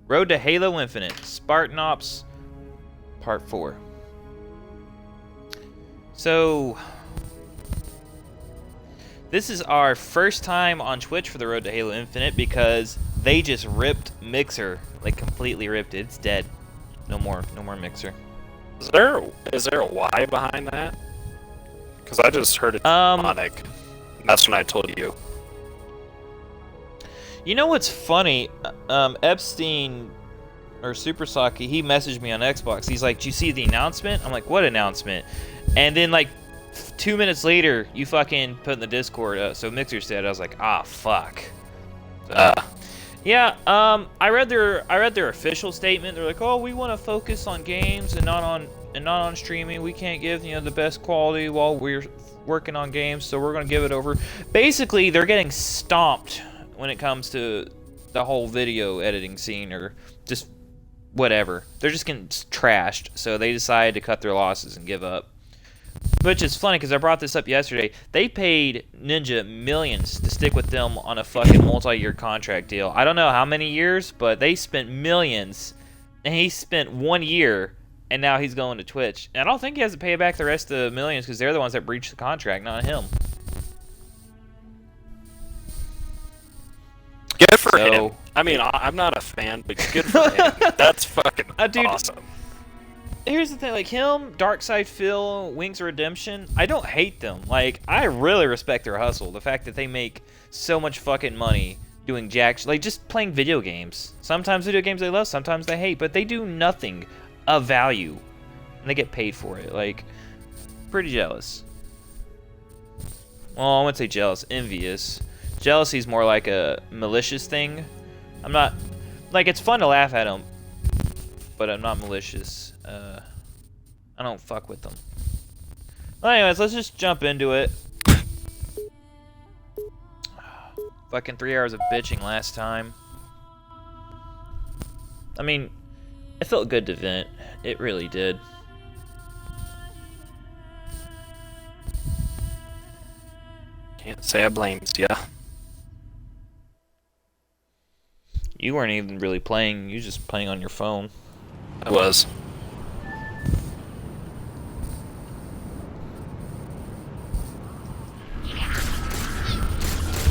Road to Halo Infinite, Spartan Ops, Part 4. So, this is our first time on Twitch for the Road to Halo Infinite because they just ripped Mixer, like completely ripped it. It's dead. No more Mixer. Is there a why behind that? Because I just heard it demonic. And that's when I told you. You know what's funny? Epstein or Supersaki, he messaged me on Xbox. He's like, "Do you see the announcement?" I'm like, "What announcement?" And then like 2 minutes later, you fucking put in the Discord. So Mixer said, I was like, "Ah, fuck." So, yeah. I read their official statement. They're like, "Oh, we want to focus on games and not on streaming. We can't give the best quality while we're working on games, so we're gonna give it over." Basically, they're getting stomped when it comes to the whole video editing scene, or just whatever. They're just getting trashed, so they decided to cut their losses and give up. Which is funny, because I brought this up yesterday. They paid Ninja millions to stick with them on a fucking multi-year contract deal. I don't know how many years, but they spent millions, and he spent 1 year, and now he's going to Twitch. And I don't think he has to pay back the rest of the millions, because they're the ones that breached the contract, not him. Good for him. I mean, I'm not a fan, but good for him. That's fucking dude, awesome. Here's the thing, like him, Darkside Phil, Wings of Redemption, I don't hate them. Like, I really respect their hustle. The fact that they make so much fucking money doing like just playing video games. Sometimes video games they love, sometimes they hate, but they do nothing of value. And they get paid for it. Like, pretty jealous. Well, I wouldn't say jealous, envious. Jealousy's more like a malicious thing. I'm not, like, it's fun to laugh at them, but I'm not malicious. I don't fuck with them. Well, anyways, let's just jump into it. Fucking 3 hours of bitching last time. I mean, it felt good to vent. It really did. Can't say I blames ya. You weren't even really playing. You were just playing on your phone. I was.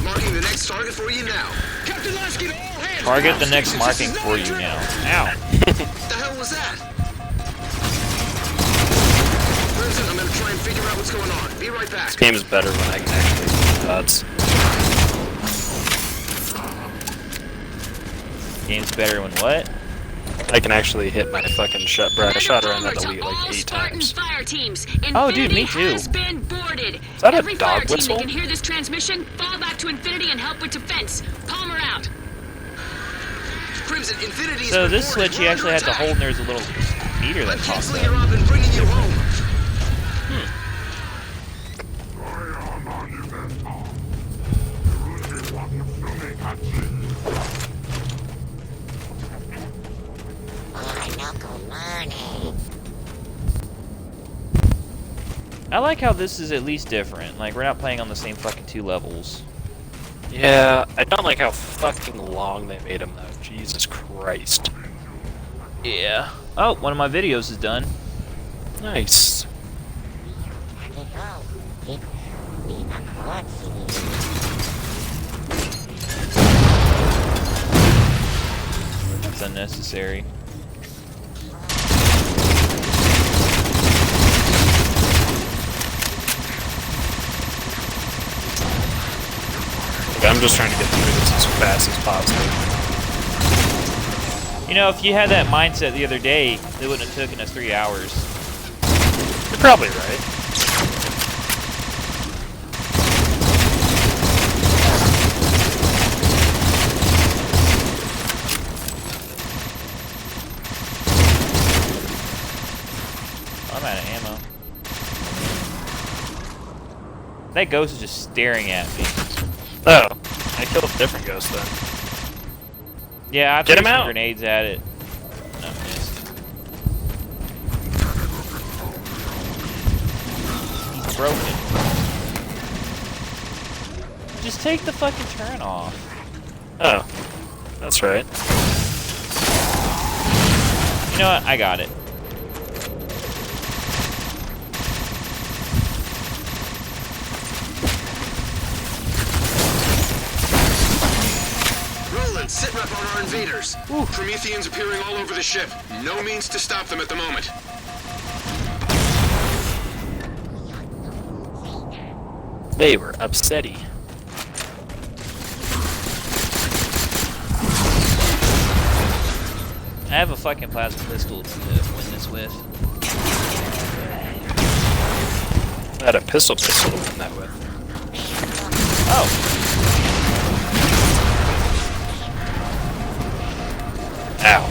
Marking the next target for you now. Captain Lasky, all hands. Target the next marking for you now. Ow. What the hell was that? Listen, I'm gonna try and figure out what's going on. Be right back. This game is better when I can actually see dots. Game's better when what? I can actually hit my fucking shot, bro. I shot her in that elite like 8 times. Oh, dude, me too. Is that a dog whistle? Can hear this transmission. Fall back to Infinity and help with defense. Palmer out. Crimson, Infinity. So this switch, you actually have to hold, and there's a little meter that pops up. Up and bringing you home. I like how this is at least different. Like, we're not playing on the same fucking 2 levels. Yeah, I don't like how fucking long they made them though. Jesus Christ. Yeah. Oh, one of my videos is done. Nice. That's unnecessary. I'm just trying to get through this as fast as possible. You know, if you had that mindset the other day, it wouldn't have taken us 3 hours. You're probably right. I'm out of ammo. That ghost is just staring at me. Oh, I killed a different ghost then. Yeah, I Get threw him some out. grenades at it. No, missed. He's broken. Just take the fucking turn off. Oh, that's right. You know what? I got it. Roland, sit rep on our invaders. Ooh. Prometheans appearing all over the ship. No means to stop them at the moment. They were upsetty. I have a fucking plasma pistol to win this with. I had a pistol to win that with. Oh. Ow.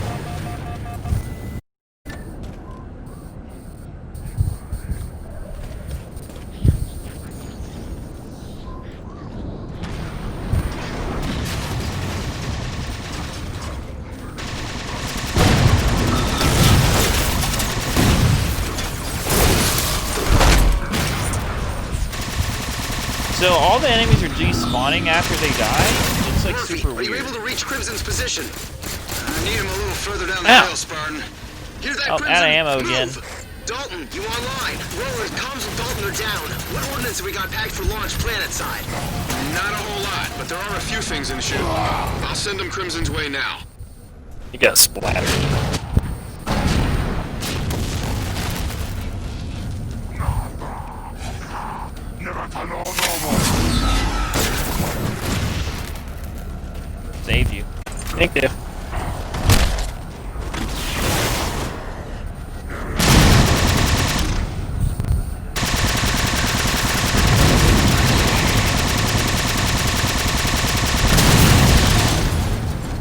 So all the enemies are despawning after they die? It's like Murphy, super are you weird. able to reach Crimson's position? I need him a little further down the Ow. hill, Spartan. Here's that Oh, Crimson. out of ammo Move. again. Dalton, you online? Roland, comms and Dalton are down. What ordnance have we got packed for launch planet side? Not a whole lot, but there are a few things in the chute. I'll send them Crimson's way now. You got splattered. Saved you. Thank you.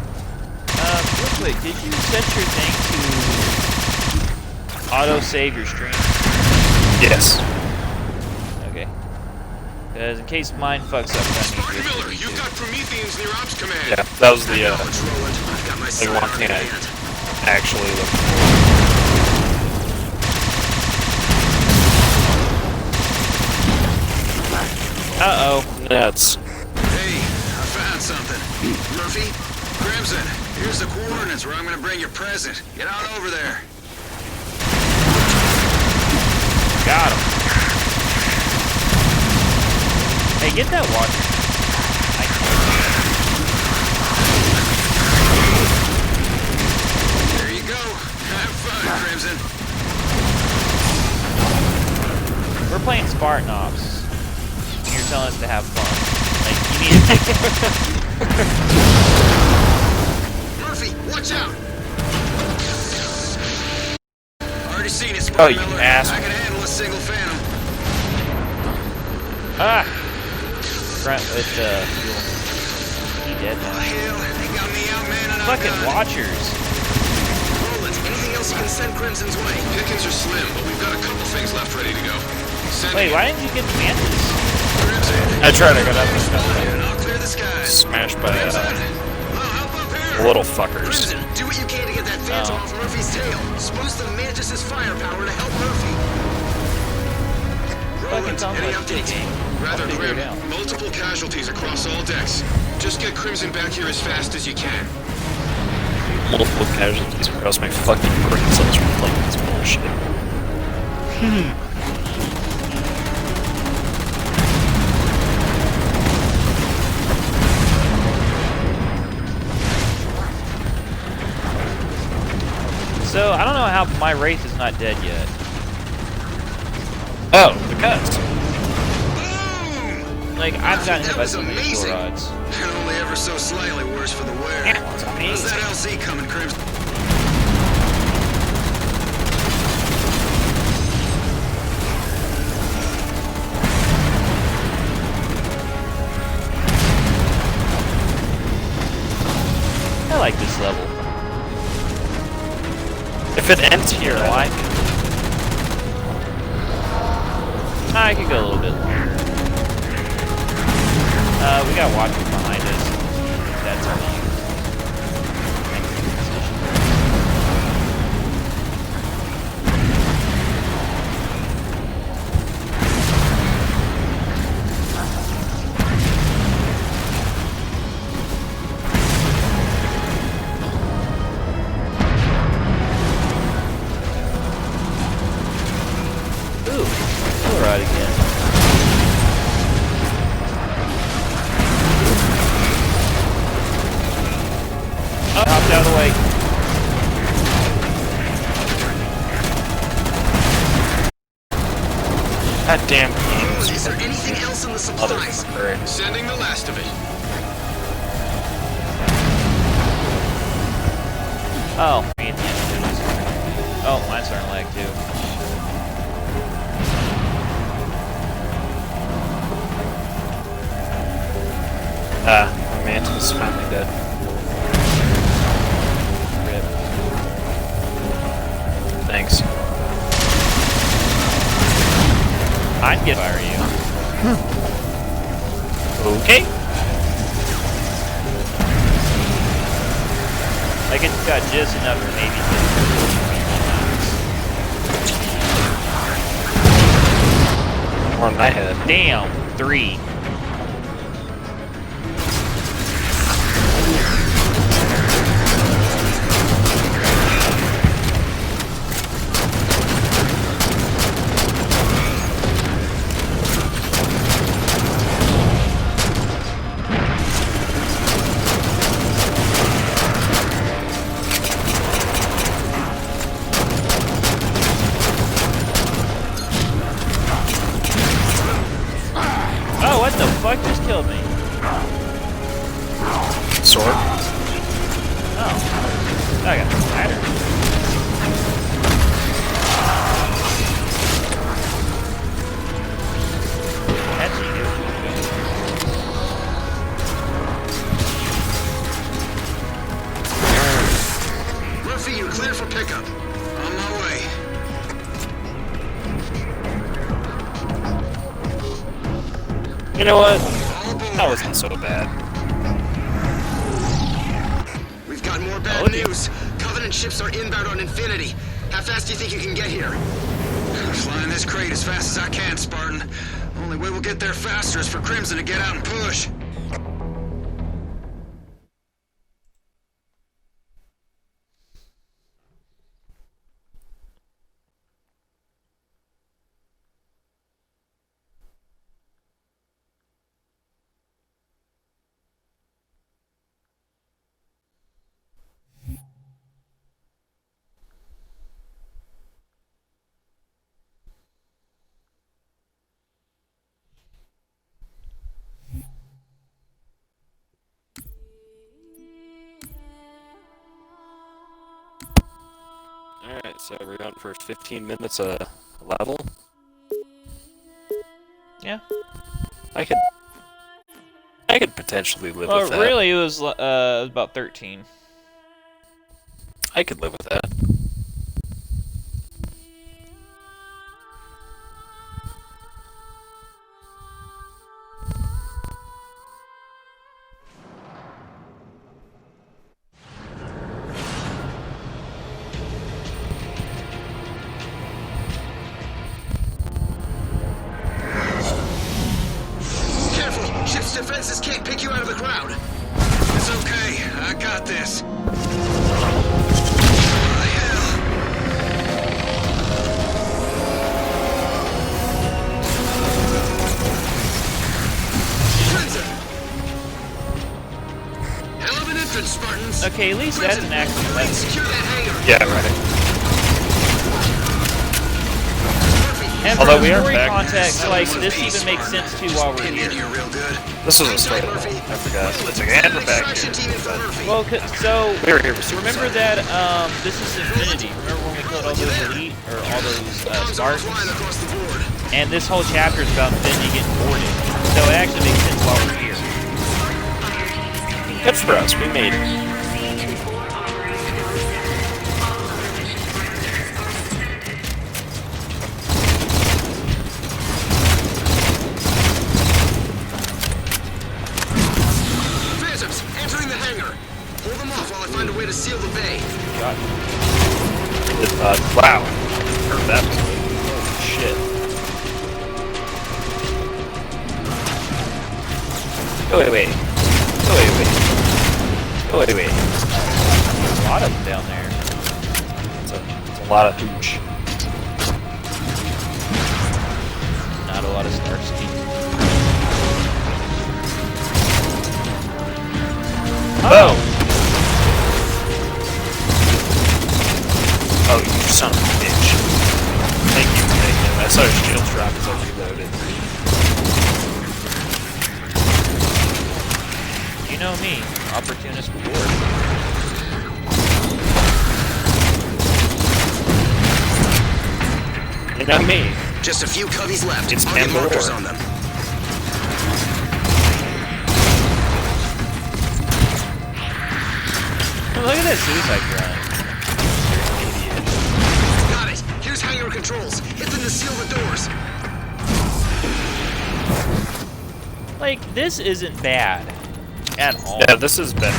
Real quick, did you set your thing to auto-save your stream? Yes. Okay. Because in case mine fucks up, that Spartan means Miller, you've got Prometheans near Ops Command. Yeah, that was the Acknowledge, Roland. I've got my like sight one on thing I hand. actually looked Uh-oh. for. That's Hey, I found something. Murphy? Crimson, here's the coordinates where I'm gonna bring your present. Get on over there. Got him. Hey, get that water. There you go. Have fun, Crimson. We're playing Spartan Ops. You're telling us to have fun. Like, you need to take Murphy, watch out! Already seen it, Oh, Spartan you Miller. asshole. I can handle a single phantom. Ah! Front with fuel. He dead Oh, now. hell, they got me out, man, and Fucking Watchers. Roland, anything else you can send Crimson's way? Pickings are slim, but we've got a couple things left ready to go. Send Wait, why didn't you get the Mantis? Crimson, I tried to go down this and I'll clear the skies. smashed by Crimson, well, help up here. little fuckers. Crimson, do what you can to get that phantom Oh. off Murphy's tail. Spoost the Mantis' firepower to help Murphy. Roland, sounds any like updates? Rather figure it grim. out. Multiple casualties across all decks. Just get Crimson back here as fast as you can. Multiple casualties across my fucking brain cells from playing this bullshit. So, I don't know how my Wraith is not dead yet. Oh, because. Boom! Like, I've gotten hit That by was so many amazing. short rods. And only ever so slightly worse for the wearer. That was How's amazing. that LC coming, Crimson? I like this level. If it ends here, I like it. I could go a little bit longer. We got Watchers behind us. That's our view. Goddamn Is there anything else in the supplies? motherfucker. Sending the last of it. Oh, oh, mine's starting to lag too. My mantle's finally dead. Rip. Thanks. I'd get fire you. Okay. Like it's got just enough or maybe More on my head. damn, 3. Oh, what the fuck just killed me? Sword. Oh. I got ladder. Catching it. Murphy, you're clear for pickup. On my way. You know what? All aboard. That wasn't so bad. We've got more bad Told you. news. Covenant ships are inbound on Infinity. How fast do you think you can get here? Flying this crate as fast as I can, Spartan. Only way we'll get there faster is for Crimson to get out and push. Alright, so we're going for 15 minutes a level. Yeah. I could potentially live Well, with that. really, it was about 13. I could live with that. Careful! Ship's defenses can't pick you out of the crowd. It's okay. I got this. What the hell? Crimson! Hell of an entrance, Spartans. Okay, at least that's an actual Crimson, weapon. secure that hangar. Yeah, right. Murphy, And Although for we are story back- context, like, this even makes sense too while we're pinned in here. here real good. This was a story. Hang tight, Murphy. I forgot. It's like, and we're back Extraction team here. in for Murphy. Well, so, We were here for remember suicide. that, this is Infinity. Remember when we killed all those Elite, or all those, Bombs are flying Spartans? across the board. And this whole chapter is about Infinity getting boarded. So it actually makes sense while we're here. Good for us. We made it. Phantoms, entering the hangar. Hold them off while I find a way to seal the bay. God. Wow. Heard that. Holy shit. Oh, wait. There's a lot of them down there. It's a lot of hooch. Not a lot of Starsky. Oh! Oh, you son of a bitch. Thank you. I saw your shield drop as I reloaded. me. Opportunist reward. You know me. Just a few coveys left. It's I'll get markers Pandora. on them. Oh, look at that suicide drone. Got it. Here's hangar controls. Hit them to seal the doors. Like, this isn't bad at all. Yeah, this is better.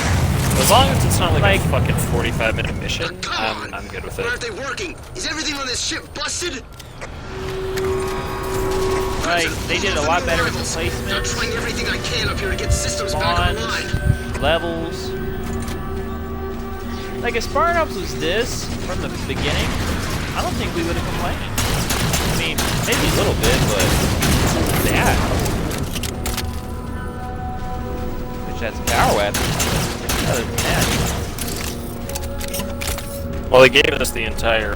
As long as it's not like a Like- fucking 45-minute mission, Come on. I'm good with Why aren't it. they working? Is everything on this ship busted? Like, they did a lot better with the I'm placements, trying everything I can up here to get systems back online. spawns, levels. Like, if Spartan Ops was this from the beginning, I don't think we would have complained. I mean, maybe a little bit, but it's bad. Which that's a power weapon. Other than that, Well, they gave us the entire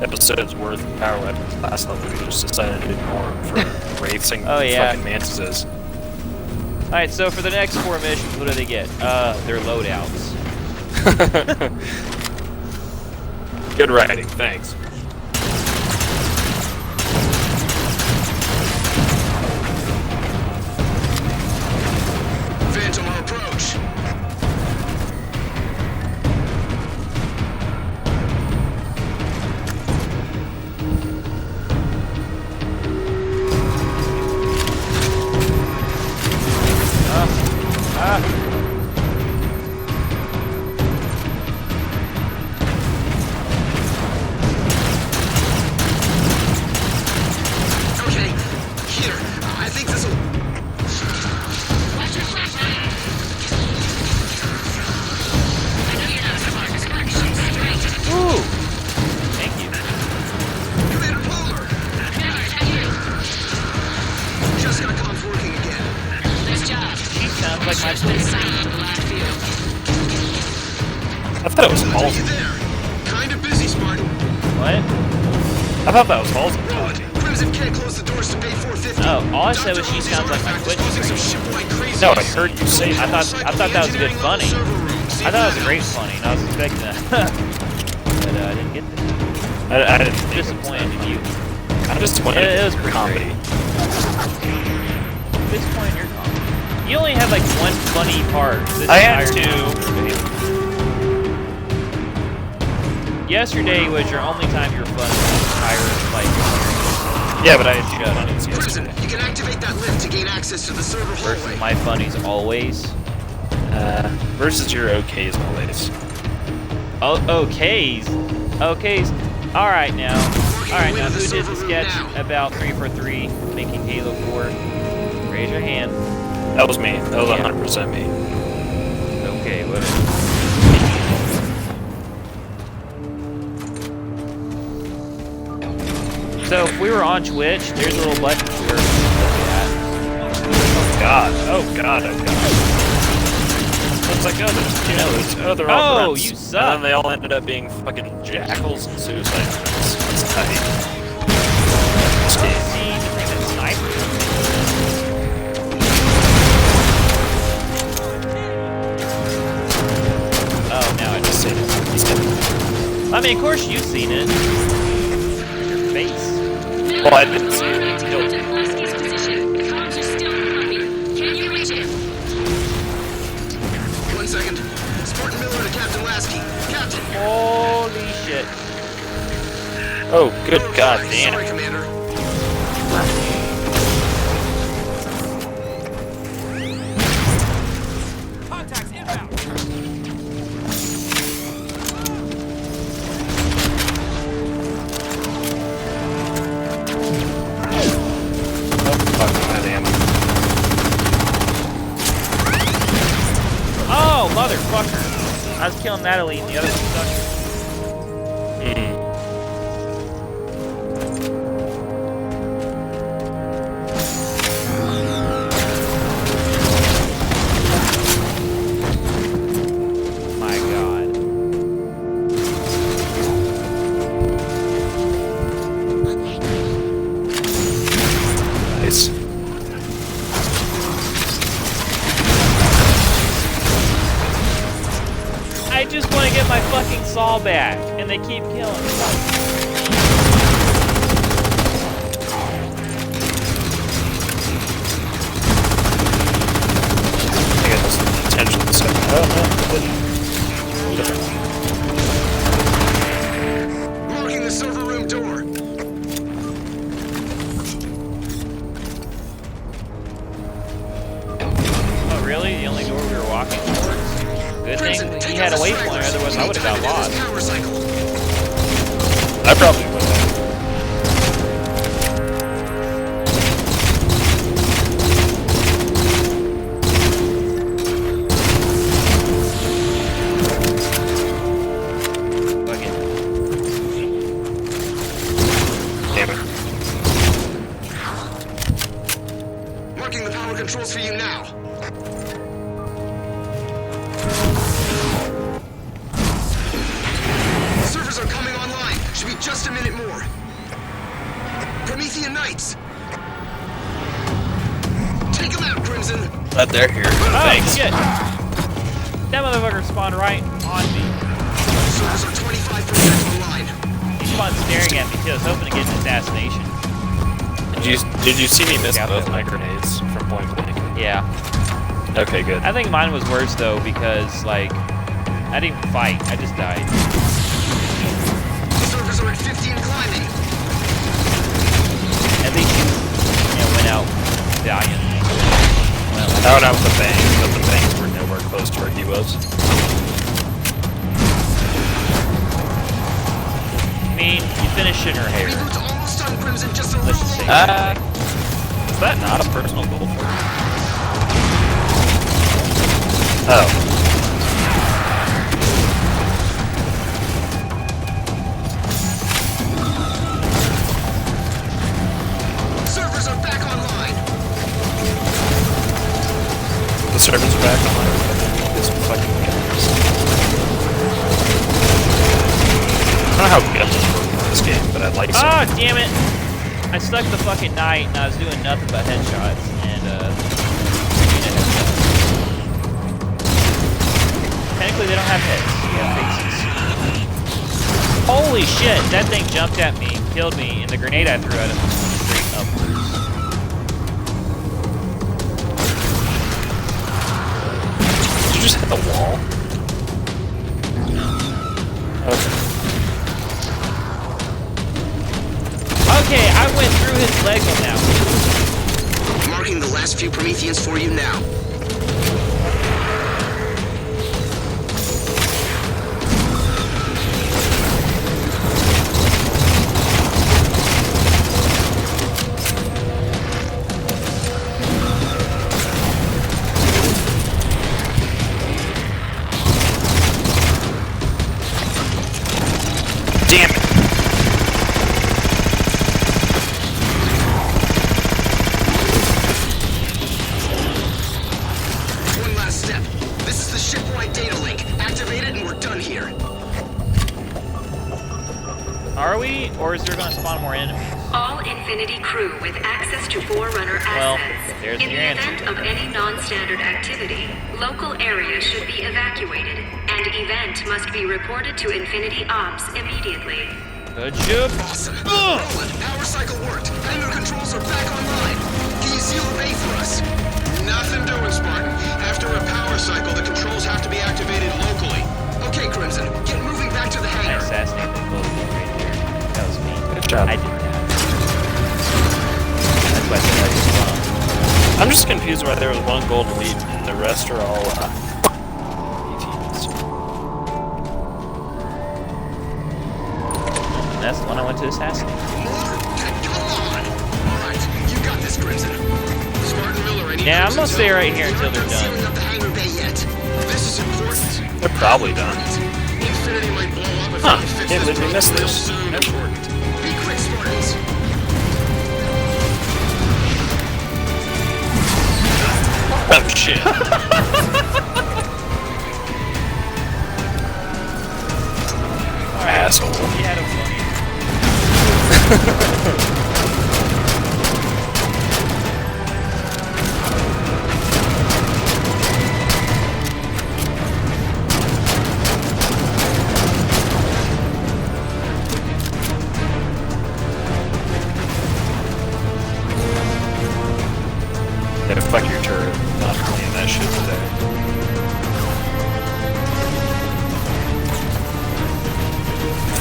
episode's worth of power weapons last level. We just decided to ignore them for wraithing Oh, yeah. fucking mantises. Alright, so for the next 4 missions, what do they get? Their loadouts. Good writing, thanks. Phantom on approach. Okay, here. I think this'll. Watch your flashlight. I know you're not smart. Just work shit straight. Ooh! Thank you. Commander Palmer. Commander, down here. Just got comms working again. Nice job. She sounds like my Ship's been silent the last few. I thought it was Are you ballsy. there? Kinda busy, Spartan. What? I thought that was ballsy. Road. Crimson can't close the doors to Bay 450. Oh, all I said was she Dr. sounds like my Artifacts Twitch causing some stream. ship-wide craziness. No, I heard you say I that. thought that was good funny. I thought it was great funny, and I was expecting that. But I didn't get that. I didn't think Disappointed in you. I'm disappointed. It was pretty comedy. Disappointed in your comedy. You only had like one funny part. This I had entire two. time. Yesterday was your only time you were funny the entire like Yeah, but I had two funnies Crimson, yesterday. you can activate that lift to gain access to the server versus hallway. my funnies always. Versus your OKs always. Oh, okays. Okays. Alright now. Alright now, who did the sketch about 343 making Halo 4? Raise your hand. That was me. That was Yeah. 100% me. Okay, whatever. So if we were on Twitch, there's a little button where Oh god. Oh god. Oh god. It's like, oh, they're all Oh, grunts. you suck. And then they all ended up being fucking jackals and suicide grunts. It's tight. This game. see the thing that's sniper. Oh, now I just See it. He's dead. I mean, of course you've seen it. Your face. Well, I didn't see it. To Captain Lasky's position. Comms are still unhappy. Can you reach him? 1 second. Spartan Miller to Captain Lasky. Captain. Holy shit. Oh, good god Sorry, damn. Sorry, Commander. Fuck that ammo. Oh, motherfucker. I was killing Natalie and the other one sucked. My god. Nice. I just want to get my fucking saw back, and they keep killing me. I got this intention set. Oh no, Marking the server room door. Oh, really? The only door we were walking towards? Good Crimson, thing take he had a out the waypointer, stragglers. otherwise I would have got Time to do lost. this power cycle. I probably would have. Fuck it. Damn it. Marking the power controls for you now. Servers are coming online. Should be just a minute more. Promethean Knights. Take them out, Crimson. Glad they're here. Oh, Thanks. shit! That motherfucker spawned right on me. Servers are 25% online. He spawned staring at me too. I was hoping to get an assassination. Did you see me miss Yeah, both okay. my grenades from point blank? Yeah. Okay, good. I think mine was worse though because, like, I didn't fight. I just died. Servers are at 15 climbing. At least you went out valiantly. Well, I went out with the bangs, but the bangs were nowhere close to where he was. I mean, you finished in her hair. Reboot's almost done, Crimson. Just a Let's little just say longer. Is that not a personal goal for you? Oh. Servers are back online. The servers are back online. This fucking games. I don't know how good this works in this game, but I like it. Ah, damn it! I stuck the fucking knight and I was doing nothing but headshots and technically they don't have heads, they have faces. Holy shit, that thing jumped at me, killed me, and the grenade I threw at him was straight upwards. Did you just hit the wall? Okay. Okay, I went through his leg on that one. Marking the last few Prometheans for you now. Damn it! One last step. This is the shipwide data link. Activate it and we're done here. Are we? Or is there gonna spawn more enemies? All Infinity crew with access to Forerunner Well, assets. there's In your the answer. event of any non-standard activity, local areas should be evacuated, and event must be reported to Infinity Ops immediately. Good job. Awesome. Roland, power cycle worked. Hangar controls are back online. Can you seal the bay for us? Nothing doing, Spartan. After a power cycle, the controls have to be activated locally. Okay, Crimson. Get moving back to the I hangar. assassinated the bullet right there. That was me. Good job. I did that. That's why I said I was wrong. I'm just confused why there was one gold elite and the rest are all ETs. And that's the one I went to assassinate. More? Come on. All right, you got this, Crimson. Spartan Miller, I need Yeah, I'm gonna Crimson stay Cell. right here until they're Not sealing done. up the hangar bay yet. This is important. They're probably done. Infinity might blow up if Huh, we don't fix can't this believe we missed problem real this. soon. Important. Be quick, Spartans. Oh shit. Asshole. He had a funny.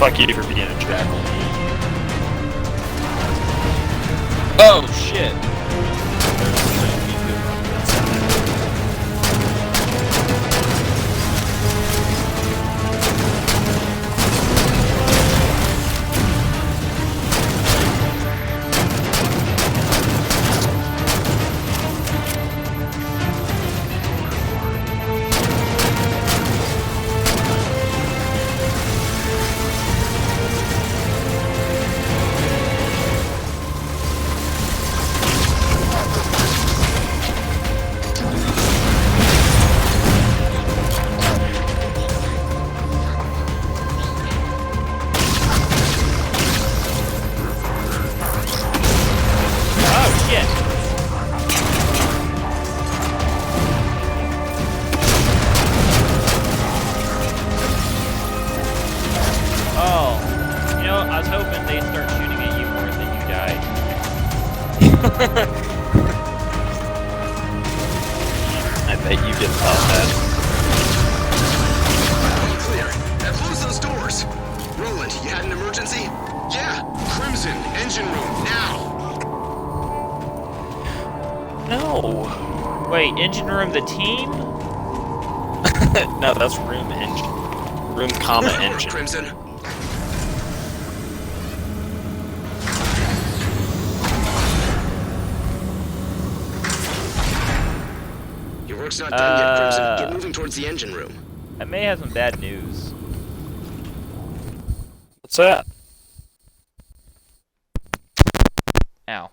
Fuck you for being a jackal. Oh shit. I bet you didn't thought that. All clear. Now close those doors. Roland, you had an emergency? Yeah, Crimson, engine room, now. No. Wait, engine room the team? No, that's room engine. Room comma engine. Crimson. Your work's not done yet, Crimson. Get moving towards the engine room. I may have some bad news. What's that? Ow.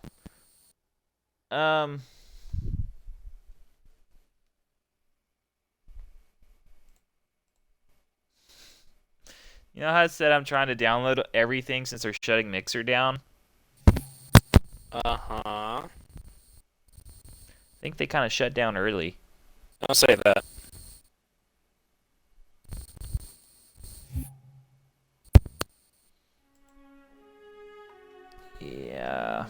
You know how I said I'm trying to download everything since they're shutting Mixer down? Uh-huh. I think they kind of shut down early. Don't say that. Yeah.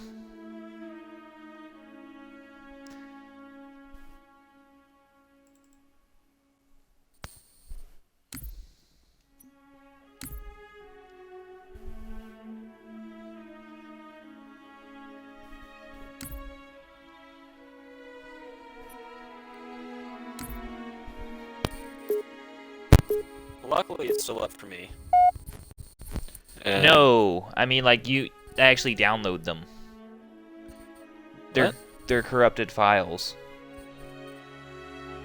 Luckily, it's still up for me. And No, I mean like you actually download them. What? They're corrupted files.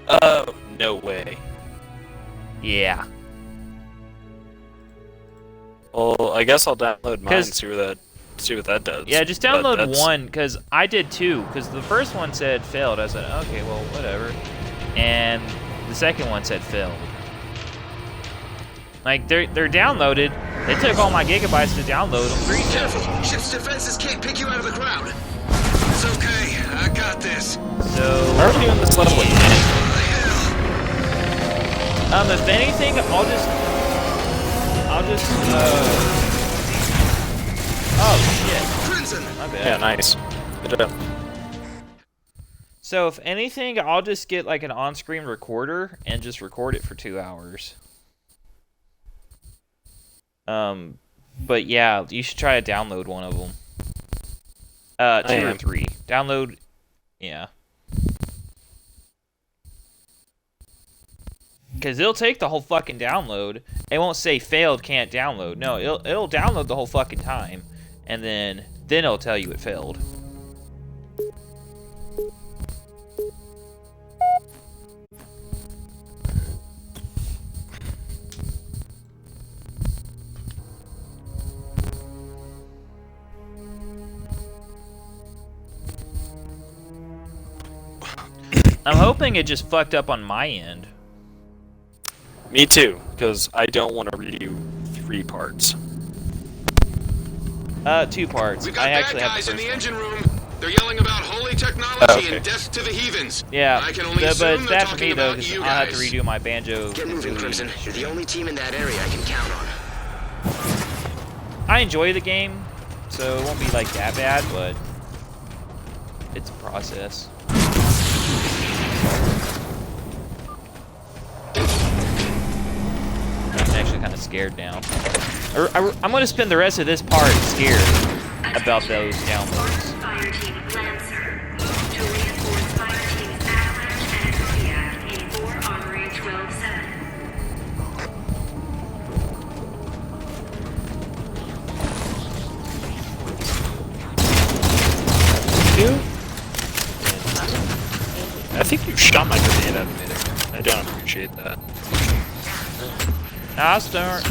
Oh, no way. Yeah. Well, I guess I'll download mine and 'Cause- see what that does. Yeah, just But download that's- one, because I did two, because the first one said failed. I said, okay, well, whatever. And the second one said failed. Like, they're downloaded. They took all my gigabytes to download them. Careful! Ship's defenses can't pick you out of the crowd. It's okay. I got this. So, How are we doing this level again? if anything, I'll just, oh, Crimson! shit. My bad. Yeah, nice. Good job. So, if anything, I'll just get, like, an on-screen recorder and just record it for 2 hours. But yeah, you should try to download one of them. 2 or 3. Download, yeah. Because it'll take the whole fucking download. It won't say failed, can't download. No, it'll download the whole fucking time. And then it'll tell you it failed. I'm hoping it just fucked up on my end. Me too, because I don't want to redo 3 parts. 2 parts. We got I bad actually have guys the in first the one. engine room. They're yelling about holy technology Okay. and death to the heathens. Yeah, I can only but assume it's they're bad for me talking though, about because you I'll have to guys. redo my banjo. Get moving, Kazooie. Crimson. You're the only team in that area I can count on. I enjoy the game, so it won't be like that bad, but it's a process. Actually, actually kind of scared now. I'm going to spend the rest of this part scared about those downloads. Fire Team Lancer. Move to reinforce Fire Teams Avalanche and Kodiak in 4 Armory 12-7. I think you shot my grenade at me there. I don't appreciate that. I'll start.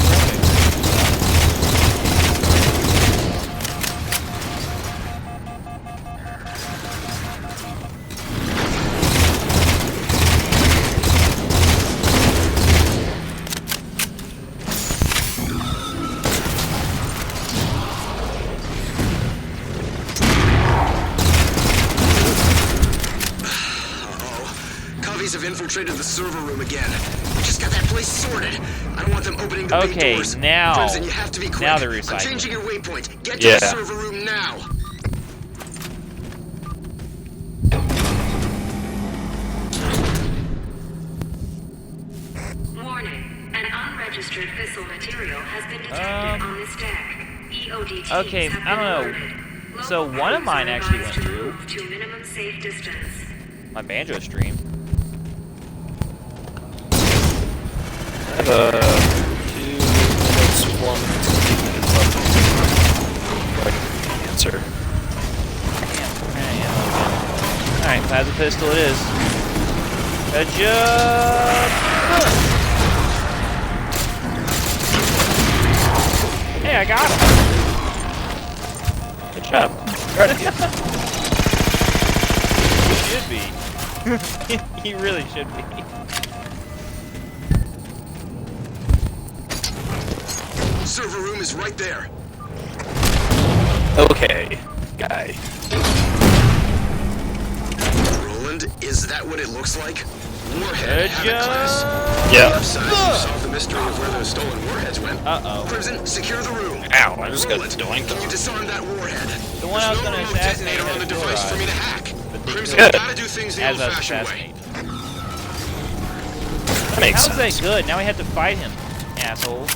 Have infiltrated the server room again. Just got that place sorted. I don't want them opening the big doors. Okay, now. Crimson, you have to be quick. Now they're I'm recycling. changing your waypoint. Get to the server room now. Warning: an unregistered fissile material has been detected on this deck. EOD Okay, teams have I don't know. been alerted. So Local one of crews mine are actually advised went to through. move to minimum safe distance. My banjo stream. I have 2 minutes, 1 minute left. I can answer. Alright, plasma pistol it is. Good job! Hey, I got him! Good job. He should be. He really should be. Server room is right there. Okay, guy. Roland, is that what it looks like? Warhead, Good Havoc class. Yeah. Upside, you solved the mystery of where those stolen warheads went. Uh-oh. Crimson, secure the room. Ow, I just got Roland, doinked. can you disarm that warhead? The one I was There's no gonna remote assassinate detonator on the had a device for me to chloride. hack. But they Crimson, Good. you gotta do things the As I was old-fashioned way. assassinating. That makes How's sense. that good? Now we have to fight him, asshole.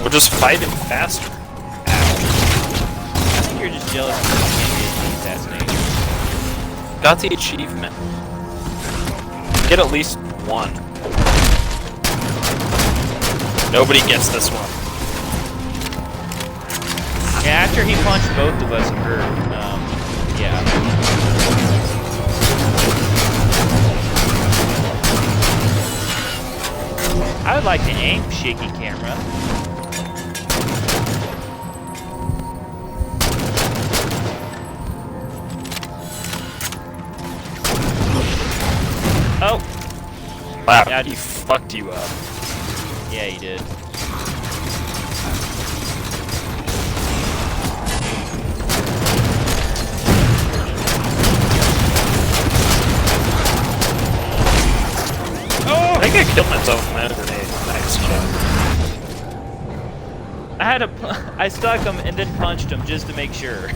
We'll just fight him faster. I think you're just jealous because you can't get the assassination. Got the achievement. Get at least 1. Nobody gets this one. Yeah, after he punched both of us and her, yeah. I would like to aim, shaky camera. Oh! Wow, Yeah, he fucked you up. Yeah, he did. I think I killed myself with my own grenade. Nice job. I stuck him and then punched him just to make sure.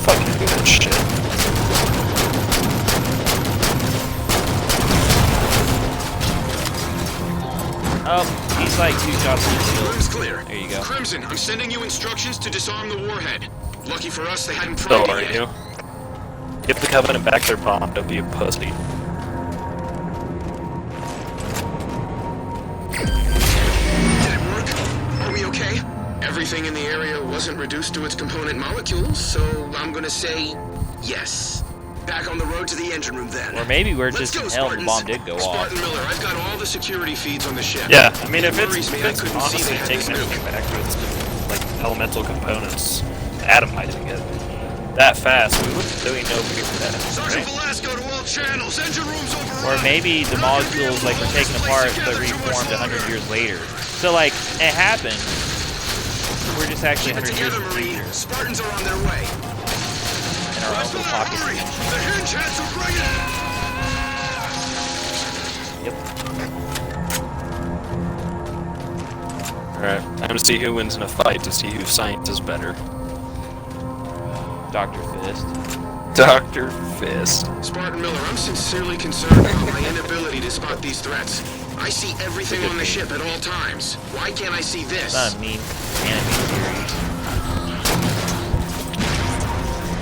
Fucking good shit. Oh, he's like 2 shots in the shield. Room's clear. There you go. Crimson, I'm sending you instructions to disarm the warhead. Lucky for us, they hadn't So primed are it you? yet. Give the Covenant back their bomb, don't be a pussy. Did it work? Are we okay? Everything in the area wasn't reduced to its component molecules, so I'm gonna say yes. Back on the road to the engine room then. Or maybe we're Let's just go, in hell and the Spartans. bomb did go off. Spartan Miller, I've got all the security feeds on the ship. Yeah, I mean, if It it's, worries me I couldn't see honestly they had this taking nuke. everything back to its, like, elemental components, atomizing it that fast, we wouldn't really know we were that. Sergeant Right? Velasco to all channels. Engine rooms overrun. Or maybe the We're not gonna be molecules able to like were hold taken this apart place but together too much reformed 100 longer. years later. So like it happened. We're just actually Keep it 100 years together, in the Marine. future Spartans are on their way. in our own little pocket Hurry! dimension. The hinge hats are bringing it! Yep. Alright, time to see who wins in a fight, to see whose science is better. Dr. Fist. Dr. Fist. Spartan Miller, I'm sincerely concerned about my inability to spot these threats. I see everything on the ship at all times. Why can't I see this? It's not a mean anime series.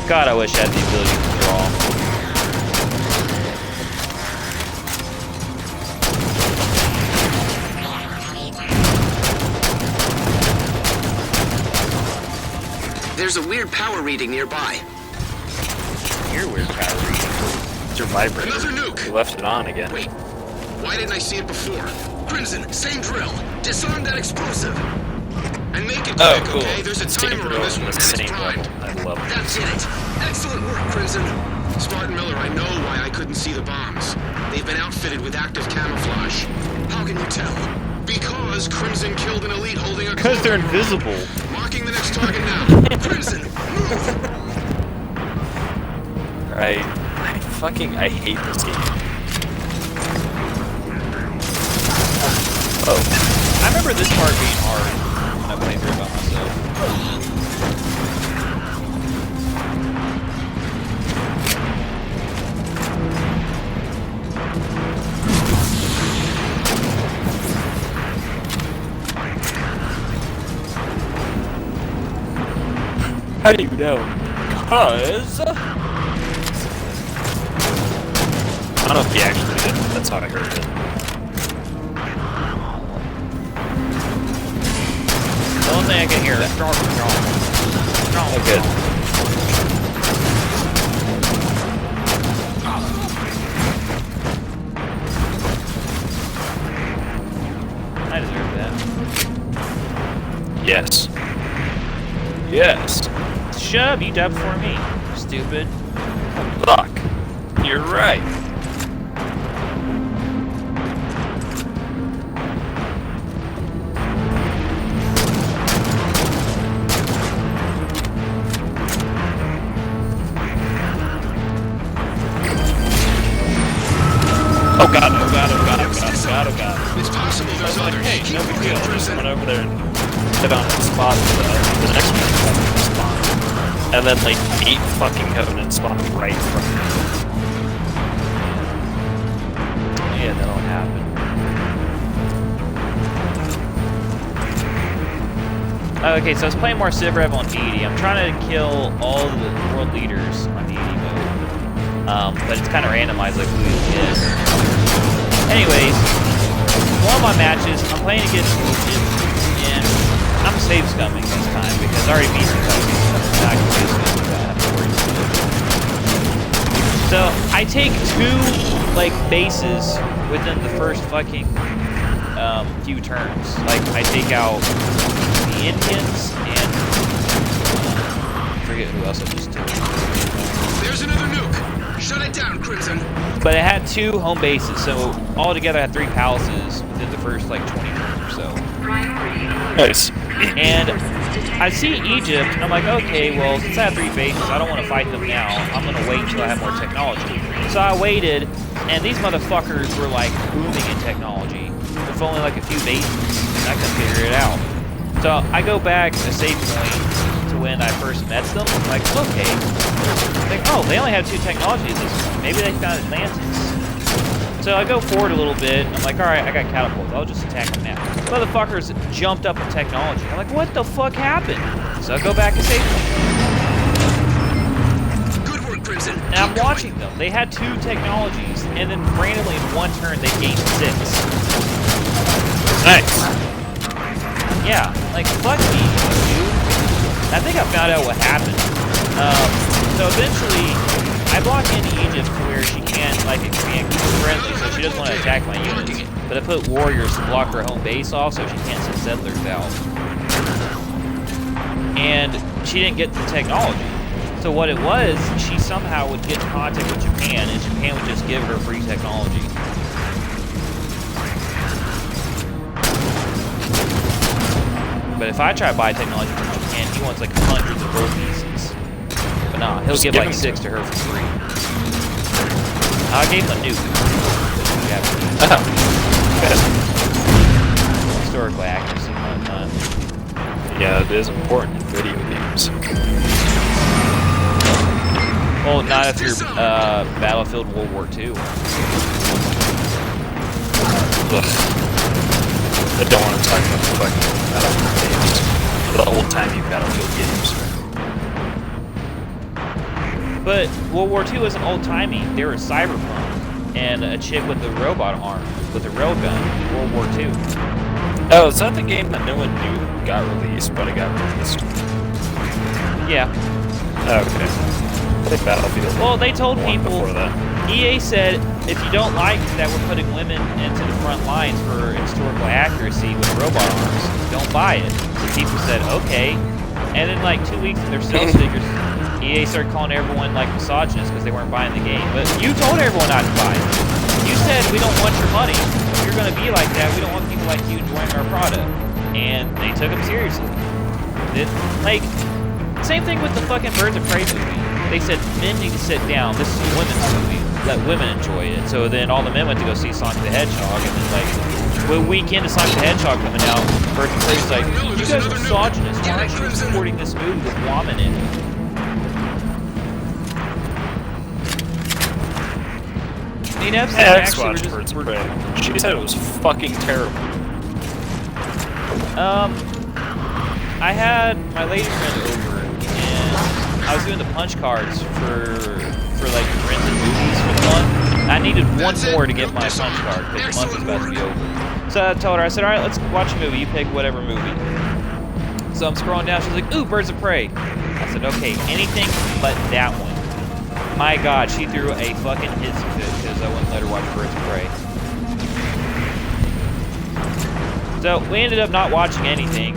God, I wish I had the ability to draw. There's a weird power reading nearby. You're weird power reading. It's your vibrator. Another nuke! You left it on again. Wait, why didn't I see it before? Crimson, same drill. Disarm that explosive. And make it quick, cool. okay? There's a timer on this one, and the it's same primed. level. I love it. That's it. Excellent work, Crimson. Spartan Miller, I know why I couldn't see the bombs. They've been outfitted with active camouflage. How can you tell? Because Crimson killed an elite holding a Because they're cloaking bomb. invisible. Marking the next target now. Crimson, move! I hate this game. Oh. I remember this part being hard when I played through it by myself. How do you know? Cause... I don't know if he actually did, but that's how I heard it. The only thing I can hear is strong. Oh, good. I deserve that. Yes. Yes. Shut up, you died before me, stupid. Fuck. You're right. Oh god, oh god, oh god, oh god, oh god, oh god. It's possible I there's was like, others. hey, Keep no big working, deal. Just Crimson. went over there and hit on that spot. The next one spawned. And then like 8 fucking Covenant spawned right in front of me. Yeah, that'll happen. Okay, so I was playing more Civ Rev on deity. I'm trying to kill all the world leaders on deity mode. But it's kind of randomized, like who is. Anyways, one of my matches, I'm playing against Egypt, and I'm safe scumming this time because I already beat the So I take 2 like bases within the first fucking few turns. Like I take out the Indians and I forget who else I just took. There's another nuke. Shut it down, Crimson. But it had 2 home bases, so altogether I had 3 palaces within the first like 20 turns or so. Nice. And I see Egypt, and I'm like, okay, well, since I have 3 bases, I don't want to fight them now. I'm going to wait until I have more technology. So I waited, and these motherfuckers were like booming in technology with only like a few bases, and I couldn't figure it out. So I go back to save point to when I first met them. I'm like, okay. Like, oh, they only have 2 technologies at this point. Maybe they found Atlantis. So I go forward a little bit. I'm like, all right, I got catapults. I'll just attack them now. Motherfuckers jumped up in technology. I'm like, what the fuck happened? So I go back and save them. Good work, Crimson. And I'm watching them. They had 2 technologies, and then randomly in one turn they gained 6. Nice. Yeah, like fuck me, dude. I think I found out what happened. So eventually, I block into Egypt to where she can't, like, expand friendly, so she doesn't want to attack my units. But I put warriors to block her home base off, so she can't send settlers out. And she didn't get the technology. So what it was, she somehow would get in contact with Japan, and Japan would just give her free technology. But if I try to buy technology from Japan, he wants like hundreds of gold pieces. But nah, he'll give like 6 to her for free. I gave him a nuke. Historically accuracy, whatnot. perspective is important in video games. Well, not if you're Battlefield World War II. Ugh. I don't want to talk about the fucking Battlefield games. The old-timey Battlefield games. But World War II wasn't old-timey. They were cyberpunk. And a chick with a robot arm, with a railgun, World War II. Oh, is that the game that no one knew got released, but it got released? Yeah. Okay. I think Battlefield. Well, they told people, before that. EA said, if you don't like that we're putting women into the front lines for historical accuracy with robot arms, don't buy it. So people said, okay. And then like 2 weeks in their sales figures, EA started calling everyone like misogynists because they weren't buying the game. But you told everyone not to buy it. You said we don't want your money. If you're going to be like that, we don't want people like you enjoying our product. And they took them seriously. Like, same thing with the fucking Birds of Prey movie. They said men need to sit down. This is a women's movie. Let women enjoy it. So then all the men went to go see Sonic the Hedgehog, and then like a week into Sonic the Hedgehog coming out, Birds of Prey's like, you guys are misogynists. Why aren't you supporting this movie with women in it? I mean, Epstein actually watched Birds of Prey. She said it was fucking terrible. I had my lady friend over, and I was doing the punch cards for like rented movies for the month. I needed one more to get my punch card because the month was about to be over. So I told her, I said, all right, let's watch a movie. You pick whatever movie. So I'm scrolling down. She's like, ooh, Birds of Prey. I said, okay, anything but that one. My God, she threw a fucking hissy fit because I wouldn't let her watch Birds of Prey. So we ended up not watching anything.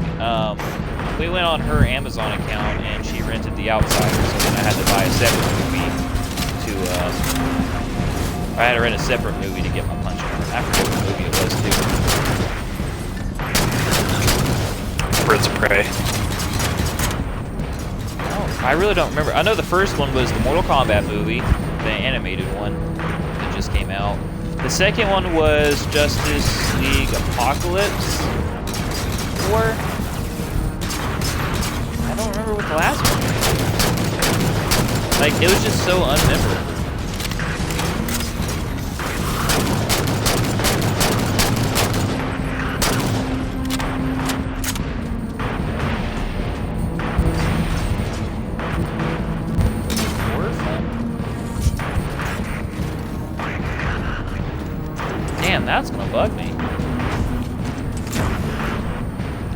We went on her Amazon account and she rented The Outsiders, so then I had to buy a separate movie I had to rent a separate movie to get my punch card. I forget what movie it was too. Birds of Prey. I really don't remember. I know the first one was the Mortal Kombat movie, the animated one that just came out. The second one was Justice League Apocalypse War. I don't remember what the last one was. Like, it was just so unmemorable. Damn, that's gonna bug me.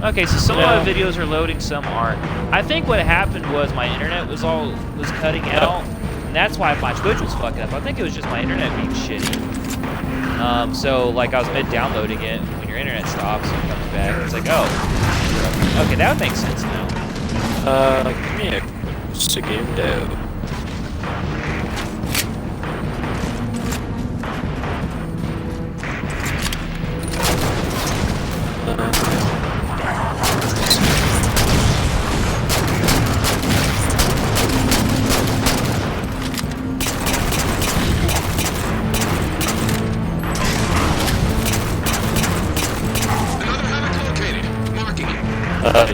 Okay, so some of my videos are loading, some aren't. I think what happened was my internet was cutting out, and that's why my Twitch was fucking up. I think it was just my internet being shitty. So like I was mid-downloading it, when your internet stops and comes back, it's like, oh, okay, that would make sense now. Give me a segundo.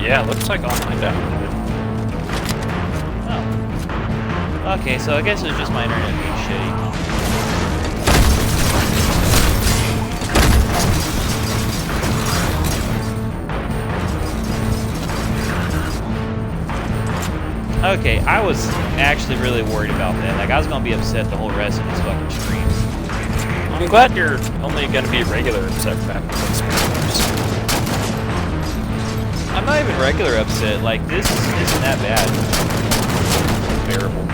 Yeah, looks like online downloaded. Oh. Okay, so I guess it was just my internet being shitty. Okay, I was actually really worried about that. Like, I was gonna be upset the whole rest of this fucking stream. I'm glad you're only gonna be regular upset about this. I'm not even regular upset. Like, this isn't that bad. It's bearable.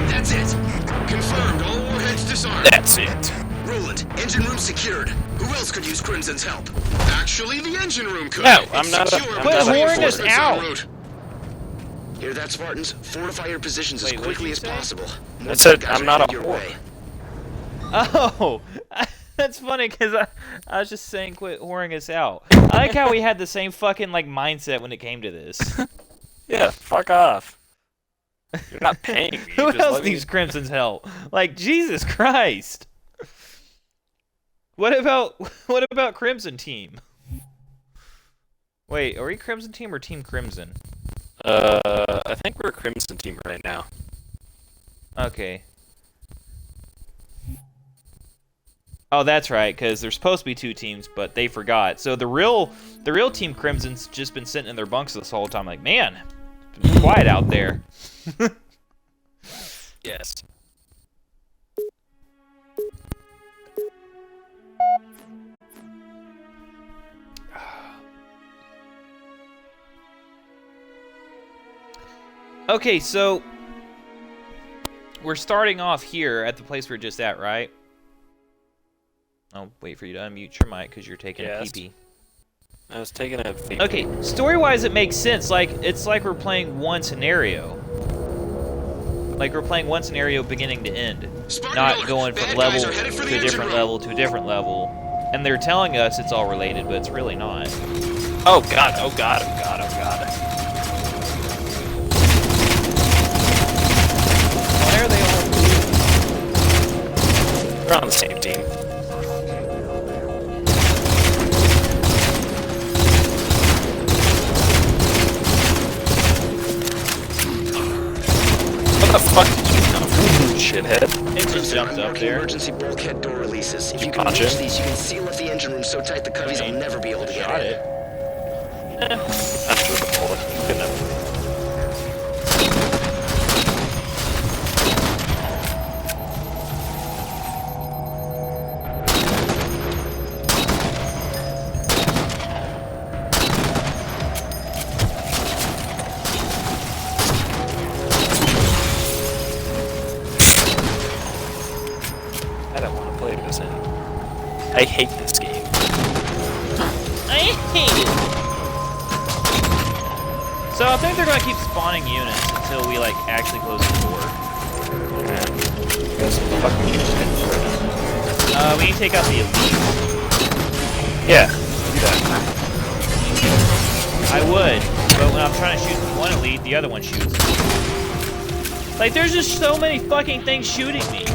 That's it. Confirmed. All warheads disarmed. That's it. Roland, engine room secured. Who else could use Crimson's help? Actually, the engine room could. No, It's I'm not. secure, Quit but whoring us reinforcements en out. route. Hear that, Spartans? Fortify your positions Wait, as what did quickly you as say? possible. I said Guys I'm are not a headed your whore. way. Oh, that's funny because I was just saying quit whoring us out. I like how we had the same fucking like mindset when it came to this. Yeah, fuck off. You're not paying me. Who just else let me- needs Crimson's help? Like, Jesus Christ. What about Crimson Team? Wait, are we Crimson Team or Team Crimson? I think we're Crimson Team right now. Okay. Oh, that's right, because there's supposed to be 2 teams, but they forgot. So the real Team Crimson's just been sitting in their bunks this whole time, like, man, it's been quiet out there. Yes. Okay, so we're starting off here at the place we're just at, right? I'll wait for you to unmute your mic because you're taking a pee-pee. I was taking a pee-pee. Okay, story-wise, it makes sense. Like, it's like we're playing one scenario. Like, we're playing one scenario beginning to end. Not going from level to a different level to a different level. And they're telling us it's all related, but it's really not. Oh god, oh god, oh god, oh god. Why are they all... We're on the same team. What the fuck did you come from, shithead? It just jumped up there. Emergency bulkhead door releases. If you can Punch reach it. these, you can seal up the engine room so tight the cubbies will never be able to get Shot in. it. That's true, the bullet. Good enough. I don't want to play this in. I hate this game. I hate it. So I think they're gonna keep spawning units until we like actually close the door. We need to take out the elite. Yeah, do that. I would, but when I'm trying to shoot one elite, the other one shoots. Like, there's just so many fucking things shooting me.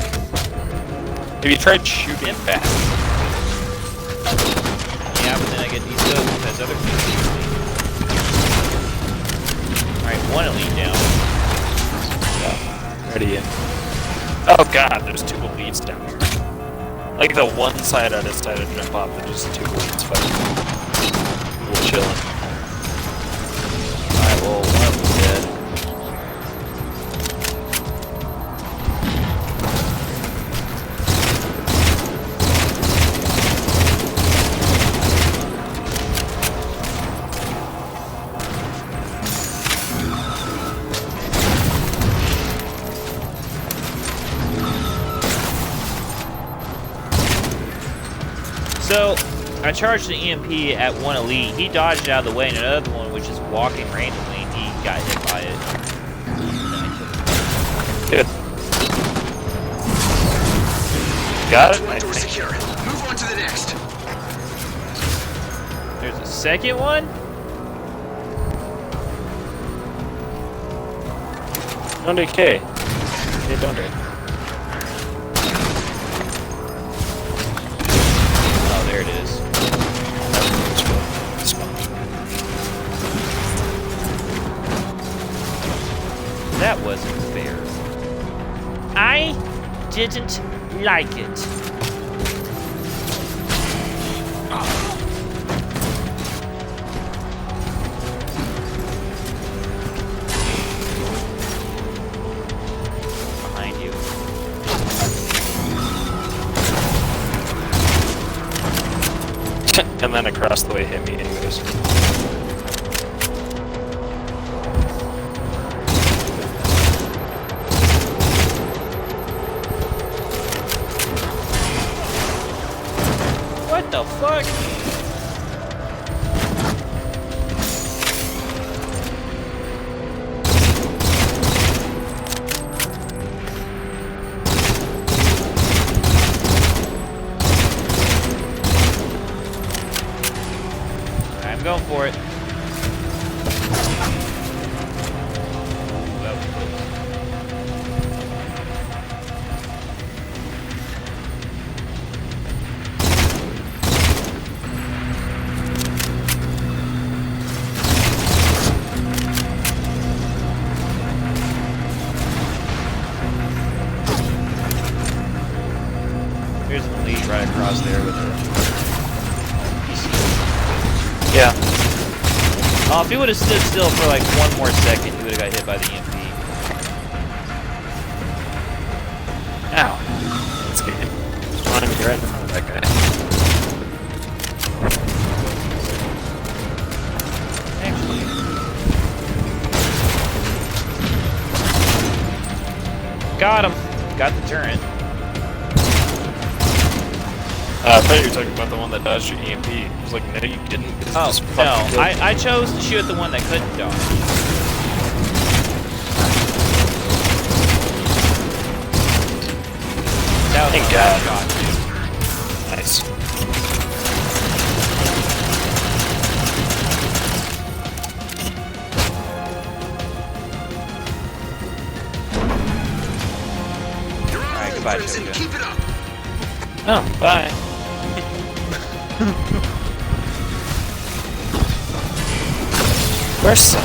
Have you tried shooting fast? Yeah, but then I get these kills because other people shoot me. Alright, one elite down. Ready in. Oh god, there's 2 elites down here. Like the one side I decided to jump off, and just 2 elites fighting. We're chilling. Alright, well, one of them's dead. So, I charged the EMP at one elite. He dodged out of the way, and another one was just walking randomly, and he got hit by it. Good. Got it? Door secure. Move on to the next. There's a second one? Don't decay. Hey, don't do. Oh, there it is. That wasn't fair. I didn't like it. Behind you. And then across the way hit me anyways. What the fuck? I'm going for it. That was close. Yeah. Oh, if he would have stood still for like one more second, he would have got hit by the EMP. Ow. That's good. Running right in front of that guy. Actually, got him. Got the turret. I thought you were talking about the one that dodged your EMP. I was like, no, you didn't. Oh, no. I chose to shoot at the one that couldn't dodge. That was Thank a God. shot, dude. Nice. Alright, goodbye, Crimson, Jojo. keep it up. Oh, bye. Where's some?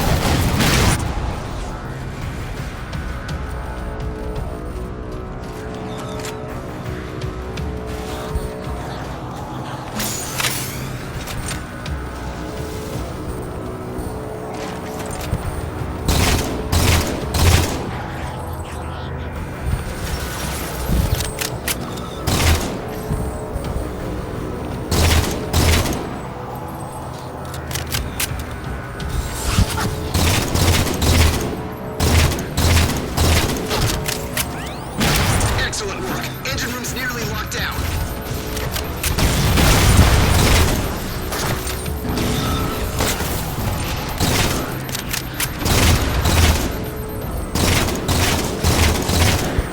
Excellent work. Engine room's nearly locked down.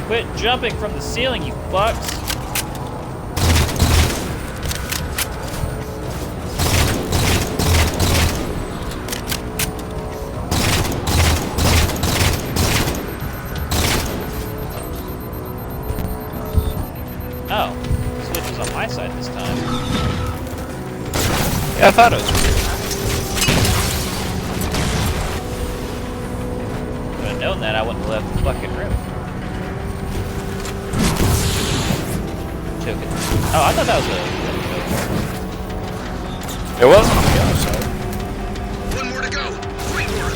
Quit jumping from the ceiling, you fucks. Oh, the switch was on my side this time. Yeah, I thought it was weird. If I'd known that, I wouldn't have left the fucking room. Choke it. Oh, I thought that was a... It was on the other side. One more to go. Great work.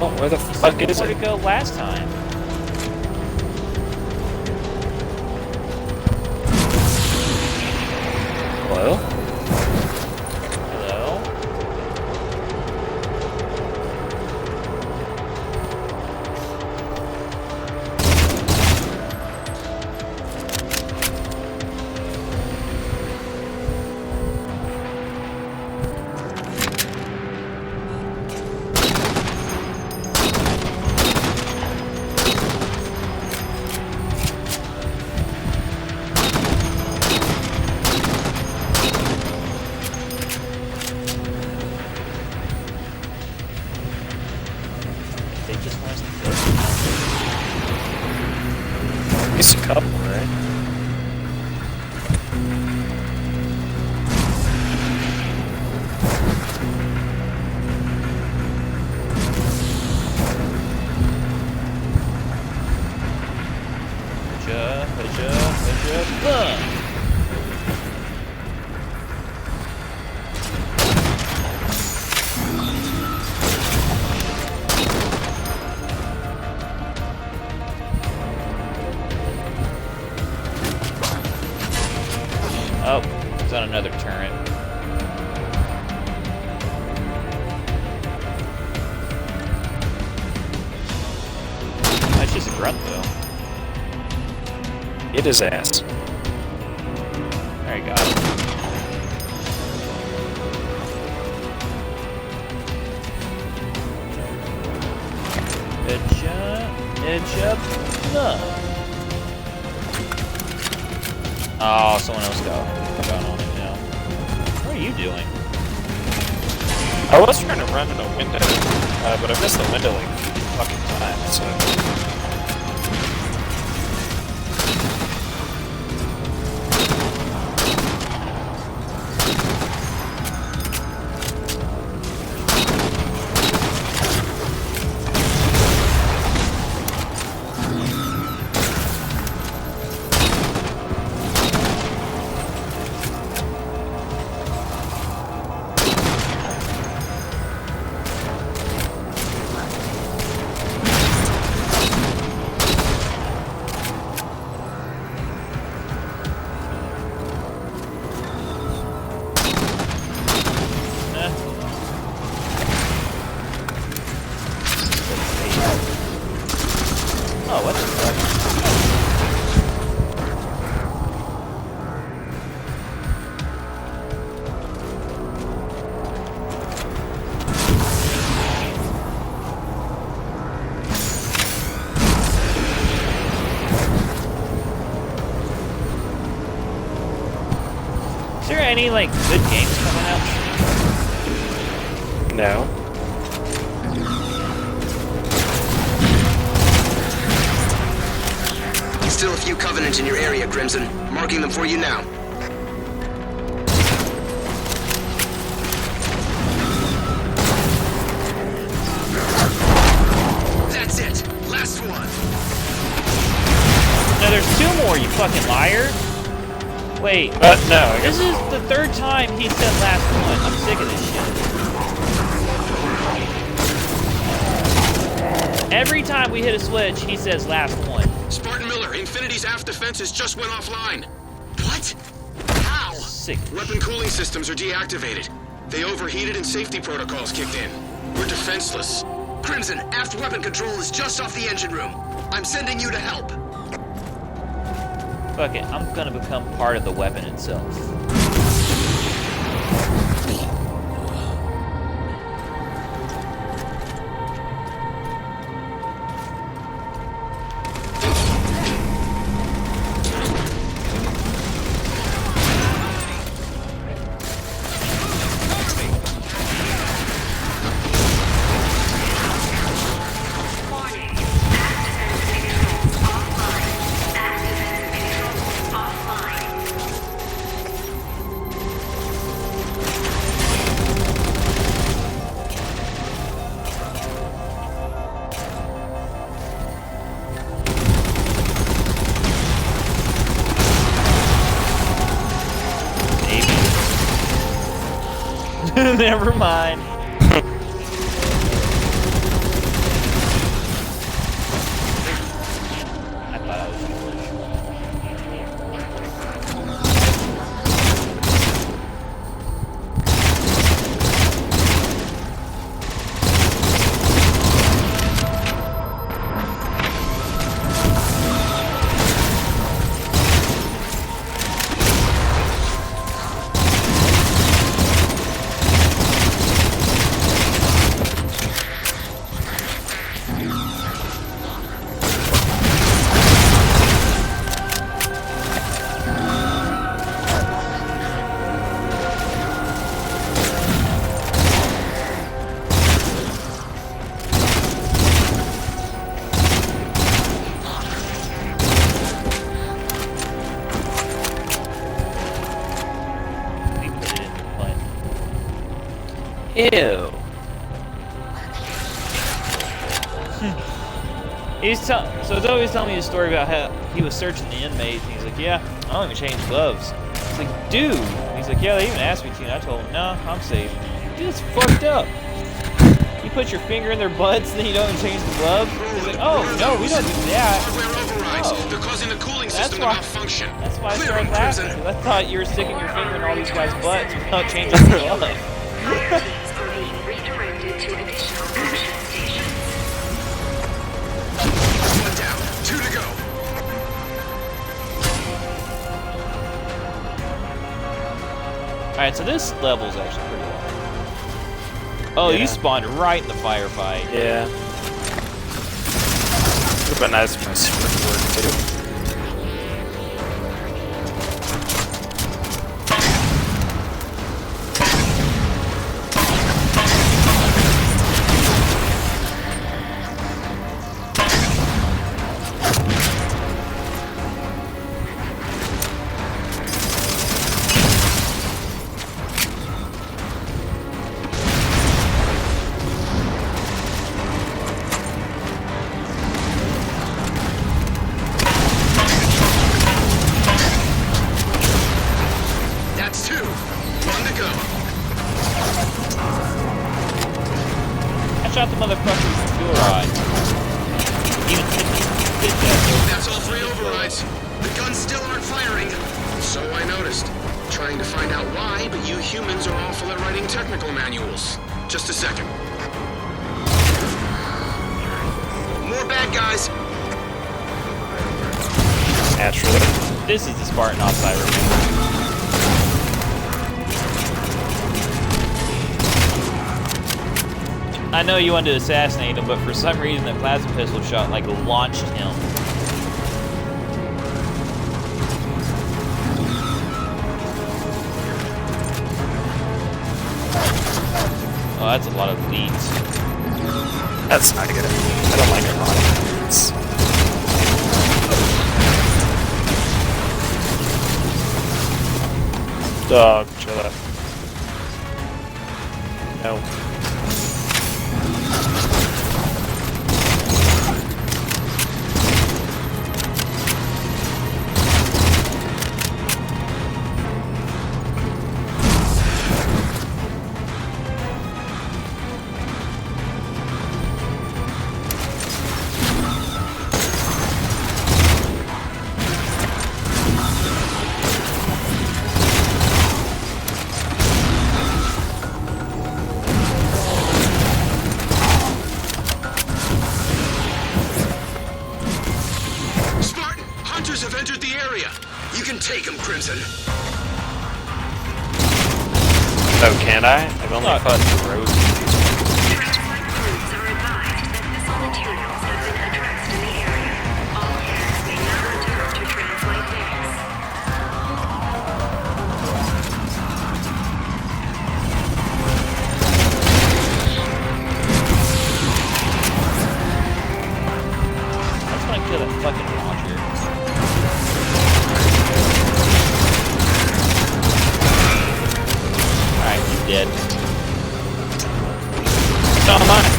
Oh, where the fuck is Where'd it? it go last time? Hello? Hello? They just want us to kill them. It's a couple, right? Oh, it's on another turret. That's just a grunt, though. It is ass. There you go. Oh, someone else got on it now. What are you doing? I was trying to run in a window, but I missed the window like 50 fucking times, so... there any like good games coming out? No. Still a few Covenant in your area, Crimson. Marking them for you now. That's it. Last one. No, there's 2 more, you fucking liar. Wait, No, I guess. this is the 3rd time he said last one. I'm sick of this shit. Every time we hit a switch, he says last one. Spartan Miller, Infinity's aft defenses just went offline. What? How? Sick. Weapon cooling systems are deactivated. They overheated and safety protocols kicked in. We're defenseless. Crimson, aft weapon control is just off the engine room. I'm sending you to help. Fuck it, I'm gonna become part of the weapon itself. Never mind. I thought I was foolish. Ew. So Zoe's telling me a story about how he was searching the inmates, and he's like, yeah, I don't even change gloves. It's like, dude. He's like, yeah, they even asked me to, and I told him, no, I'm safe. Dude, it's fucked up. You put your finger in their butts, then you don't even change the gloves? He's like, oh, no, we don't do that. Hardware overrides. Oh. They're causing the cooling That's system to why- malfunction. That's why I Clear started them, laughing, Crimson. 'cause I thought you were sticking your finger in all these guys' butts without changing the glove. Fire teams are being redirected to additional action stations. One down. 2 to go. Alright, so this level's actually pretty long. Oh, Yeah. you spawned right in the firefight. Yeah. Would've been nice if my sprint worked too. That's 2. 1 to go. I shot the motherfucker with a fuel rod. Even did that. That's all 3 overrides. The guns still aren't firing. So I noticed. Trying to find out why, but you humans are awful at writing technical manuals. Just a second. More bad guys. Naturally. This is the Spartan ops I remember. I know you wanted to assassinate him, but for some reason that plasma pistol shot like launched him. that's a lot of fleets. That's not good. I don't like a lot of fleets. Dog, chill out. No. Spartan, hunters have entered the area. You can take them, Crimson. Oh, can I? I've only fought Rose. Transport crews are advised that missile materials have been addressed in the area. All hands may now return to translate base. I just want to kill that fucking launcher. Alright, he's dead. It's not mine.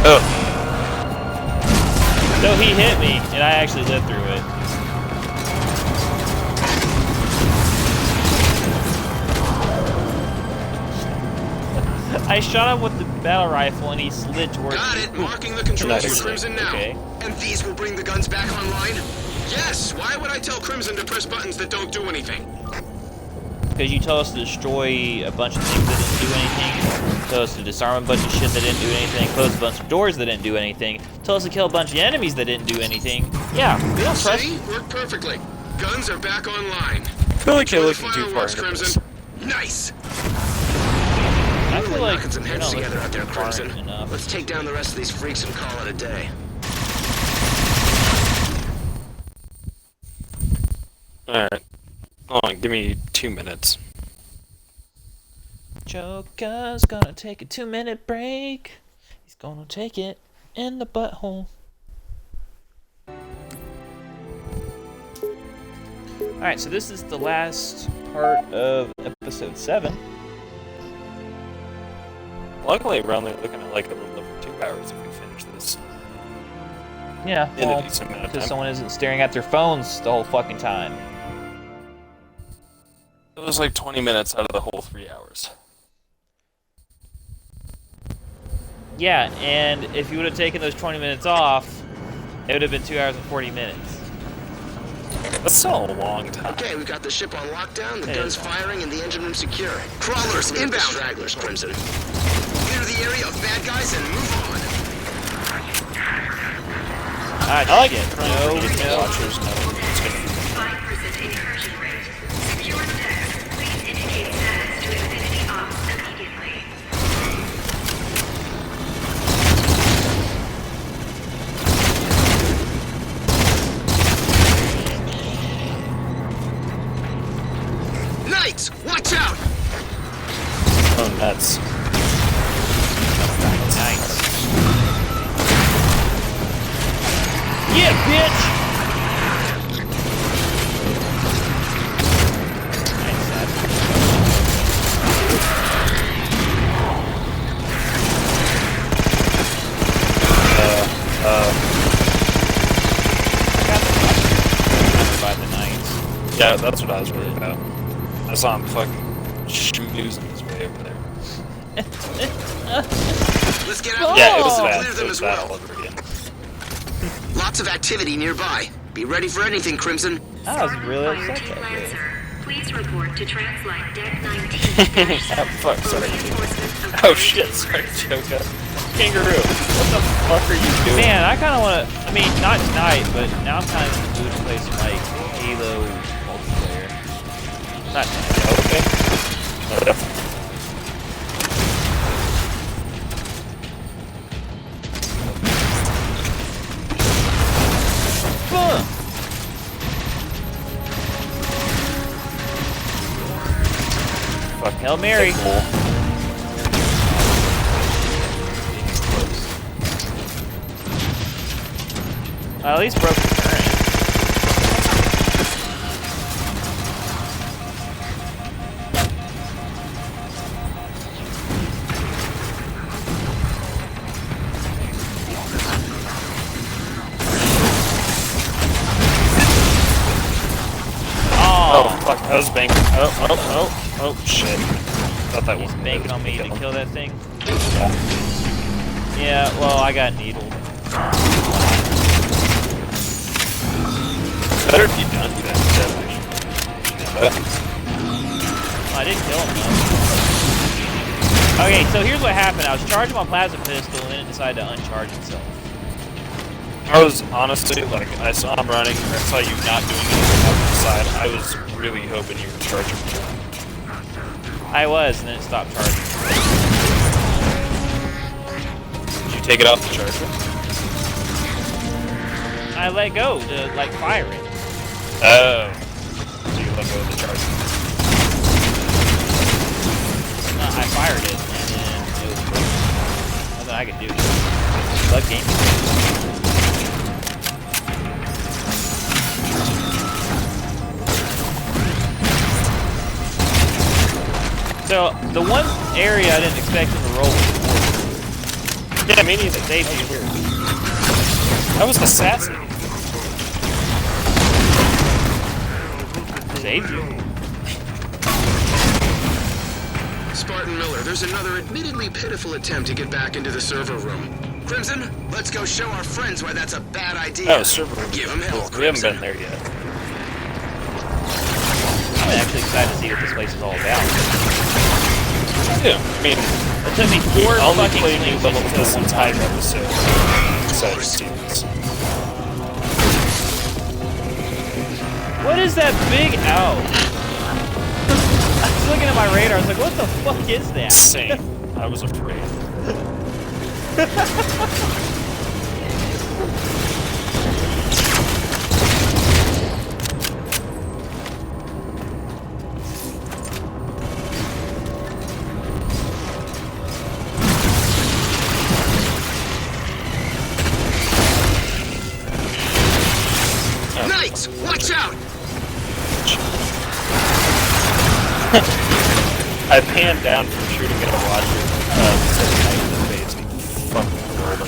Oh, No, he hit me, and I actually lived through it. I shot him with the battle rifle, and he slid towards Got me. it. Marking the controls Nice. for Crimson now. Okay. And these will bring the guns back online? Yes! Why would I tell Crimson to press buttons that don't do anything? Because you told us to destroy a bunch of things that didn't do anything. Told us to disarm a bunch of shit that didn't do anything. Close a bunch of doors that didn't do anything. Told us to kill a bunch of enemies that didn't do anything. Yeah, we don't trust. See? Worked perfectly. Guns are back online. I feel like you're Enjoy the looking too far fireworks, into this. Crimson. Nice! I feel Really like knocking some we're heads not together looking out there, far Crimson. enough. Let's take down the rest of these freaks and call it a day. Alright. Hold on, give me 2 minutes. Joker's gonna take a 2-minute break. He's gonna take it in the butthole. Alright, so this is the last part of episode 7. Luckily, we're only looking at like a little over 2 hours if we finish this. Yeah, In a well, decent amount of because time. someone isn't staring at their phones the whole fucking time. It was like 20 minutes out of the whole 3 hours. Yeah, and if you would have taken those 20 minutes off, it would have been 2 hours and 40 minutes. That's still a long time. Okay, we've got the ship on lockdown, the Hey. guns firing, and the engine room secure. Crawlers inbound. Stragglers, Crimson. Clear the area of bad guys and move on. I like it. it. No, Watchers know it's gonna be 5% incursion rate. Secure decks. Please indicate status to Infinity Ops immediately. Knights, watch out! oh, nuts. Nice. Yeah, bitch! Nice, by the Knights. Yeah, that's what I was worried about. I saw him fucking schmoozing his way over there. Let's get out. Yeah, it was Oh. bad. Clear It them was as bad well. all over again. Lots of activity nearby. Be ready for anything, Crimson. I was really Fire upset Team that day. Lancer, Please report to Transline Deck 19. Oh, fuck, sorry. Oh shit, sorry, Joker. Kangaroo, what the fuck are you doing? Man, I kind of want to. I mean, not tonight, but now I'm kind of in the mood to play some like Halo multiplayer. Not tonight. Okay. Fun. Fuck, Hail Mary. cool. At least broke the current. Oh, fuck, I was banking. Oh, shit. Thought that He's was banking on me to kill that thing. Yeah. Yeah, well, I got needled. Better if you don't do that instead, actually. I didn't kill him though. Okay, so here's what happened. I was charging my plasma pistol and then it decided to uncharge itself. I was honestly, like, I saw him running, I saw you not doing anything off the side. I was really hoping you were charging. I was, and then it stopped charging. Did you take it off the charger? I let go to, like, fire it. Oh. So you let go of the charger. No, I fired it, and then it was broken. Nothing I could do. Bug game. So, the one area I didn't expect him to roll was Yeah, me neither. saved you. That was assassinating. Saved you. Spartan Miller, there's another admittedly pitiful attempt to get back into the server room. Crimson, let's go show our friends why that's a bad idea. Oh, server room. Give him hell, We haven't Crimson. been there yet. I'm actually excited to see what this place is all about. Yeah, I mean, It took me 4 only fucking played new swings level to for kill this one entire time. episode. Excited to see this. What is that big owl? I was looking at my radar, I was like, what the fuck is that? Same. I was afraid. Knights, watch out! I panned down from shooting at a watcher. In the face. He fucking rolled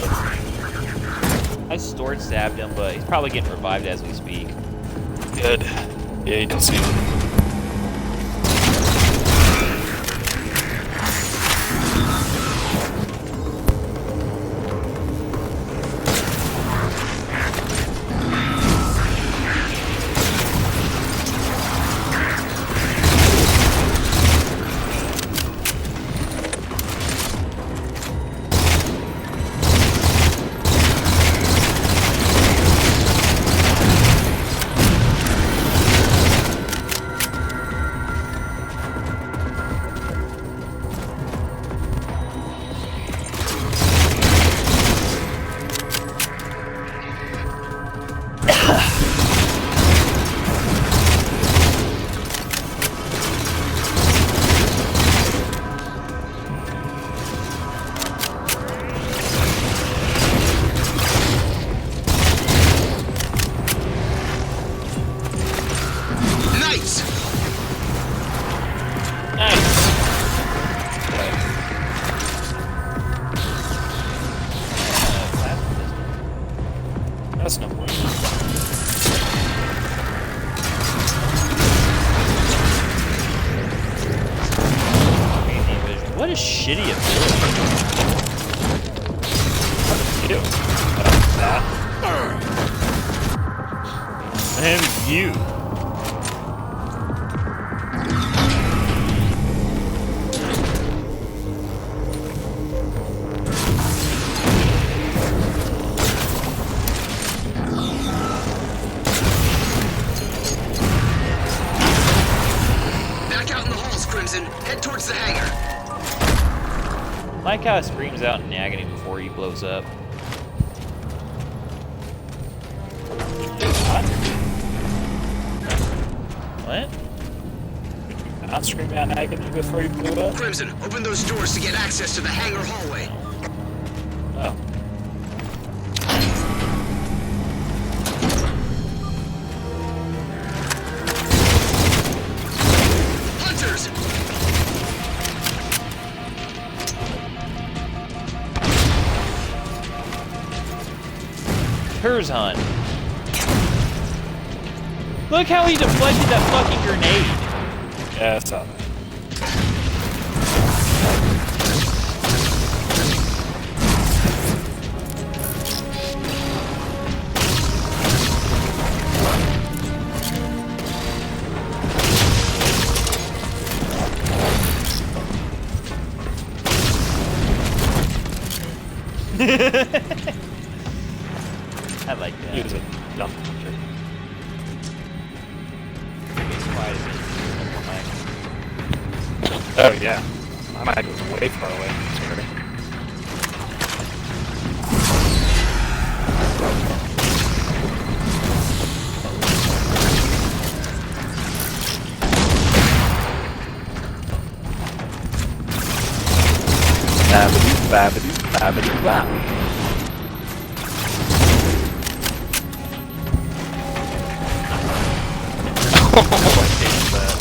it. I sword stabbed him, but he's probably getting revived as we speak. Good. Yeah, you can see it. Knights! That's no point. What a shitty ability. You. That. And you. towards the hangar. Like how it screams out in agony before he blows up. What? Not screaming out in agony before you blew up. Crimson, open those doors to get access to the hangar hallway. Oh. Hunters! Curzon. Look how he deflected that fucking grenade. Yeah, I saw that. I like that. He was a dumb jerk. It's quiet as it. Oh yeah. My mic was way far away. Sorry. Babadoo, babadoo, bap. Oh, I hate that.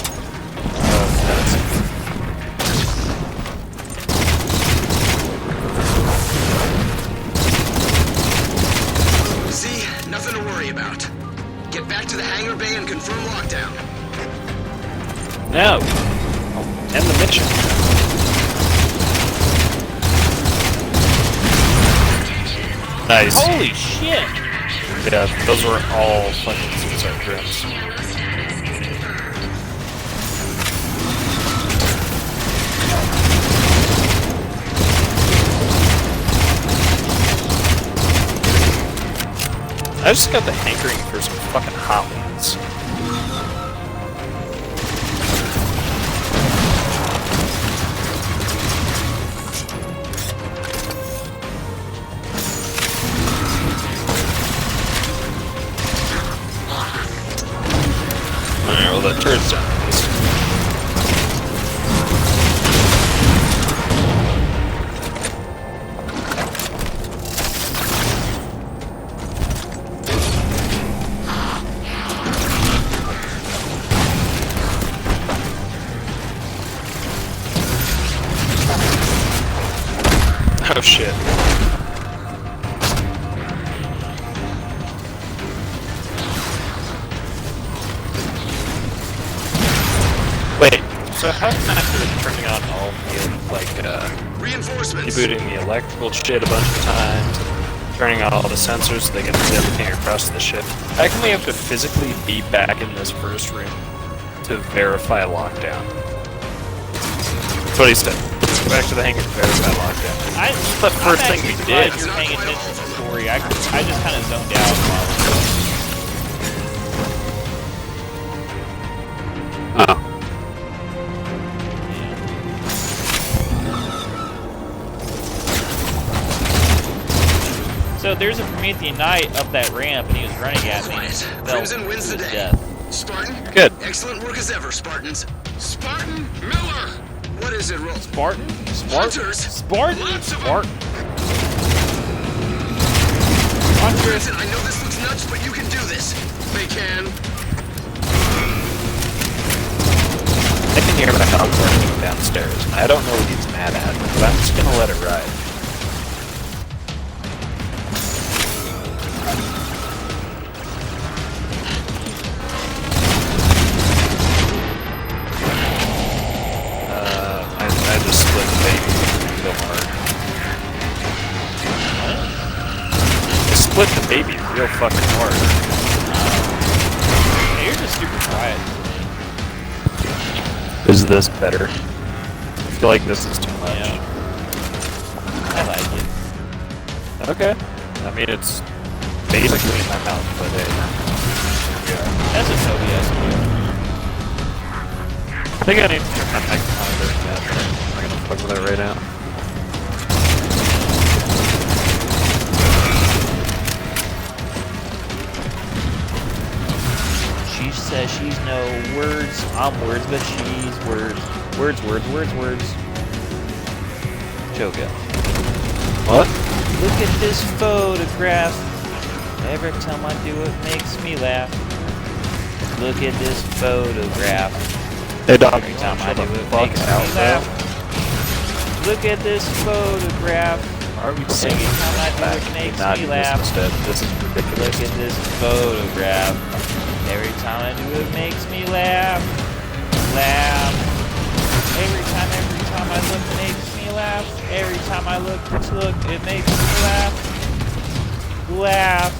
Oh, that's... See? Nothing to worry about. Get back to the hangar bay and confirm lockdown. No! I'll end the mission. Nice. Holy shit! Yeah, those were all fucking suicide drones. Yellow status is confirmed. I just got the hankering for some fucking hot ones. Alright, well that turret's down. Oh shit. Wait, so how after turning on all the, Reinforcements. rebooting the electrical shit a bunch of times, turning on all the sensors so they can see everything across the ship, how come we have to physically be back in this first room to verify lockdown? That's what he said. Go back to the hangar to verify lockdown. That's the first thing we did. You're paying attention to the story. I just kind of zoned out. Oh. So there's a Promethean Knight up that ramp, and he was running at me. Quiet. Fell Crimson wins to the his day. death. Spartan? Good. Excellent work as ever, Spartans. Spartan? Miller! What is it, Roll? Spartan? Spartan? Hunters! Spartan? Lots of Spartan? Hunters? Crimson, I know this looks nuts, but you can do this. They can. I can hear my dog barking downstairs. I don't know what he's mad at, but I'm just gonna let it ride. I just split the baby real hard. I split the baby real fucking hard. Hey, you're just super quiet. Is this better? I feel like this is too much. Yeah. I like it. Okay. I mean, it's basically in my mouth, but hey. Yeah. That's what Toby has to do. I think I need to turn my mic on during that. fucking with it right now. She says she's no words. I'm words, but she's words. Words, words, words, words. Choke it. What? Look at this photograph. Every time I do it makes me laugh. Look at this photograph. Hey dog, Every time I do it fuck makes out, me laugh. Look at this photograph. Are we Every singing? time I do it makes Not me this laugh. instead. This is ridiculous. Look at this photograph. Every time I do it makes me laugh. Laugh. Every time I look it makes me laugh. Every time I look, it makes me laugh. Laugh.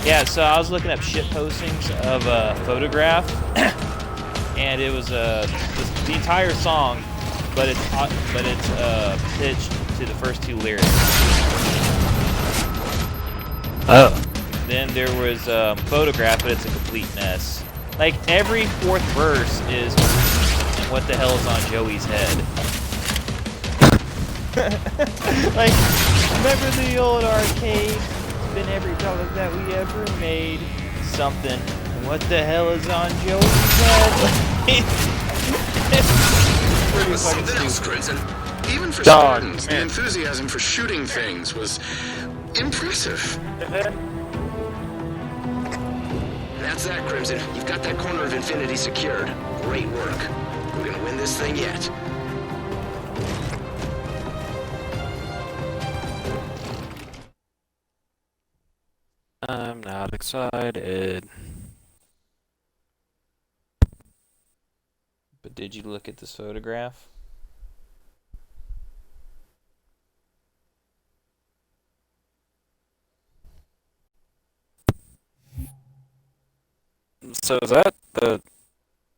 Yeah, so I was looking up shit postings of a photograph, and it was the entire song, but it's pitched to the first two lyrics. Oh. Then there was photograph, but it's a complete mess. Like every fourth verse is what the hell is on Joey's head. Like, remember the old arcade? Spin every dollar that we ever made. Something. What the hell is on Joey's head? Pretty fucking Something else, stupid. Crimson. Even for Dog, Spartans, the man. enthusiasm for shooting things was impressive. That's that, Crimson. You've got that corner of Infinity secured. Great work. We're gonna win this thing yet. I'm not excited. But did you look at this photograph? So is that the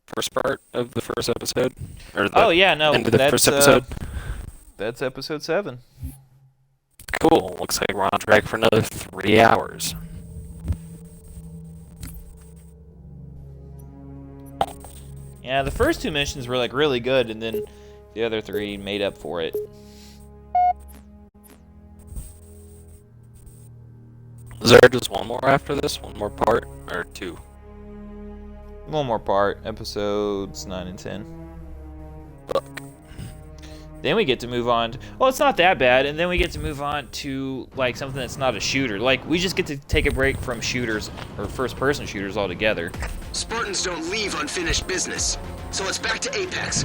first part of the first episode? Or the Oh yeah, no, end of the that's first episode? that's episode 7. Cool. Looks like we're on track for another 3 hours. Yeah, the first 2 missions were like really good, and then the other 3 made up for it. Is there just one more after this? One more part? Or 2? One more part, episodes 9 and 10. Fuck. Then we get to move on. Well, it's not that bad, and then we get to move on to like something that's not a shooter. Like we just get to take a break from shooters or first-person shooters altogether. Spartans don't leave unfinished business. So it's back to Apex.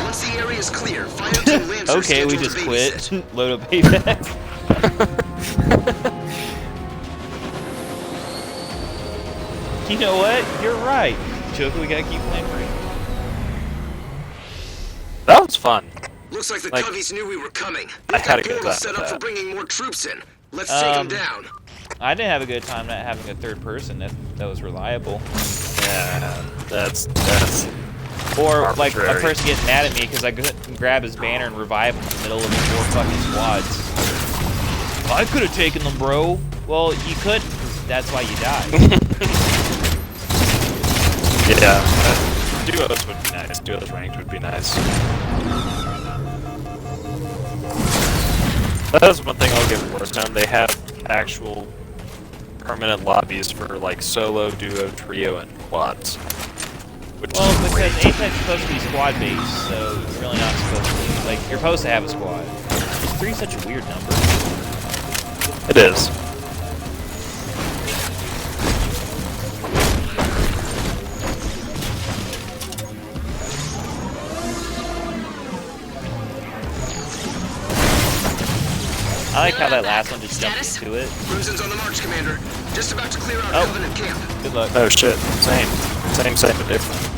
Once the area is clear, fire 2 Lancers Okay, we scheduled just to quit. babysit. Load up Apex. You know what? You're right. Chuck, we gotta keep playing free. That was fun. Looks like the Like, Coveys knew we were coming. I They've had a got good portals time set with up for that. bringing more troops in. Let's take them down. I didn't have a good time not having a third person that was reliable. Yeah, that's Or like a arbitrary. person getting mad at me because I couldn't grab his banner and revive him in the middle of 4 fucking squads. I could have taken them, bro. Well, you couldn't, 'cause that's why you died. Yeah, duos would be nice. Duos ranked would be nice. That is one thing I'll give Warzone. They have actual permanent lobbies for like solo, duo, trio, and quads. Which Well, is because great. Apex is supposed to be squad based, so you're really not supposed to. Like, you're supposed to have a squad. Is 3 such a weird number? It is. I like how that last one just jumped Status? into it. Crimson's on the march, Commander. Just about to clear out Oh. Covenant camp. Good luck. Oh shit. Same, but different.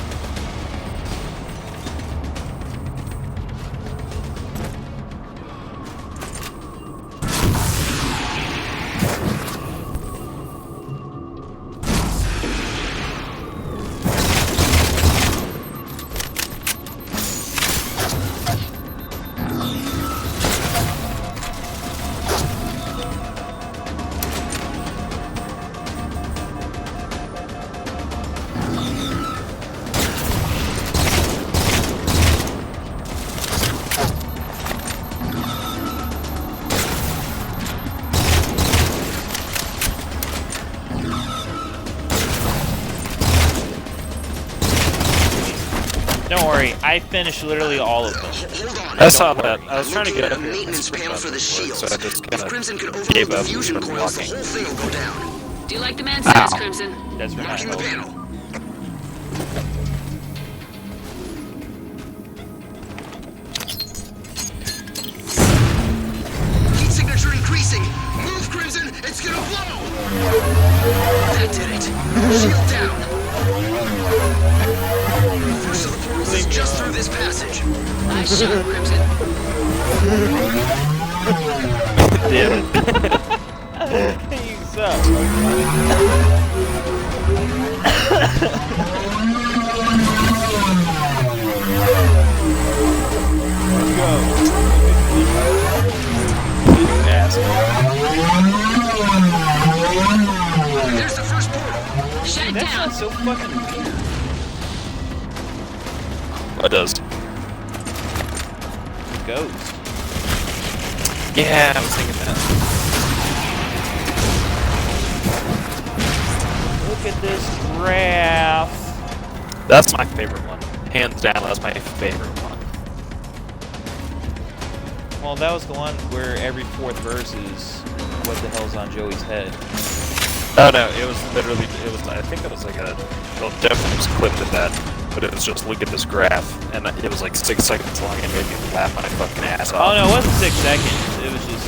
Don't worry, I finished literally all of them. Hold on. I saw that. I was trying to get a up here. maintenance panel for the shields. So I just If kind Crimson could of overload gave the up fusion from coils, the walking. whole thing will go down. Do you like the man size, Crimson? That's for my Locking the health. panel. Heat signature increasing. Move, Crimson. It's gonna blow. That did it. Shield down. First of the portals is just through this passage. Nice shot, Crimson. Damn it. You suck. There's the first portal. Shut it That's down. not so fucking weird. What does? Ghost. Yeah, I was thinking that. Look at this graph. That's my favorite one. Hands down, that's my favorite one. Well, that was the one where every fourth verse is what the hell's on Joey's head. Oh no, it was literally, I think it was like a, well, definitely was clipped at that, but it was just, look at this graph, and it was like 6 seconds long and made me laugh my fucking ass Oh off. no, it wasn't 6 seconds. It was just.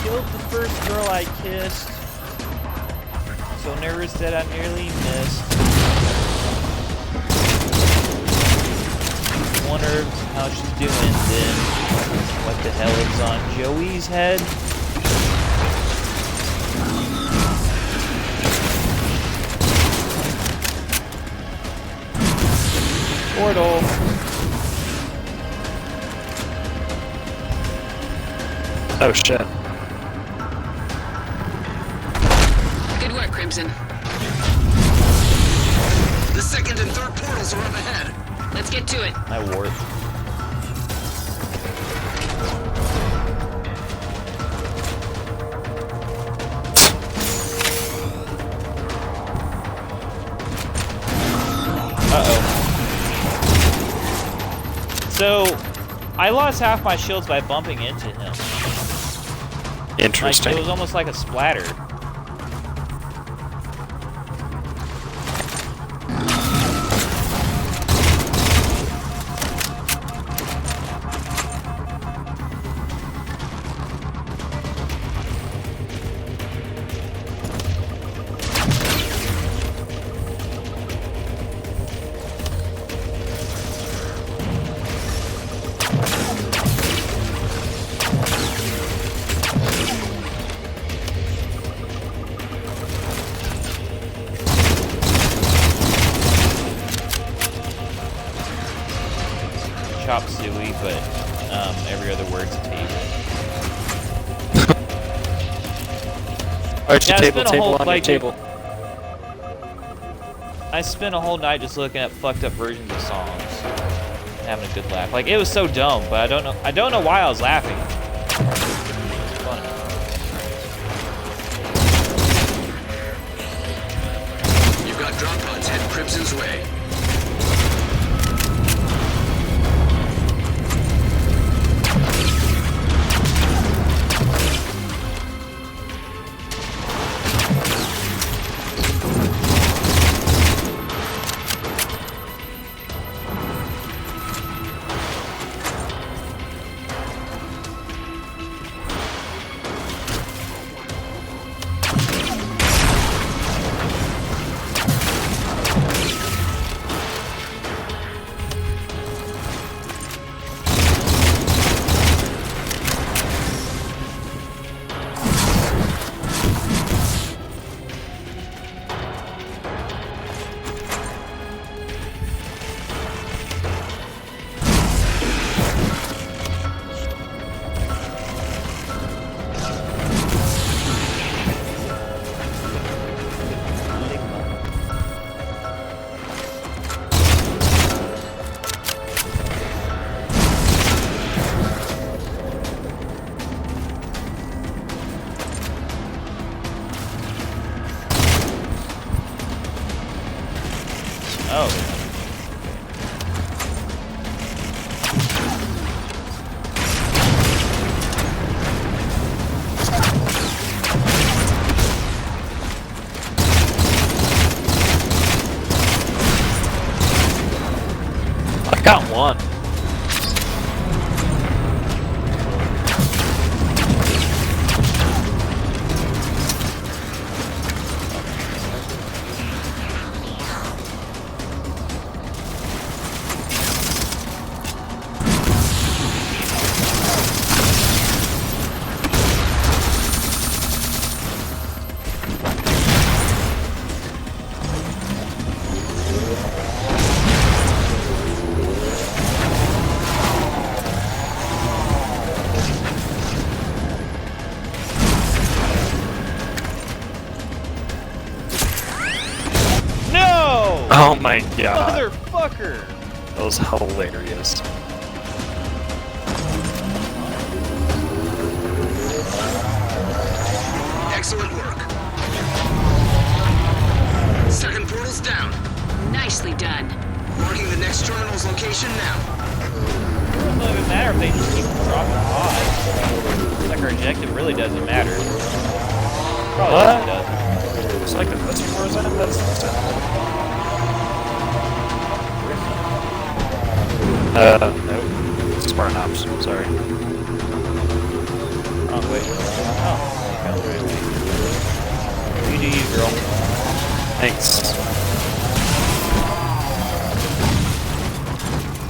Killed the first girl I kissed. So nervous that I nearly missed. Wonder how she's doing then. What the hell is on Joey's head? Portal. Oh shit. Good work, Crimson. The second and third portals are up ahead. Let's get to it. I warped. Uh-oh. So, I lost half my shields by bumping into him. Like, Interesting. it was almost like a splatter. Chop suey, but every other word's a table. Alright, Yeah, your it's been a table whole, on your like, table. I spent a whole night just looking at fucked up versions of songs, having a good laugh. Like, it was so dumb, but I don't know why I was laughing. It's funny. You've got drop pods heading Crimson's way. Oh my god. Motherfucker! That was hilarious. Excellent work. Second portal's down. Nicely done. Marking the next terminal's location now. It doesn't even matter if they just keep dropping pods. Like our objective really doesn't matter. Probably What? doesn't. It's like, that's where is that? That's nope. Spartan Ops, sorry. Oh, wait. Oh, you found the right way. You do you, girl. Thanks.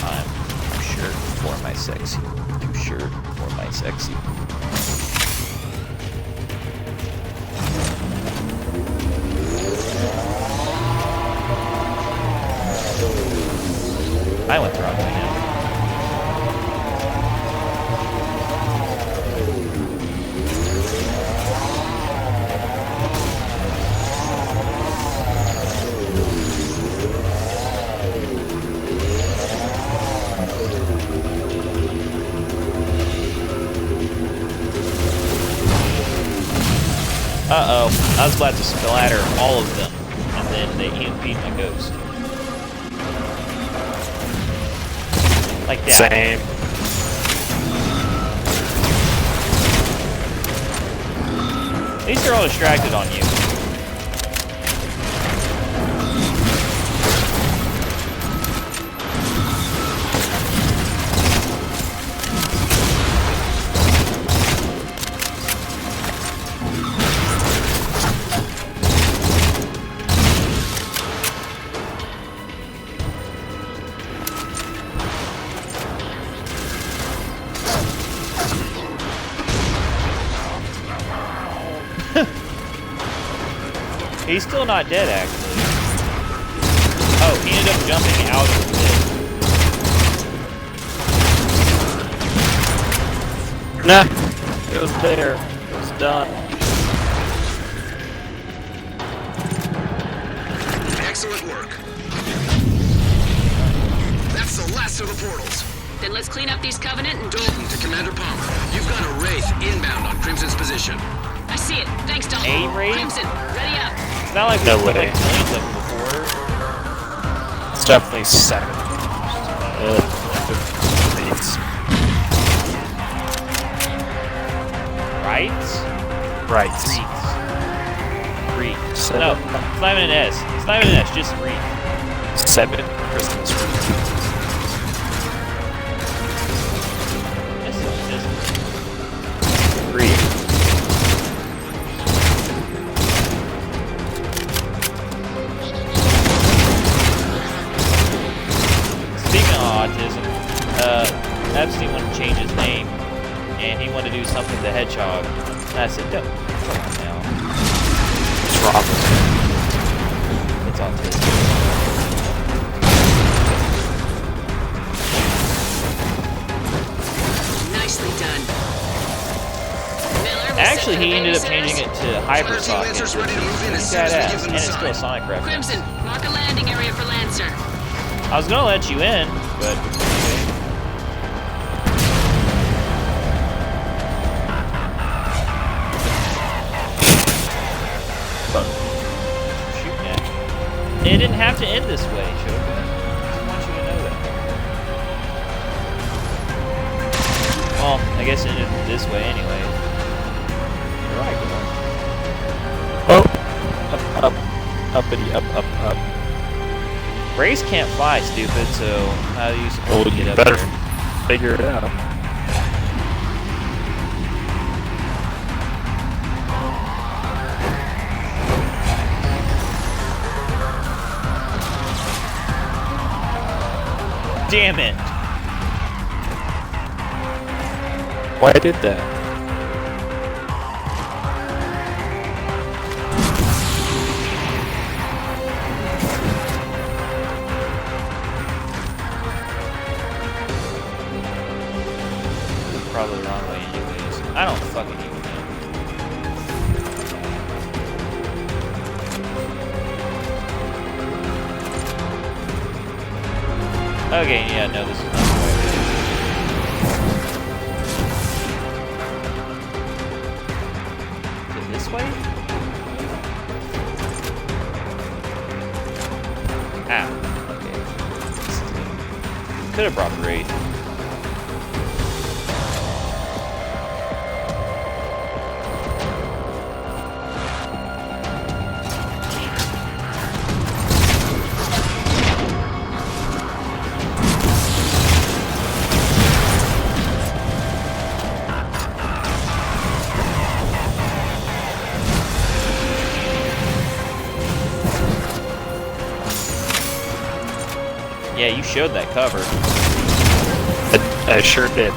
I'm sure for my sexy. I'm sure for my sexy. I went the wrong way now. Uh-oh, I was about to splatter all of them, and then they EMP'd my ghost. Like that. Same. At least they're all distracted on you. He's still not dead, actually. Oh, he ended up jumping out of the pit. Nah, it was there. It was done. Excellent work. That's the last of the portals. Then let's clean up these Covenant and... Dalton to Commander Palmer. You've got a Wraith inbound on Crimson's position. I see it. Thanks, Dalton. A Wraith? Crimson, ready up. It's not like No we've way. like millions of them before. It's definitely second. Right? Right. Reeds. Seven. No, it's not even an S. It's not even an S, just Reed. 7 Christmas trees. This is 3. Speaking of autism, Epstein wanted to change his name, and he wanted to do something to Hedgehog. And I said, don't. Come on now. What's wrong with it? It's autism. Nicely done. Miller, we'll Actually, set for he the ended up babysitters. changing it to Fire team Hypersocket. Lancer's ready to move in as He's soon as we badass, give them and the it's still a sign. Sonic reference. Crimson, mark a landing area for Lancer. I was gonna let you in, but shooting at you. It didn't have to end this way, Shogun. I just want you to know that. Well, I guess it ended this way anyway. Where do I go? Oh! Uppity, up. Race can't fly, stupid, so how are you supposed to Well, get you up better there? figure it out. Damn it! Why I did that? Probably the wrong way anyways. I don't fucking even know. Okay, yeah, no, this is not the way. Is it this way? Ah, okay. Could have brought the Wraith. Yeah, you showed that cover. I sure did.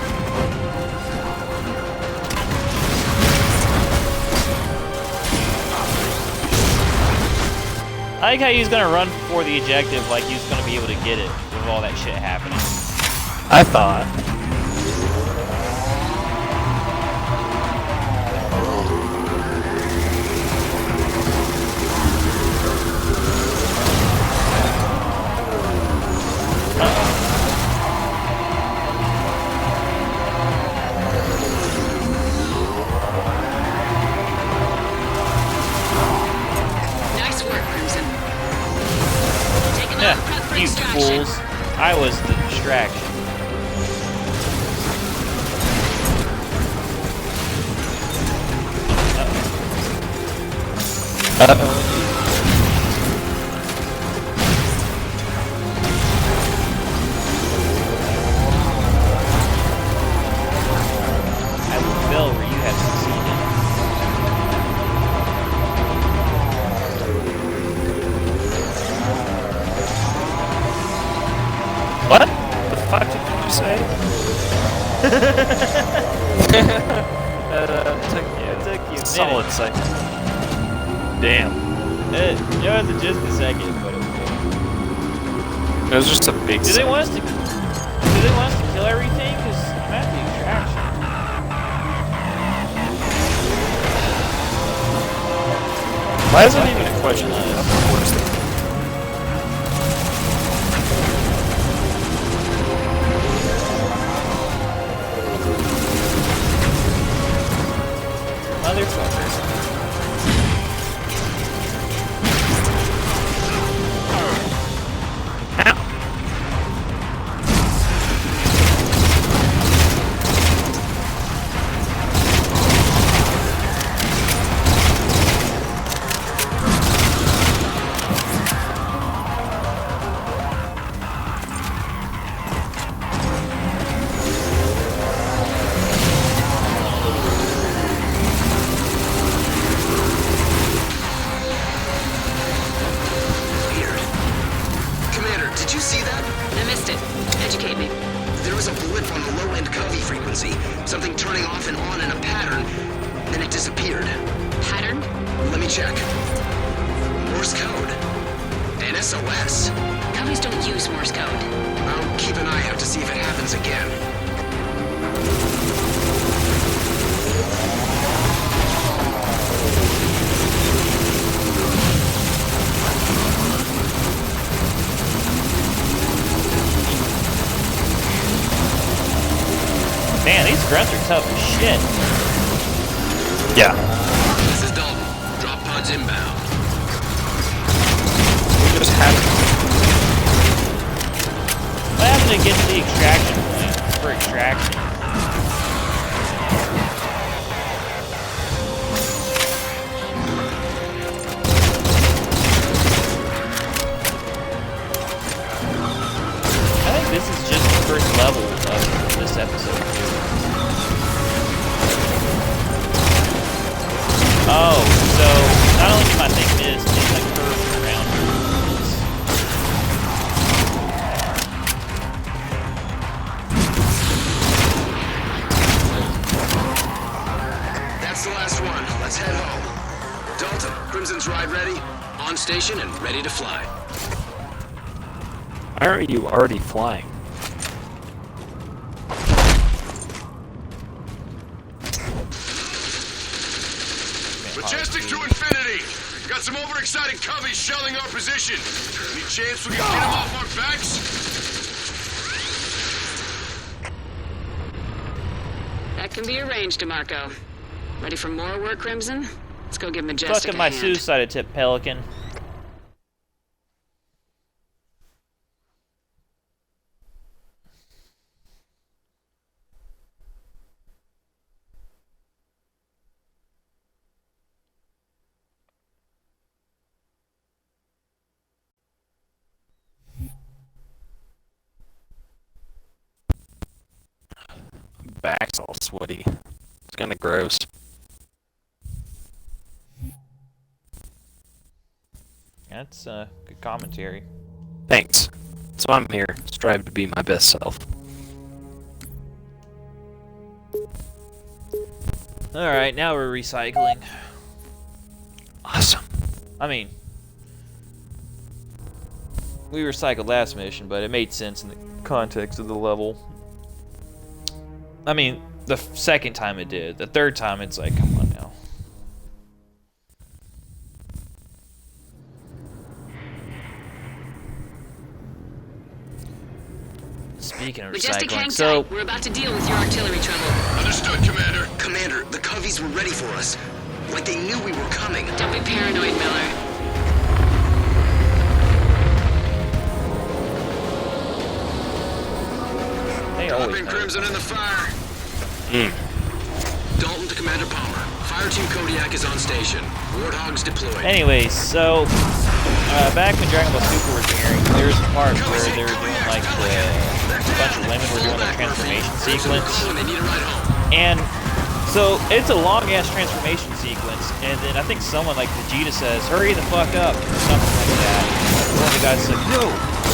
I like how he was gonna run for the objective like he was gonna be able to get it with all that shit happening. I thought. Nice work, Crimson. Take him Yeah, out and prep for you extraction. fools. I was the distraction. I will fail where you have succeeded. What? The fuck did you say? It took you a Solid minute. second. Damn. It was just a second, but it was good. It was just a big Do they second. want us to? Do they want us to kill everything? Cause I'm at the extraction. Why is it even a question? Where's the... Motherfucker. Weird. Commander, did you see that? I missed it. Educate me. There was a blip on the low-end Covey frequency. Something turning off and on in a pattern. Then it disappeared. Pattern? Let me check. Morse code. An SOS. Coveys don't use Morse code. I'll keep an eye out to see if it happens again. Man, these grunts are tough as shit. Yeah. This is Dalton. Drop pods inbound. We just had it. What happened to get to the extraction point for extraction? I think this is just the first level of this episode too. Oh, so not only can I make this, it's like curved around this. That's the last one. Let's head home. Dalton, Crimson's ride ready? On station and ready to fly. Why are you already flying? Majestic to infinity! Got some overexcited coveys shelling our position. Any chance we can get them off our backs? That can be arranged, DeMarco. Ready for more work, Crimson? Let's go give Majestic Fucking a my hand. suicide attempt, Pelican. Back's all sweaty. It's kind of gross. That's good commentary. Thanks. That's why I'm here. Strive to be my best self. Alright, now we're recycling. Awesome. I mean, we recycled last mission, but it made sense in the context of the level. I mean, the second time it did. The third time, it's like, come on now. Speaking of Majestic, hang recycling, so tight. We're about to deal with your artillery trouble. Understood, Commander. Commander, the Coveys were ready for us. Like they knew we were coming. Don't be paranoid, Miller. they always Dropping know. Crimson in the fire. Dalton to Commander Palmer. Fire Team Kodiak is on station. Warthogs deployed. Anyways, so back when Dragon Ball Super was airing, there was a part where they were doing like a bunch of women were doing their transformation sequence, They need a ride home. and so it's a long ass transformation sequence, and then I think someone like Vegeta says, "Hurry the fuck up," or something like that. One of the guys is like, "No,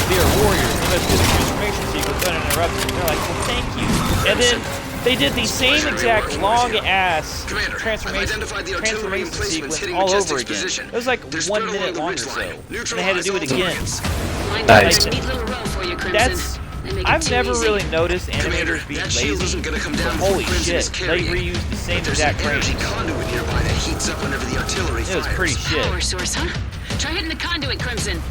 they are warriors. They must do the transformation sequence uninterrupted." They're like, "Well, thank you," and then they did the same exact long ass Commander, I've transformation identified the artillery sequence emplacements hitting all over Majestic's again. position. It was like They're 1 spread minute along long the or so, ridgeline. and they had to do it Neutralize all again. targets. Lined Nice. up a neat little row for you, Crimson. That's They make it I've too never easy. really noticed Commander, animators being that shield lazy, isn't gonna come but down holy before Crimson shit, is they carrying. reused the same But there's exact an energy frame. conduit nearby that heats up whenever the artillery It was fires. pretty shit. Power source, huh? Try hitting the conduit, Crimson.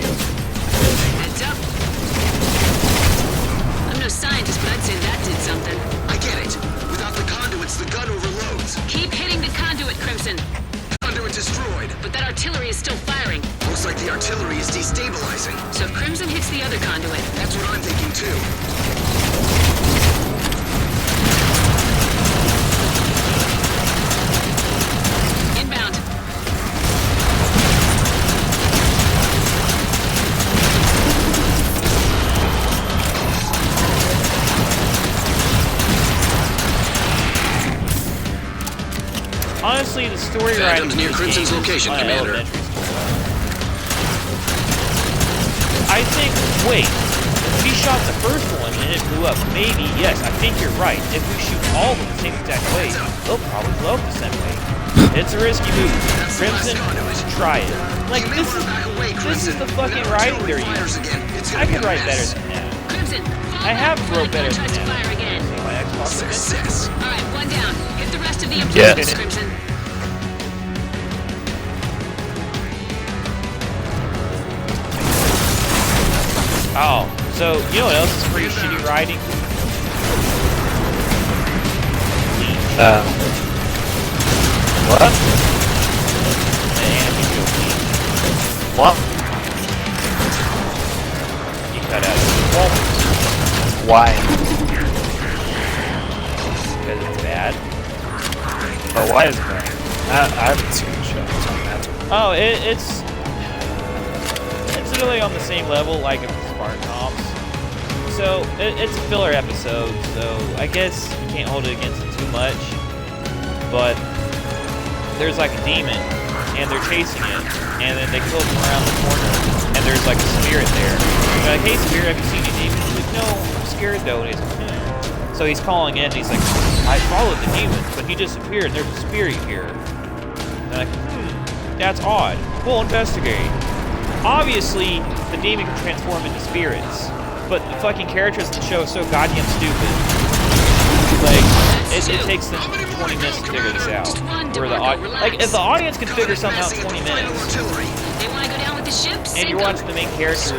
Heads up. I'm no scientist, but I'd say that did something. I get it. Without the conduits, the gun overloads. Keep hitting the conduit, Crimson. Conduit destroyed. But that artillery is still firing. Looks like the artillery is destabilizing. So if Crimson hits the other conduit, That's what I'm thinking too. inbound. Honestly, the story writing Phantom's near in this Crimson's game is location, on Commander. elementary school. I think, wait, if we shot the first one and it blew up, maybe, yes, I think you're right. If we shoot all of them the same exact way, they'll probably blow up the same way. It's a risky move. Crimson, try it. Like, this is the fucking writing they're using. I could write better than that. Crimson, fall I have back before wrote the gun better tries than to that. fire again. My Xbox again? Success. All right, one down. Hit the rest of the Yes. emplacements, Crimson. Oh, so you know what else is pretty shitty writing? What? The anime Leech. What? You cut out well, Why? because it's bad. Or why is it bad? I haven't seen the show, so I'm not. Oh, it's really on the same level like of Spartan Ops. So it's a filler episode, so I guess you can't hold it against it too much. But there's like a demon, and they're chasing it, and then they kill him around the corner, and there's like a spirit there. They're like, "Hey, spirit, have you seen any demons?" He's like, "No, I'm scared though." And he's like, "Hmm." So he's calling in, and he's like, "I followed the demons, but he disappeared. And there's a spirit here." And they're like, "That's odd. We'll investigate." Obviously, the demon can transform into spirits, but the fucking characters in the show are so goddamn stupid. Like, it takes them 20 minutes to figure this out. Where the like, if the audience can figure something out in 20 minutes, They want to go down with the ship? and you're watching the main characters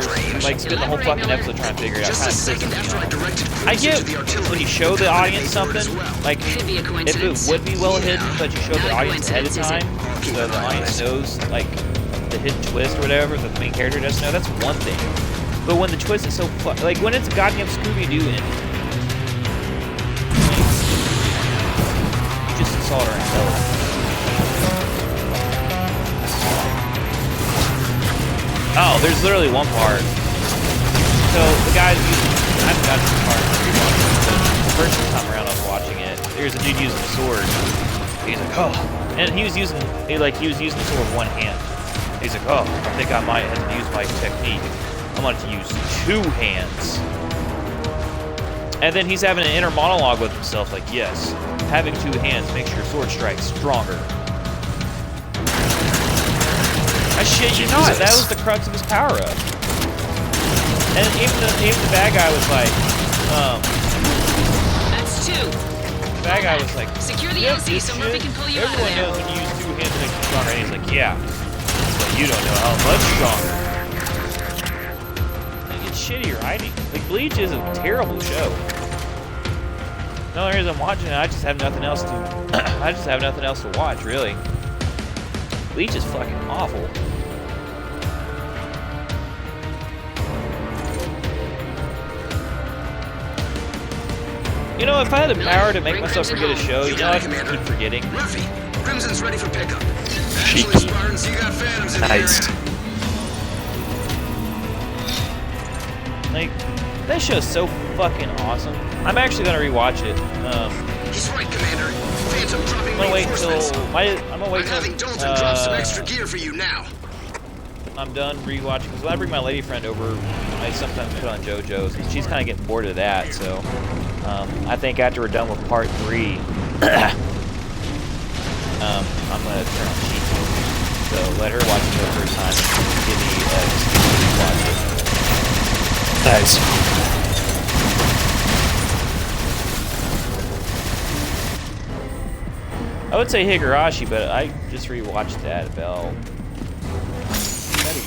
like spend the whole fucking episode trying to figure it out, kind of pisses me off. I get when you show the audience something, like Could be a if coincidence. it would be well hidden, but you show the audience ahead of time, so the audience knows like the hidden twist or whatever that the main character doesn't know. That's one thing. But when the twist is so like when it's a goddamn Scooby-Doo ending, you just insult our intelligence. Oh, there's literally one part. So the guy's using, I haven't got to the part where he watched it, but the first time around I was watching it, there's a dude using a sword. He's like, oh, and he was using the sword with one hand. He's like, oh, I think I might have to use my technique. I'm going to use two hands. And then he's having an inner monologue with himself, like, yes, having two hands makes your sword strike stronger. I shit you not, that was the crux of his power-up. And even the bad guy was like, That's two. the bad guy was like, Secure the yep, LC so Murphy can pull you out of everyone there. knows when you use two hands to make you stronger. And he's like, yeah, but you don't know how much stronger. Like, it's shitty writing. Like, Bleach is a terrible show. The only reason I'm watching it, I just have nothing else to watch, really. Bleach is fucking awful. You know, if I had the power to make myself forget a show, you know, I just keep forgetting. Murphy, Crimson's ready for pickup. Cheeky. Actually, Spartans, you got phantoms in Nice. the area. Like, that show's so fucking awesome. I'm actually gonna rewatch it. He's right, Commander. Phantom dropping I'm gonna wait reinforcements. I'm having Dalton drop some extra gear for you now. I'm done rewatching because when I bring my lady friend over, I sometimes put on JoJo's, and she's kind of getting bored of that. So I think after we're done with part 3, I'm gonna turn on Cheat. So let her watch it for the first time. Give me excuse to watch it. Nice. I would say Higurashi, but I just rewatched that about a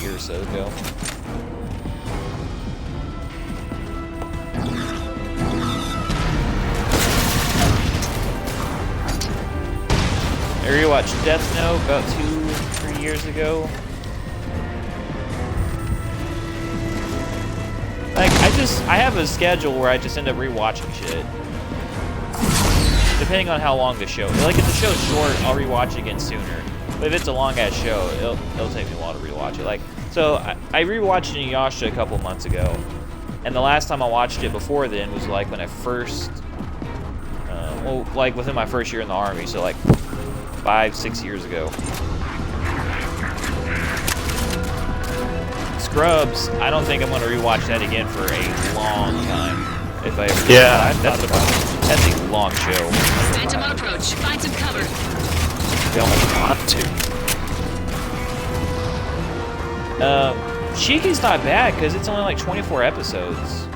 year or so ago. I rewatched Death Note about 2-3 years ago. Like, I have a schedule where I just end up rewatching shit. Depending on how long the show is. Like, if the show's short, I'll rewatch it again sooner. But if it's a long-ass show, it'll take me a while to rewatch it. Like, so I rewatched Inuyasha a couple months ago. And the last time I watched it before then was, like, when I first... well, like, within my first year in the Army. So, like, 5-6 years ago. Scrubs, I don't think I'm going to rewatch that again for a long time. If I ever do. Yeah, That's a long show. Phantom on approach. Find some cover. They almost want to. Shiki's not bad because it's only like 24 episodes.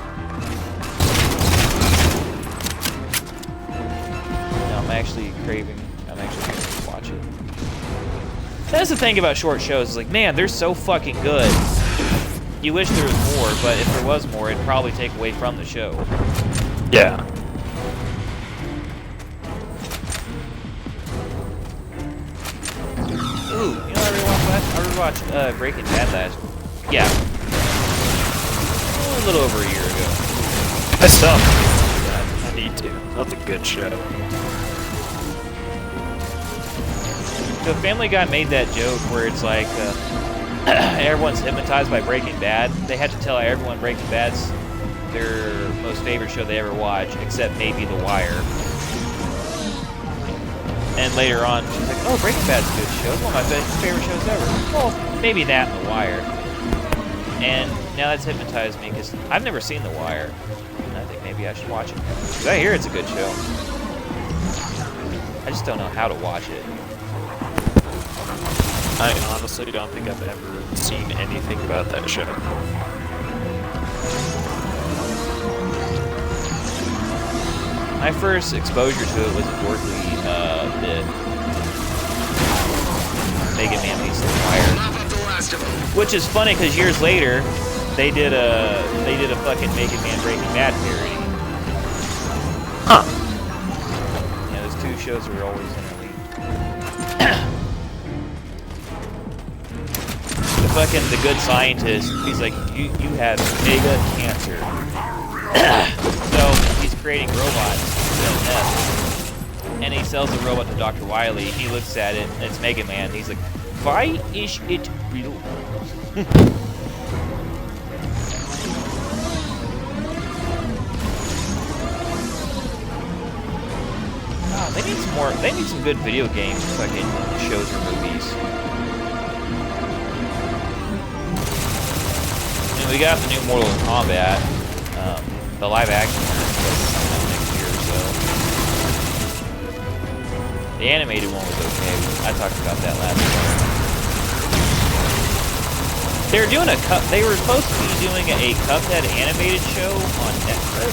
No, I'm actually craving to watch it. That's the thing about short shows, is like, man, they're so fucking good. You wish there was more, but if there was more, it'd probably take away from the show. Yeah. Ooh, you know what I rewatched Breaking Bad last... Yeah. A little over a year ago. I still have to do that. I need to. That's a good show. So Family Guy made that joke where it's like, everyone's hypnotized by Breaking Bad. They had to tell everyone Breaking Bad's their most favorite show they ever watch, except maybe The Wire. And later on, she's like, oh, Breaking Bad's a good show. It's one of my favorite shows ever. Well, maybe that and The Wire. And now that's hypnotized me, because I've never seen The Wire. And I think maybe I should watch it. Because I hear it's a good show. I just don't know how to watch it. I honestly don't think I've ever seen anything about that show. My first exposure to it was a Dorothy bit. Mega Man Beats the Wire. Mop up the last of them. Which is funny because years later, they did a fucking Mega Man Breaking Bad parody. Huh. Yeah, those two shows were always interlinked. The good scientist, he's like, you have mega cancer. So he's creating robots and he sells the robot to Dr. Wily. He looks at it and it's Mega Man. He's like, why is it real? Oh, they need some more. They need some good video games, fucking shows or movies. And we got the new Mortal Kombat, the live action is supposed to come out next year or so. The animated one was okay. I talked about that last time. They were doing They were supposed to be doing a Cuphead animated show on Netflix.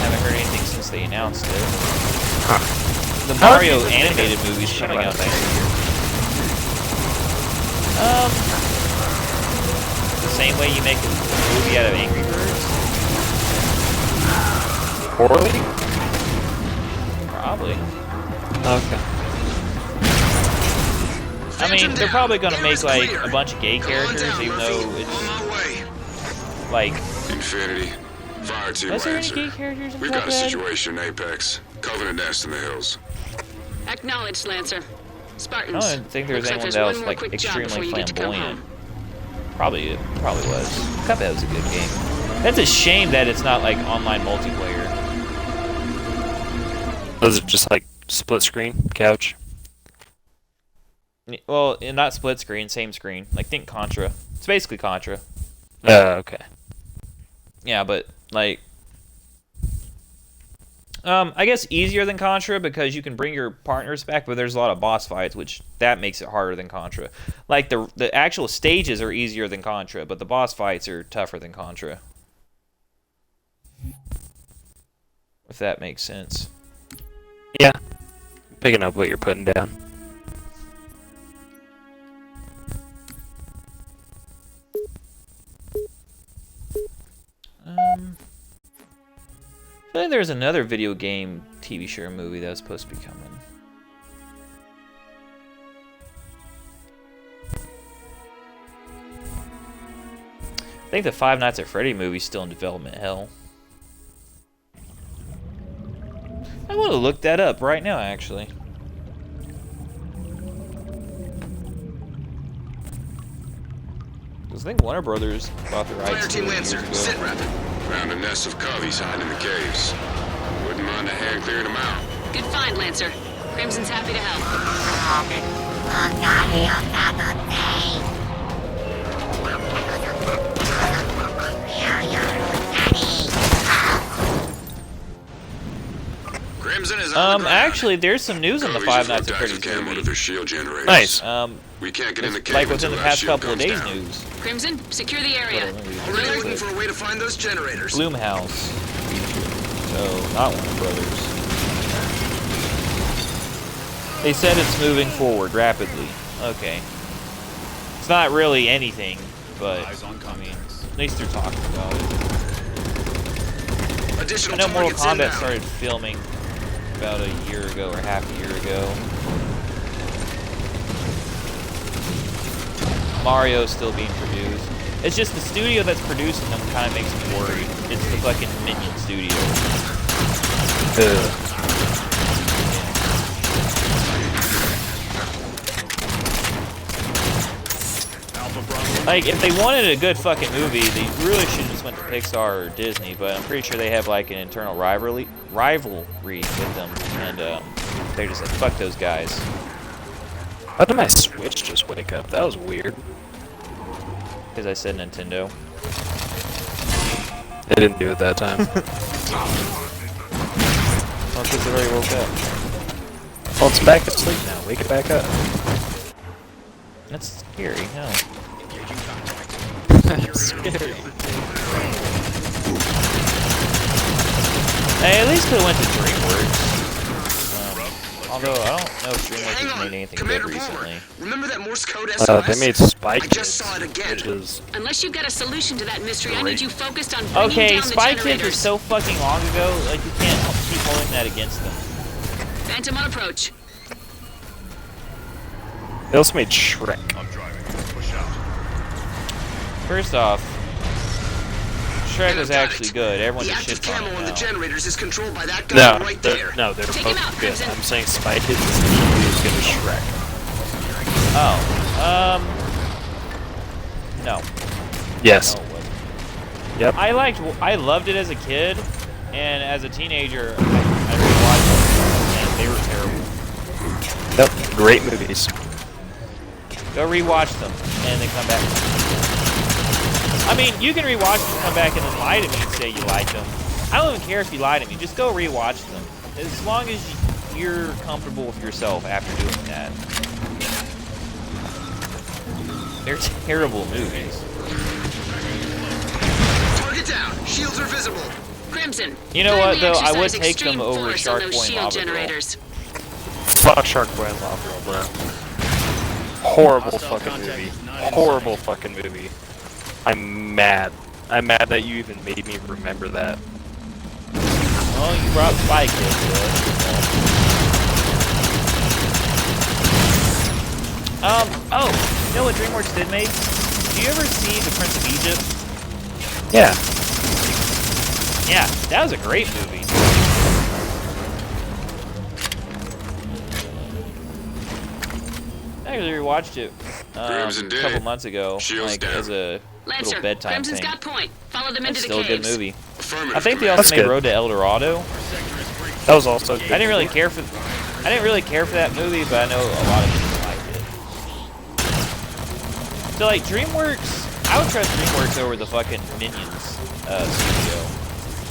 Haven't heard anything since they announced it. Huh. The Mario animated movie's coming out next year. The same way you make a movie out of Angry Birds? Poorly? Probably. Okay. I mean, they're probably gonna make like a bunch of gay characters, even though On it's my way. like. Infinity. Fire team Was there any Lancer. gay characters in We've got a Cuphead? situation in Apex. Covenant Nest in the hills. Acknowledged, Lancer. I Spartans. don't think there was Looks like anyone there's that was one more like quick job before extremely you get to go flamboyant. home. Probably was. Cuphead was a good game. That's a shame that it's not like online multiplayer. Those are just like split screen couch. Well, not split screen, same screen. Like think Contra. It's basically Contra. Okay. Yeah, but like, I guess easier than Contra because you can bring your partners back, but there's a lot of boss fights, which that makes it harder than Contra. Like the actual stages are easier than Contra, but the boss fights are tougher than Contra. If that makes sense. Yeah. Picking up what you're putting down. I feel like there's another video game TV show or movie that was supposed to be coming. I think the Five Nights at Freddy movie's still in development hell. I want to look that up right now, actually. I think Warner Brothers bought the rights Fire to team it Lancer. years ago. Sit rep. Found a nest of coveys hiding in the caves. Wouldn't mind a hand clearing them out. Good find, Lancer. Crimson's happy to help. Crimson is on the ground. Actually, there's some news on the Coveys Five have Nights at hooked Freddy's Cam movie. onto their shield generators. Nice. We can't get in the cave Like within until the that past shield couple of comes days down. news. Crimson, secure the area. Already looking for a way to find those generators. Bloomhouse. So, not Warner Brothers. They said it's moving forward rapidly. Okay. It's not really anything, but I mean, at least they're talking about it. I Additional know Mortal targets Kombat inbound. started filming about a year ago or half a year ago. Mario's still being produced. It's just the studio that's producing them kind of makes me worried. It's the fucking Minion studio. Like, if they wanted a good fucking movie, they really should have just went to Pixar or Disney, but I'm pretty sure they have, like, an internal rivalry with them, and, they're just like, fuck those guys. How did my Switch just wake up? That was weird. Because I said Nintendo. They didn't do it that time. Well, because it already woke up. Well, it's back asleep now. Wake it back up. That's scary, no. I'm scared. Hey, at least could have went to DreamWorks. Although I don't know if DreamWorks Hang has on, made anything Commander good Palmer. recently. Remember that Morse code SOS? They made Spy I just saw it Kids, again. which is Unless you've got a solution to that mystery, I Great. need you focused on bringing Okay, down the Spy Kids generators. was so fucking long ago, like you can't keep holding that against them. Phantom on approach. they also made Shrek. First off, Shrek was Got actually it. good. Everyone The just active shits on camo it on the now. generators is controlled by that guy No, right they're, there. no, they're Take him out, both good. Crimson. I'm saying Spy Kids is equally as good as Shrek. Oh, no. Yes. No, it wasn't. Yep. I loved it as a kid, and as a teenager, I rewatched them, and they were terrible. Yep. Great movies. Go rewatch them, and then come back. I mean, you can rewatch them, come back, and then lie to me and say you like them. I don't even care if you lie to me. Just go rewatch them, as long as you're comfortable with yourself after doing that. They're terrible movies. Target down. Shields are visible. Crimson. You know what, kindly though? I would exercise take them extreme over force Shark on those Boy and shield Lava Girl. generators. Fuck Shark Boy and Lava Girl, bro. Horrible fucking movie. Horrible fucking movie. I'm mad. I'm mad that you even made me remember that. Well, you brought Spy Kids to it. Oh, you know what DreamWorks did make? Do you ever see The Prince of Egypt? Yeah. Yeah, that was a great movie. I actually rewatched it Crimson a Day. couple months ago, Shields like down. as a Lancer, little bedtime Crimson's thing. got point. Follow them into That's the still a caves. good movie. Affirmative. I think they Commander. also That's made good. Road to El Dorado. That was also good. I didn't really care for that movie, but I know a lot of people liked it. So like DreamWorks, I would trust DreamWorks over the fucking Minions studio.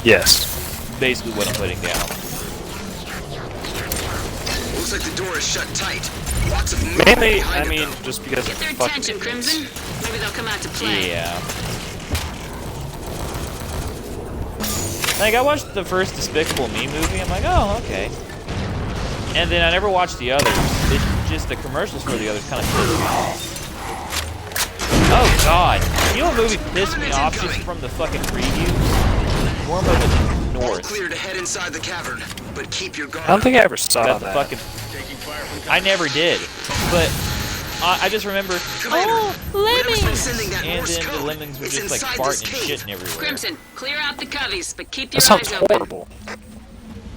Yes. Basically what I'm putting down. Looks like the door is shut tight. Lots of movement Mainly, behind I it, mean, though. just because Get of their fucking attention, idiots. Crimson. Maybe they'll come out to play. Yeah. Like I watched the first Despicable Me movie, I'm like, oh, okay. And then I never watched the others. It's just the commercials for the others kind of pissed me off. Oh god. You know what movie pissed me off just from the fucking previews? Warm of the All North. clear to head inside the cavern, but keep your guard. I don't think I ever saw About the that. fucking. I never did, but I just remember. Commander, Oh, whatever's been lemmings! sending that And Morse then the code, lemmings were it's just like inside this farting and cave. shitting everywhere. Crimson, clear out the coveys, but keep your That sounds eyes open. horrible.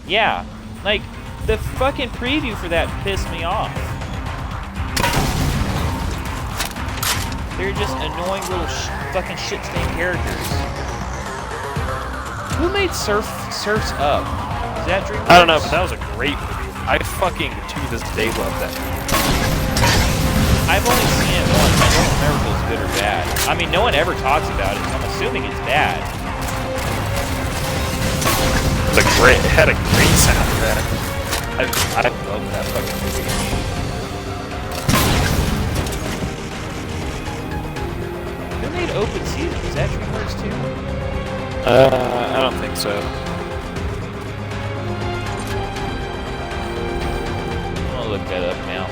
Yeah, like the fucking preview for that pissed me off. They're just annoying little fucking shit-stained characters. Who made Surf's Up? Is that DreamWorks? I don't know, but that was a great movie. I fucking, to this day, love that movie. I've only seen it once. I don't remember if it was good or bad. I mean, no one ever talks about it, so I'm assuming it's bad. It had a great soundtrack. I love that fucking movie. Who made Open Season? Is that DreamWorks too? I don't think so. I'm gonna look that up now.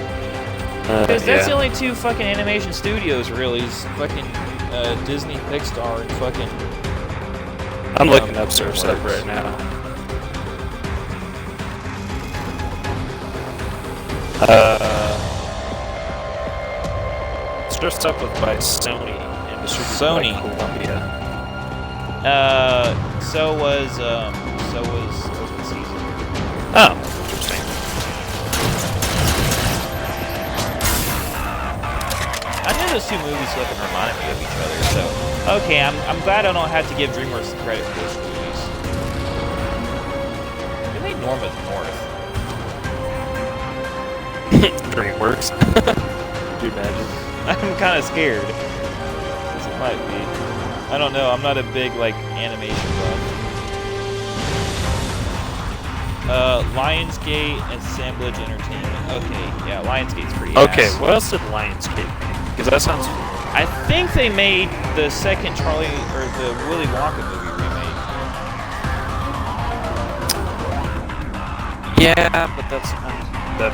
Because that's the only two fucking animation studios really is fucking Disney, Pixar, and fucking... I'm looking up Surf's Up right now. Surf's Up was by Sony and distributed Sony. by Columbia. So was Open Season. Oh, interesting. I knew those two movies fucking reminded me of each other, so... Okay, I'm glad I don't have to give DreamWorks the credit for those movies. Who made Norm of the North? DreamWorks. Could you imagine? I'm kind of scared. This might be. I don't know. I'm not a big like animation buff. Lionsgate Assemblage Entertainment. Okay, yeah, Lionsgate's pretty. Okay, ass. what else did Lionsgate make? Because that sounds I think they made the second Charlie or the Willy Wonka movie remake. Yeah, but that's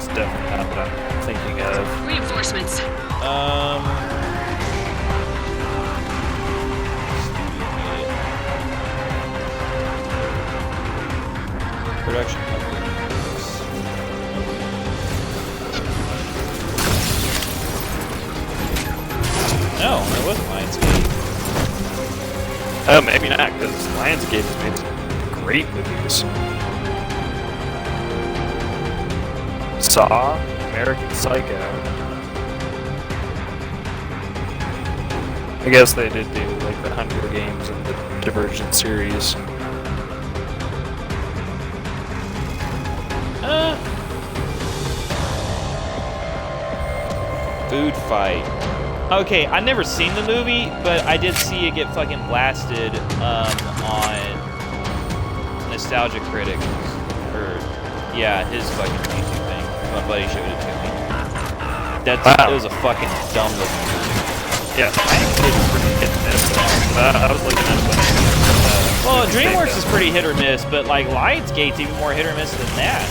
definitely not what I'm thinking of. Reinforcements. Production company. No, it wasn't Lionsgate. Oh, maybe not, because Lionsgate has made some great movies. Saw, American Psycho. I guess they did do like the Hunger Games and the Divergent series. Food fight. Okay, I've never seen the movie, but I did see it get fucking blasted on Nostalgia Critic. Yeah, his fucking YouTube thing. My buddy showed it to me. It was a fucking dumb looking movie. Yeah, Lionsgate is pretty hit and miss. I was looking at it. Well, DreamWorks is pretty hit or miss, but like Lionsgate's even more hit or miss than that.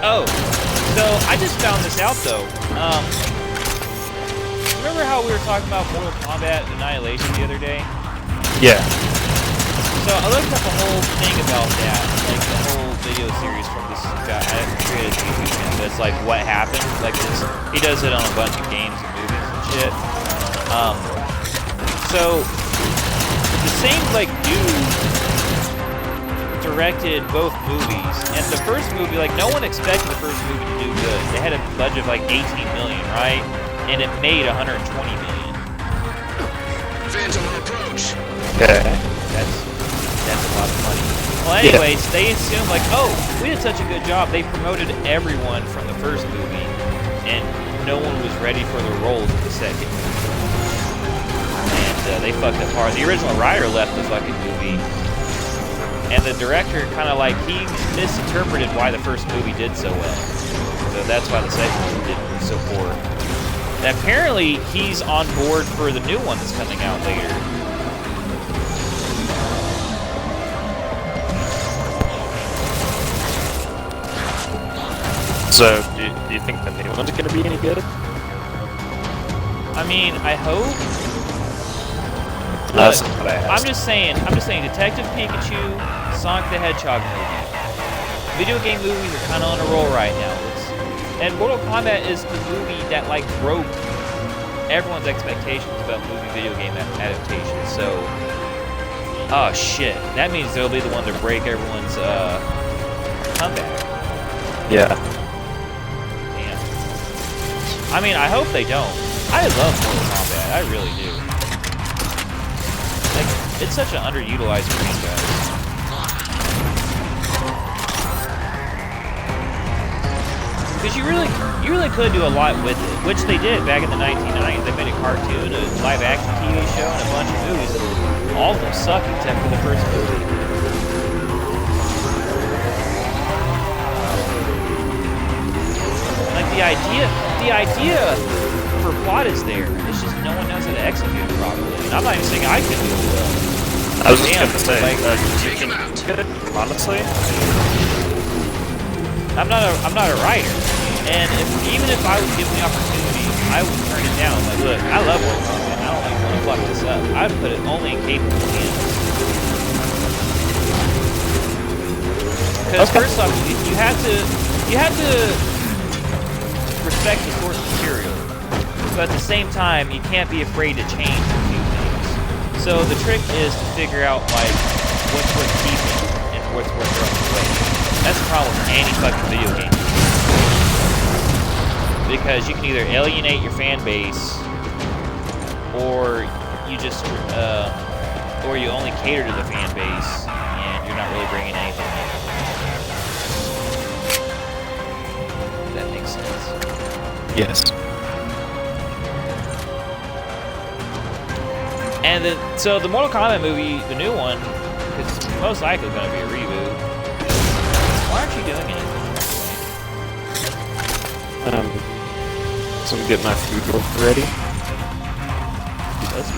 Oh, so I just found this out though. Remember how we were talking about Mortal Kombat Annihilation the other day? Yeah. So I looked up a whole thing about that, like the whole video series from this guy. I haven't created a YouTube channel, but it's like what happened. Like this, he does it on a bunch of games and movies and shit. So the same like dude directed both movies, and the first movie, like no one expected the first movie to do good. They had a budget of like 18 million, right? And it made 120 million. Phantom approach. Okay. That's a lot of money. Well, anyways, they assumed like, oh, we did such a good job. They promoted everyone from the first movie, and no one was ready for their roles in the second movie. And they fucked up hard. The original writer left the fucking movie. And the director kind of like, he misinterpreted why the first movie did so well. So that's why the second movie did so poor. And apparently, he's on board for the new one that's coming out later. So, do you think the new one's going to be any good? I mean, I hope. That's what I asked. I'm just saying, Detective Pikachu, Sonic the Hedgehog movie. Video game movies are kind of on a roll right now. And Mortal Kombat is the movie that like broke everyone's expectations about movie video game adaptations. So, oh shit, that means they'll be the one to break everyone's comeback. Yeah. Damn. I mean, I hope they don't. I love Mortal Kombat, I really do. Like, it's such an underutilized franchise. Because you really could do a lot with it, which they did back in the 1990s. They made a cartoon, a live-action TV show, and a bunch of movies. All of them suck except for the first movie. Like the idea for plot is there. It's just no one knows how to execute it properly. And I'm not even saying I can do it well. I was just going to say, like, Take him out. honestly, I'm not a writer, and even if I was given the opportunity, I would turn it down. Like, look, I love Mortal Kombat. I don't like want to fuck this up. I'd put it only in capable hands. Because first off, you have to respect the source material, but at the same time, you can't be afraid to change a few things. So the trick is to figure out like what's worth keeping and what's worth throwing away. That's the problem with any fucking video game. Because you can either alienate your fan base, or you just, or you only cater to the fan base, and you're not really bringing anything in. If that makes sense. yes. And so the Mortal Kombat movie, the new one, is most likely going to be a reboot. Why aren't you doing anything? So I'm getting my food ready. That's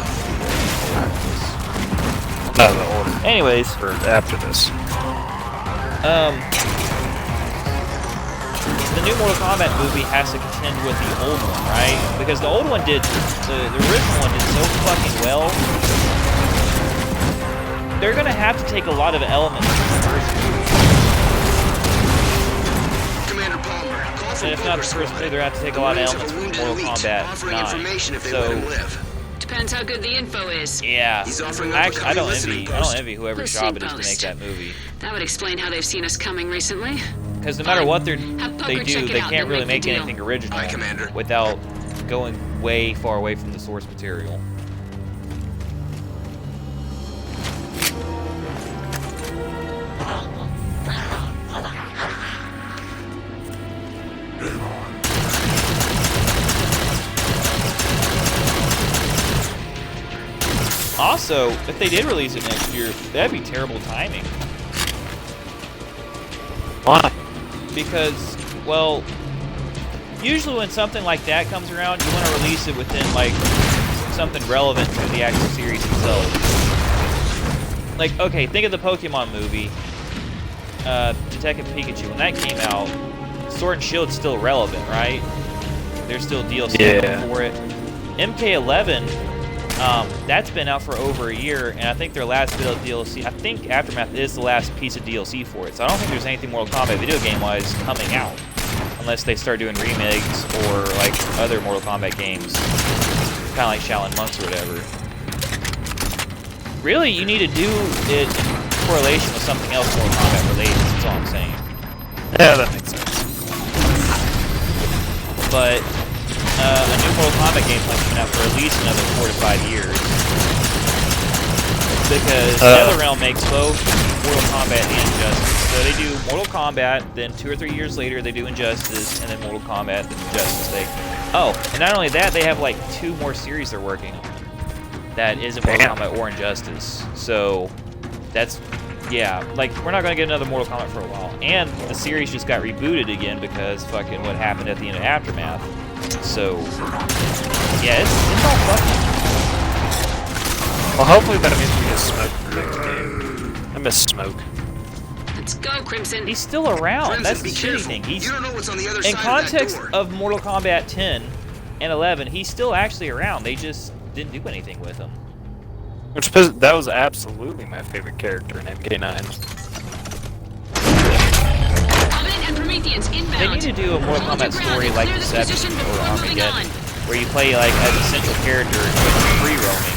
No, the order. anyways, Or after this. the new Mortal Kombat movie has to contend with the old one, right? Because the old one did, the original one did so fucking well. They're gonna have to take a lot of elements from the first movie. Commander Palmer, call from And if not the first movie, they're gonna have to take a lot of elements from Mortal Kombat 9. So, Depends how good the info is. yeah. He's offering up a Actually, I don't listening envy whoever's job it is to make that movie. That would explain how they've seen us coming recently. Because no matter what they Poker do, check it they out, can't then really make make the deal. anything original Aye, Commander. without going way far away from the source material. Also, if they did release it next year, that'd be terrible timing. Why? Because, well, usually when something like that comes around, you want to release it within, like, something relevant to the actual series itself. Like, okay, think of the Pokemon movie, Detective Pikachu. When that came out, Sword and Shield's still relevant, right? There's still DLC for it. MK11, that's been out for over a year, and I think their last bit of DLC, I think Aftermath is the last piece of DLC for it. So I don't think there's anything Mortal Kombat video game-wise coming out, unless they start doing remakes or like other Mortal Kombat games, kind of like Shaolin Monks or whatever. Really, you need to do it in correlation with something else Mortal Kombat related. That's all I'm saying. Yeah, that makes sense. But a new Mortal Kombat game plan coming out for at least another 4 to 5 years. Because NetherRealm makes both Mortal Kombat and Injustice. So they do Mortal Kombat, then 2 or 3 years later they do Injustice, and then Mortal Kombat, then Injustice. Oh, and not only that, they have like 2 more series they're working on that isn't Mortal Kombat or Injustice. So that's, yeah, like we're not going to get another Mortal Kombat for a while. And the series just got rebooted again because fucking what happened at the end of Aftermath. So, yeah, it's all fucking. Well, hopefully that means we get Smoke for the next game. I miss Smoke. Let's go, Crimson. He's still around. Crimson, That's be the shitty careful. thing. He's, You don't know what's on the other in side of that context door. of Mortal Kombat 10 and 11, he's still actually around. They just didn't do anything with him. That was absolutely my favorite character in MK9. Covenant and Prometheans inbound. They need to do a Mortal Hold your Kombat ground story and like clear this Deception position or before moving Armageddon, on. where you play like as a central character with free roaming.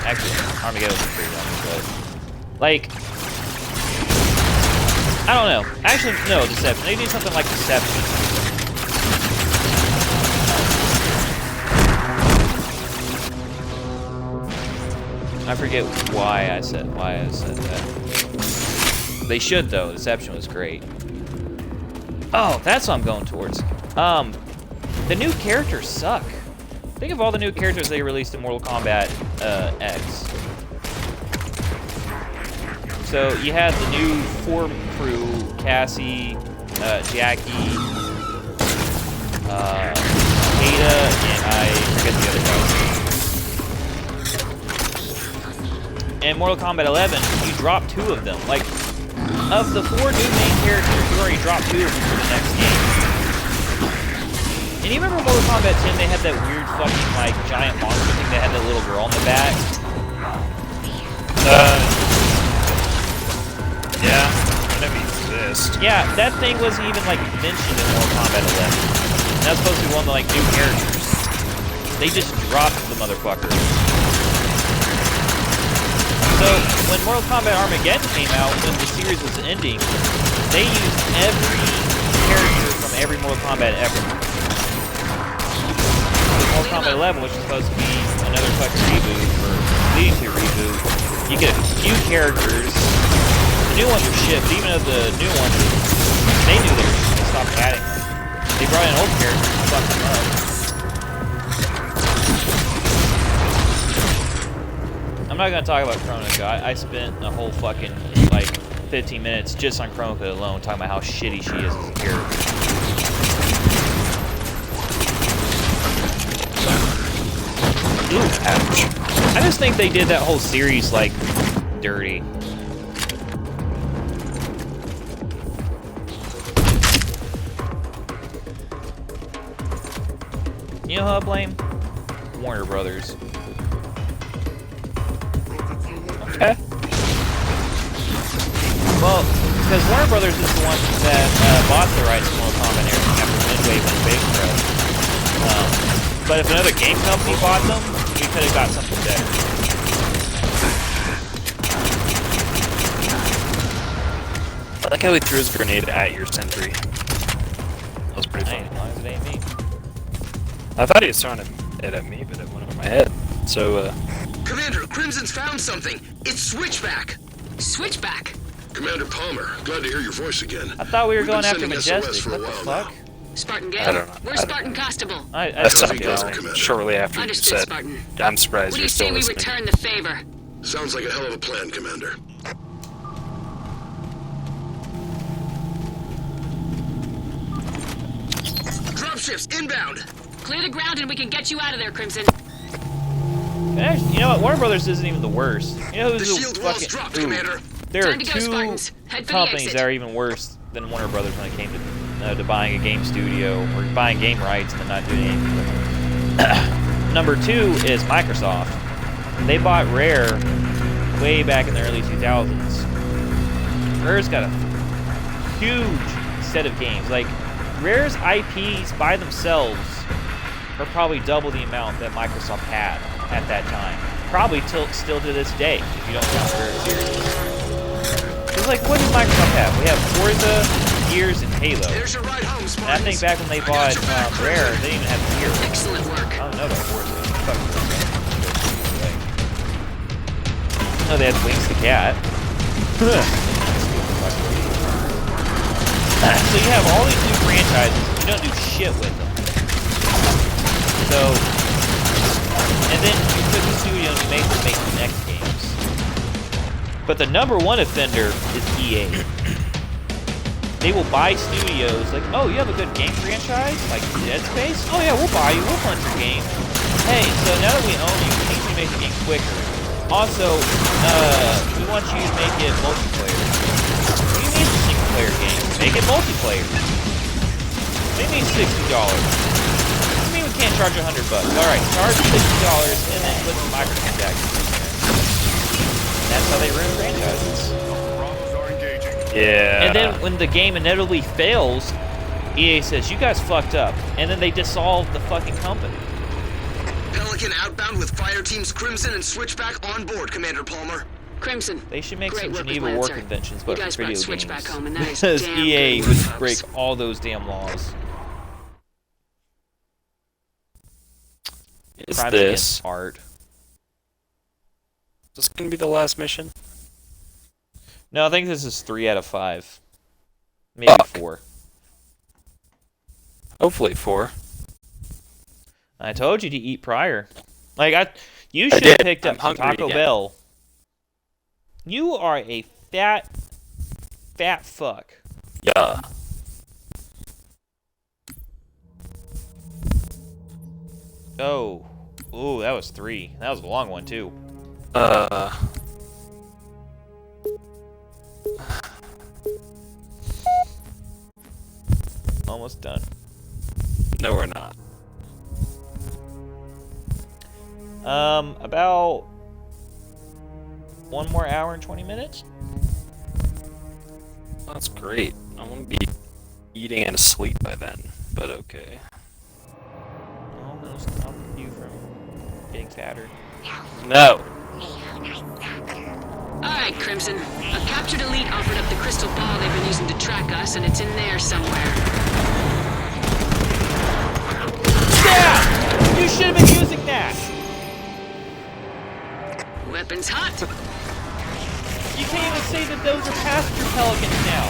Actually, Armageddon was free roaming, but like, I don't know. Actually, no, Deception. They do something like Deception. I forget why I said that. They should though. Deception was great. Oh, that's what I'm going towards. The new characters suck. Think of all the new characters they released in Mortal Kombat X. So you had the new Form crew, Cassie, Jackie, Ada, and I forget the other guys. In Mortal Kombat 11, you drop 2 of them. Like, of the 4 new main characters, you already dropped 2 of them for the next game. And you remember Mortal Kombat 10, they had that weird fucking, like, giant monster thing that had that little girl in the back? Yeah, it never exist. Yeah, that thing wasn't even, like, mentioned in Mortal Kombat 11. And that's supposed to be one of the, like, new characters. They just dropped the motherfucker. So, when Mortal Kombat Armageddon came out, when the series was ending, they used every character from every Mortal Kombat ever. Mortal Kombat 11, which is supposed to be another fucking reboot, or leading to a reboot, you get a few characters. The new ones are shit, but even of the new ones, they knew they were just going to stop adding them. They brought in old characters and fucked them up. I'm not going to talk about Chronica. I spent a whole fucking, like, 15 minutes just on Chronica alone talking about how shitty she is as a character. Ouch. I just think they did that whole series like dirty. You know who I blame? Warner Brothers. Okay. Well, because Warner Brothers is the one that bought the rights to Mortal Kombat and everything after Midway went bankrupt. But if another game company bought them, we could have got something better. I like how he threw his grenade at your sentry. That was pretty funny. As long as it ain't me. I thought he was throwing it at me, but it went over my head. So, Commander, Crimson's found something. It's Switchback. Switchback. Commander Palmer, glad to hear your voice again. I thought we were We've going been after sending SOS Majestic. for a What the while fuck? Spartan I Gale. don't know. Where's Spartan Constable? I I stopped Commander. listening shortly after you Understood, said, Spartan. I'm surprised What do you're you still say we listening. return the favor? Sounds like a hell of a plan, Commander. Dropships inbound. Clear the ground and we can get you out of there, Crimson. And actually, you know what? Warner Brothers isn't even the worst. You know The who's shield the wall's fucking... dropped, Ooh, Commander. there are Time to go, two Spartans. Head for the companies exit. that are even worse than Warner Brothers when it came to buying a game studio or buying game rights and then not doing anything with them. Number 2 is Microsoft. They bought Rare way back in the early 2000s. Rare's got a huge set of games. Like, Rare's IPs by themselves are probably double the amount that Microsoft had at that time. Probably still to this day, if you don't count Rare seriously. It's like, what does Microsoft have? We have Forza, Gears, and Halo. There's your ride home, And Spartans. I think back when they bought Rare, they didn't even have Gears. Excellent work. I don't know about Forza. Fuck Forza. No, they had Wings the Cat. So you have all these new franchises, you don't do shit with them. So, and then you put the studio and you make them make the next games. But the number one offender is EA. They will buy studios like, oh, you have a good game franchise, like Dead Space? Oh yeah, we'll buy you, we'll fund your game. Hey, so now that we own you, we need to make the game quicker. Also, we want you to make it multiplayer. What do you mean it's a single player game? Make it multiplayer. What do you mean $60? What do you mean we can't charge $100? Alright, charge $60 and then put some microtransactions in there. That's how they ruin franchises. Yeah. And then when the game inevitably fails, EA says, you guys fucked up. And then they dissolve the fucking company. Pelican outbound with fire teams Crimson and Switchback on board, Commander Palmer. Crimson. They should make Great some work with Geneva War Lancer. Conventions, You but guys for brought video Switchback games. home, and that is Because damn EA good, would folks. break all those damn laws. Is Crime this against art. gonna be the last mission? No, I think this is 3 out of 5. Maybe Fuck. 4. Hopefully 4. I told you to eat prior. Like, you I should have did. picked up I'm some hungry Taco again. Bell. You are a fat fuck. Yeah. Oh. Ooh, that was 3. That was a long one, too. Almost done. No, we're not. About 1 more hour and 20 minutes? That's great. I want to be eating and asleep by then, but okay. Almost stop you from getting fatter. No! Alright, Crimson. A captured elite offered up the crystal ball they've been using to track us, and it's in there somewhere. Yeah! You should have been using that! Weapons hot. You can't even say that those are passenger pelicans now.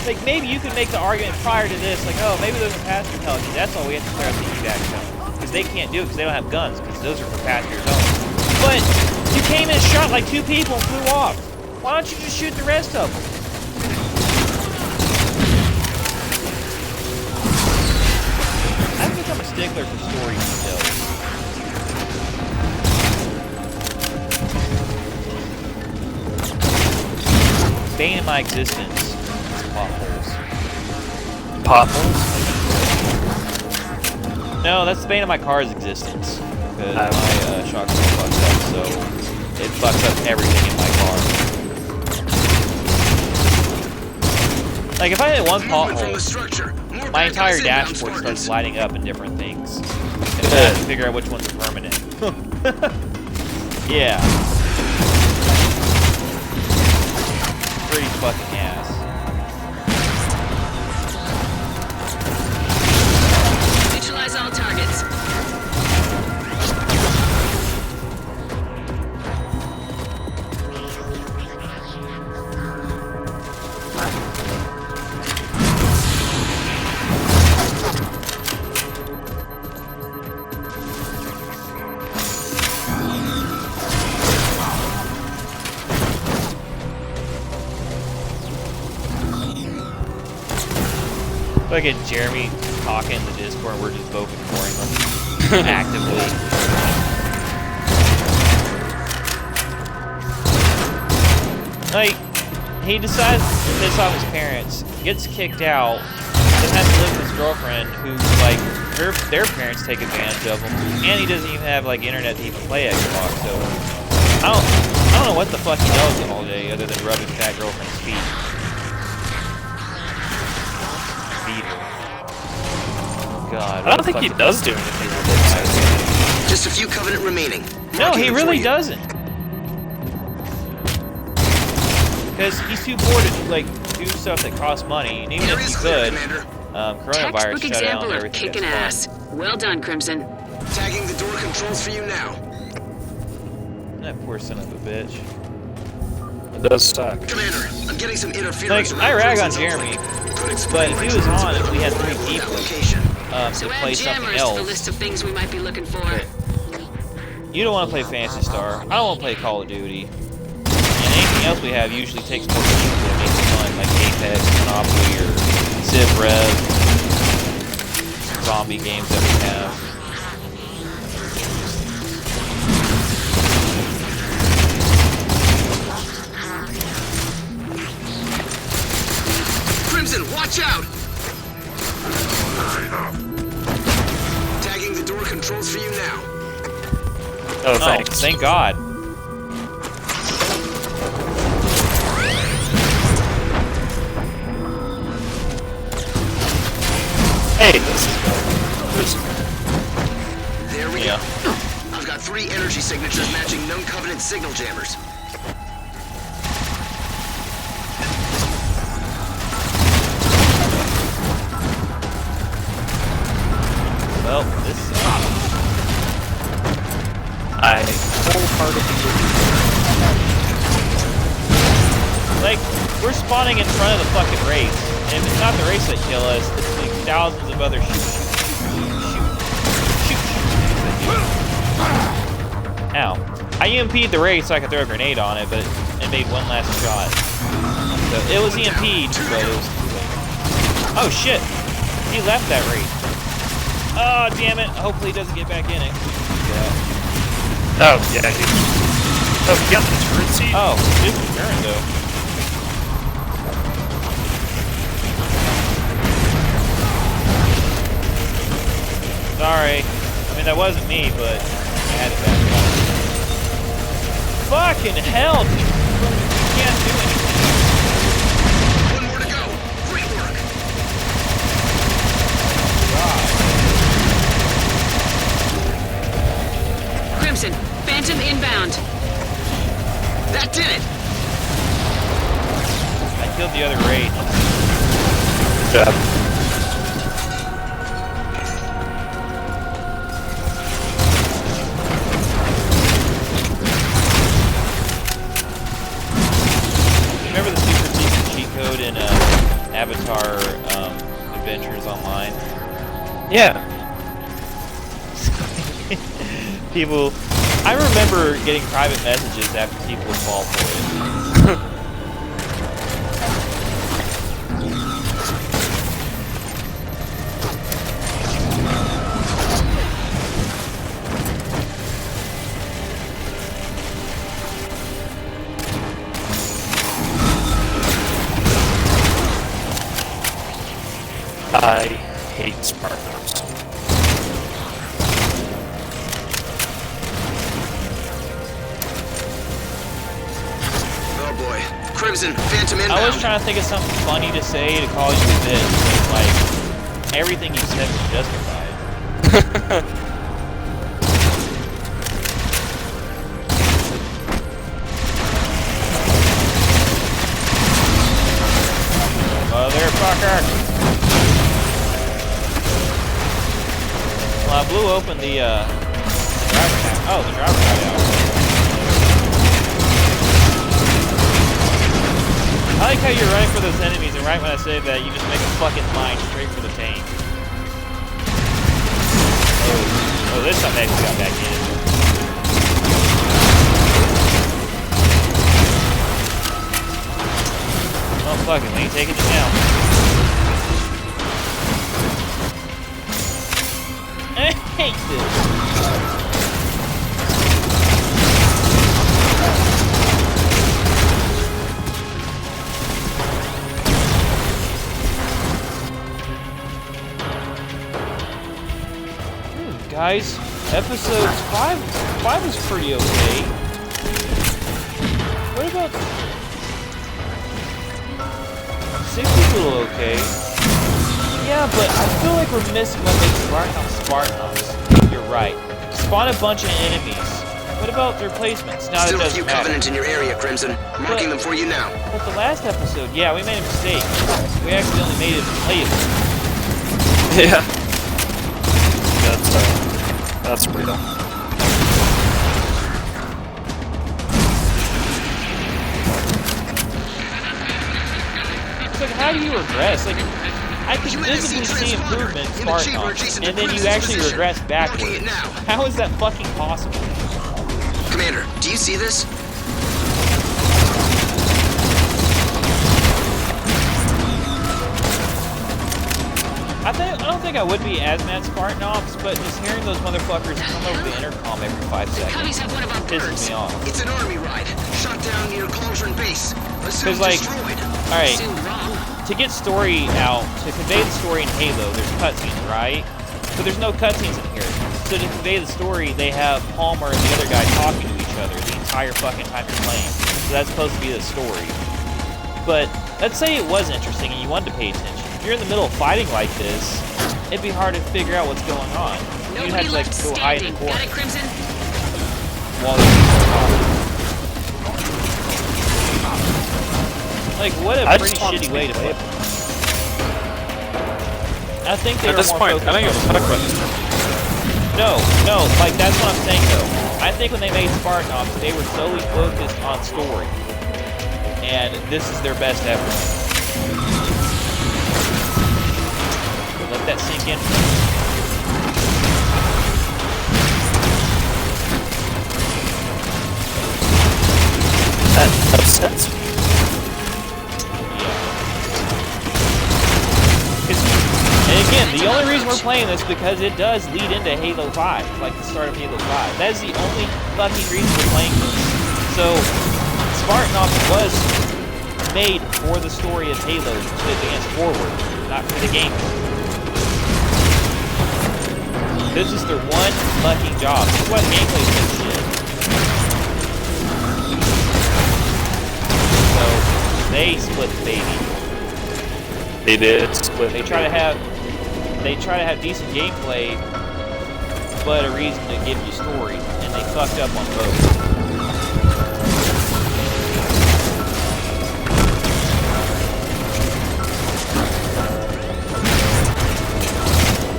Like, maybe you could make the argument prior to this, like, oh, maybe those are passenger pelicans. That's all we have to clear out the evac zone. Because they can't do it because they don't have guns, because those are for passengers only. But you came in and shot like 2 people and flew off. Why don't you just shoot the rest of them? I've become a stickler for story details. bane of my existence is potholes. Potholes? No, that's the bane of my car's existence. Because Oh. my shock fucks up, so it fucks up everything in my car. Like, if I hit one Movement from the pothole, structure. More my bad entire guys inbound, dashboard Spartans. starts lighting up in different things. And then I have to figure out which one's permanent. Yeah. Pretty fucking ass. Neutralize all targets. Look at Jeremy talking in the Discord, we're just both ignoring them actively. Like, he decides to piss off his parents, gets kicked out, then has to live with his girlfriend who's like, their parents take advantage of him, and he doesn't even have like internet to even play Xbox, so I don't know what the fuck he does all day other than rub his fat girlfriend's feet. God, I don't think he does do anything with it. Just a few Covenant remaining. No, Marking he them for really you. doesn't. Because he's too poor to like do stuff that costs money, and even if Area's he clear, could, Commander. coronavirus Textbook shut down example of everything. kicking that's ass. Well done, Crimson. Tagging the door controls for you now. fine. That poor son of a bitch. It does suck. Commander, I'm getting some interference. Like, I around rag on Crimson's Jeremy, uplink. Could but explain if why he was Crimson's on and we had ability 3 to people location. to So play add something jammers to the else, list of things we might be looking for. you don't want to play Phantasy Star. I don't want to play Call of Duty. And anything else we have usually takes more people to make it fun, like Apex, Monopoly, or Civ Rev, zombie games that we have. Crimson, watch out! Tagging the door controls for you now. Oh, Oh, thanks. thank God. Hey, this is good. There we Yeah. go. I've got 3 energy signatures matching known Covenant signal jammers. Well, this sucks. I wholeheartedly Like, we're spawning in front of the fucking race, and if it's not the race that kill us, it's like thousands of other shoot. Ow. I EMP'd the race so I could throw a grenade on it, but it made one last shot. So it was EMP'd, but it was too late. Oh shit! He left that race. Oh, damn it. Hopefully he doesn't get back in it. Yeah. Oh, yeah, he... Oh, he got the turret seat? Oh, it's his turn though. Sorry. I mean, that wasn't me, but I had it back up. Fucking hell, dude. You can't do anything. One more to go. Great work. Crimson, Phantom inbound. That did it. I killed the other raid. Good job. Remember the super secret cheat code in Avatar Adventures Online? Yeah. People, I remember getting private messages after people would fall for it. Spartan ops. Oh boy. Crimson, Phantom inbound. I was trying to think of something funny to say to call you this, but like everything you said was justified. Motherfucker! Well, I blew open the driver cat. Oh, the driver got out. I like how you're running for those enemies, and right when I say that, you just make a fucking line straight for the tank. Oh, this time they actually got back in. Oh, fucking Lee, taking it down. I hate this. Guys, episode 5 is pretty okay. What about 6 is a little okay. Yeah, but I feel like we're missing what makes Spartans. You're right. Spawn a bunch of enemies. What about their placements? Now Still it a few doesn't matter. Covenant in your area, Crimson. Marking them for you now. But the last episode, yeah, we made a mistake. We accidentally made it playable. Yeah. That's real. It's like, how do you regress? Like, I can visibly see improvement in Spartans, and then you actually regress backwards. How is that fucking possible? Commander, do you see this? I don't think I would be as mad Spartan Ops, but just hearing those motherfuckers come over the intercom every 5 seconds Cubbies have one of our pisses birds. me off. It's an army ride. Shot down near Cauldron Base. Assumed Because, like, destroyed. alright, Assumed wrong. to get story out, to convey the story in Halo, there's cutscenes, right? But there's no cutscenes in here. So to convey the story, they have Palmer and the other guy talking to each other the entire fucking time you're playing. So that's supposed to be the story. But let's say it was interesting and you wanted to pay attention. If you're in the middle of fighting like this, it'd be hard to figure out what's going on. You'd have Nobody to like left go hide in standing. the corner Got it, Crimson? while these people talking. Like, what a I pretty just want shitty to way to play play. I think they At were this more point, focused I think it was on Puck story. No, like that's what I'm saying though. I think when they made Spartan Ops, they were solely focused on story. And this is their best effort. Let that sink in. That upsets me. And again, the only reason we're playing this is because it does lead into Halo 5, like the start of Halo 5. That is the only fucking reason we're playing this. So, Spartan Ops was made for the story of Halo to advance forward, not for the game. This is their one fucking job. This is why the gameplay is so shit. So, they split the baby. They did split. They try to have decent gameplay, but a reason to give you story, and they fucked up on both.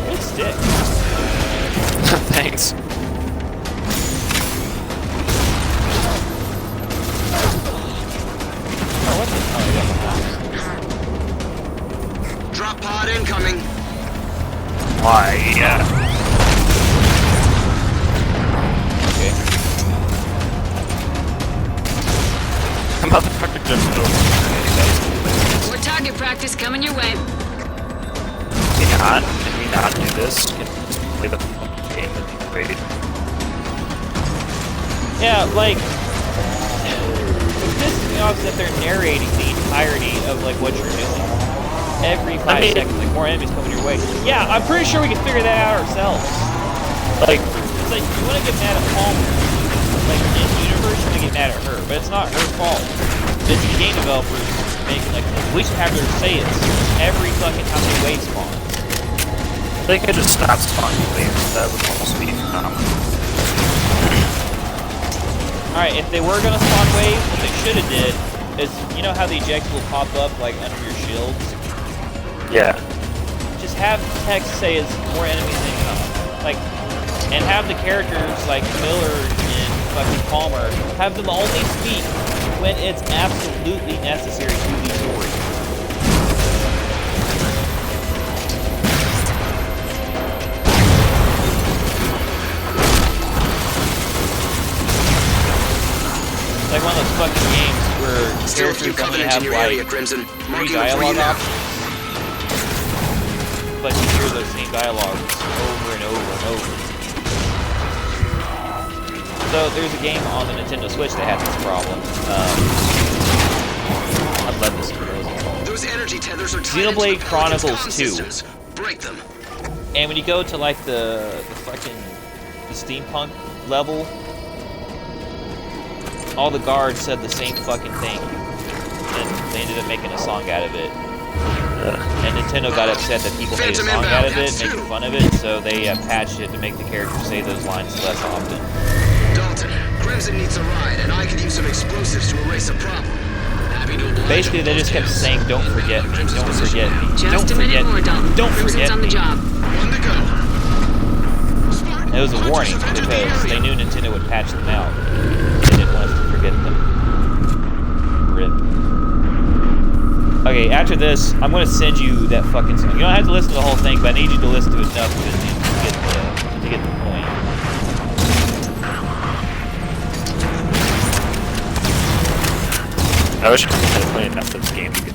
Good stick. Thanks. Oh, what the hell? Drop pod incoming. Why? Yeah. Okay. Motherfucker just over. More target practice coming your way. Can we not do this? Can we just play the game and be great? Yeah, like, what pisses me off is that they're narrating the entirety of like what you're doing. every 5 seconds, like more enemies coming your way. Yeah, I'm pretty sure we can figure that out ourselves. Like, it's like you want to get mad at Palmer. Like in universe, you want to get mad at her, but it's not her fault. It's the game developers making like we should have her say it every fucking time they wave spawn. they could just stop spawning waves. That would almost be phenomenal. Alright, if they were gonna spawn waves, what they should have did is, you know how the ejector will pop up like under your shields? Yeah. Just have text say it's more enemies incoming. Like, and have the characters like Miller and fucking Palmer, have them only speak when it's absolutely necessary to the story. Like one of those fucking games where Still a few characters only Covenant have in your like area, Crimson. 3 Marking them for you dialogue now. options, but you hear those same dialogues over and over and over. So there's a game on the Nintendo Switch that has this problem. I'd love to see those. Those energy tethers are tied Xenoblade into the Chronicles Pelican's 2. comm systems. Break them. And when you go to like the fucking the steampunk level, all the guards said the same fucking thing, and they ended up making a song out of it. And Nintendo got upset that people made a Phantom song out of inbound, it, that's making two. fun of it, so they patched it to make the characters say those lines less often. Dalton, Crimson needs a ride, and I could use some explosives to erase a problem. Happy to oblige. Basically, they just kept saying, "Don't forget me, don't forget me, Just don't a minute forget more, me, Dalton. don't Crimson's forget on the me." job. One to go. Spartan, It was a warning hunters have entered the because they area. knew Nintendo would patch them out. They didn't want us to forget them. Rip. Okay, after this, I'm gonna send you that fucking song. You don't have to listen to the whole thing, but I need you to listen to it enough to get the point. I wish I had played enough of this game to get.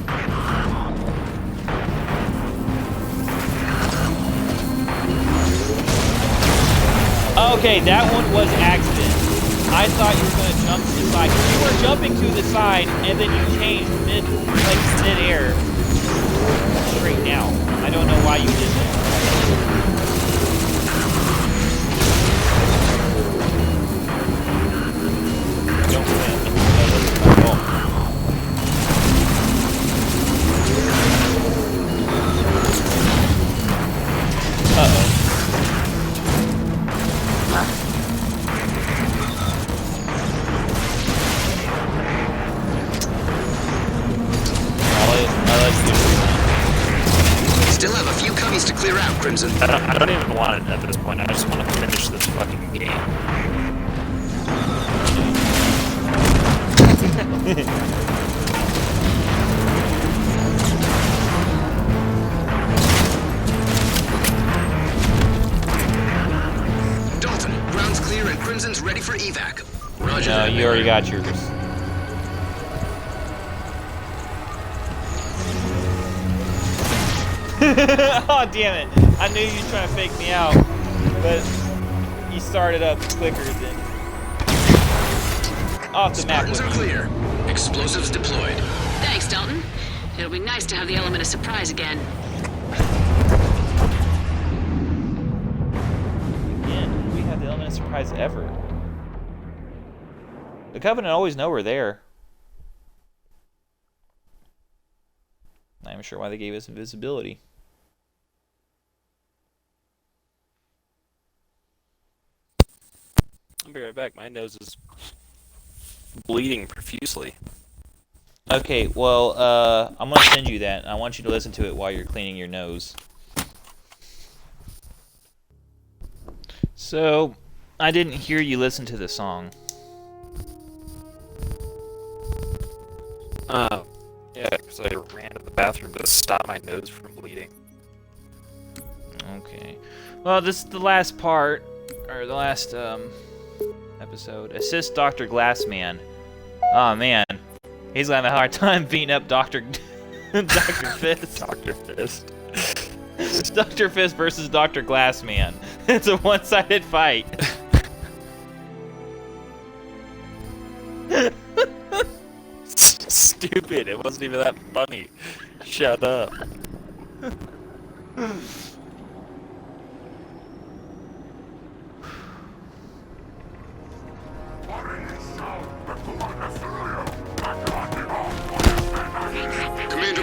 Okay, that one was accident. I thought you were gonna jump to the side. You were jumping to the side, and then you changed mid-air straight now. I don't know why you did that. Don't win. Uh-oh. Still have a few cubbies to clear out, Crimson. I don't even want it at this point. I just want to finish this fucking game. Dalton, ground's clear and Crimson's ready for evac. Roger No, that. you already got yours. Oh, damn it. I knew you were trying to fake me out, but you started up quicker than... Off the map Spartans with are you. clear. Explosives deployed. Thanks, Dalton. It'll be nice to have the element of surprise again. Again, we have the element of surprise ever. The Covenant always know we're there. Not even sure why they gave us invisibility. I'll be right back. My nose is bleeding profusely. Okay, well, I'm gonna send you that. I want you to listen to it while you're cleaning your nose. So, I didn't hear you listen to the song. Yeah, because I ran to the bathroom to stop my nose from bleeding. Okay. Well, this is the last part, or the last episode. Assist Dr. Glassman. Oh man, he's gonna have a hard time beating up Dr. Dr. Fist. Dr. Fist. Dr. Fist versus Dr. Glassman. It's a one-sided fight. Stupid. It wasn't even that funny. Shut up. Commander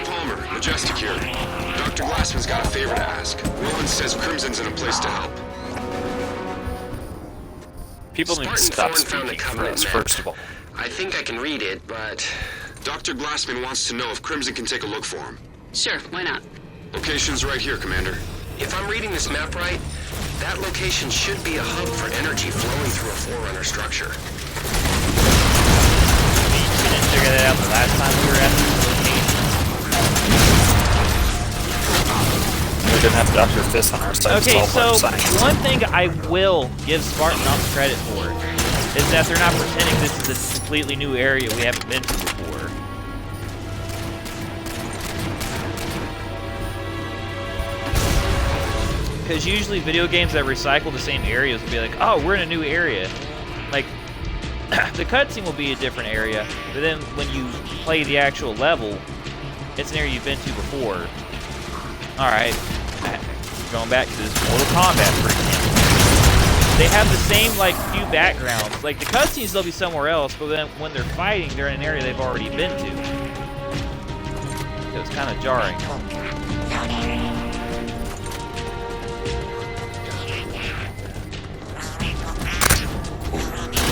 Palmer, Majestic here. Dr. Glassman's got a favor to ask. Roland says Crimson's in a place to help. People need to Spartan stop found a speaking for covenant us, map. first of all. I think I can read it, but Dr. Glassman wants to know if Crimson can take a look for him. Sure, why not? Location's right here, Commander. If I'm reading this map right, that location should be a hub for energy flowing through a Forerunner structure. We didn't figure that out the last time we were at this location. We didn't have Dr. Fist on our side. Okay, to solve so our science. one thing I will give Spartan Ops credit for is that they're not pretending this is a completely new area we haven't been to before. Because usually video games that recycle the same areas will be like, oh, we're in a new area. Like, the cutscene will be a different area, but then when you play the actual level, it's an area you've been to before. Alright, going back to this Mortal Kombat, for example. They have the same, like, few backgrounds. Like, the cutscenes, they'll be somewhere else, but then when they're fighting, they're in an area they've already been to. So it's kind of jarring.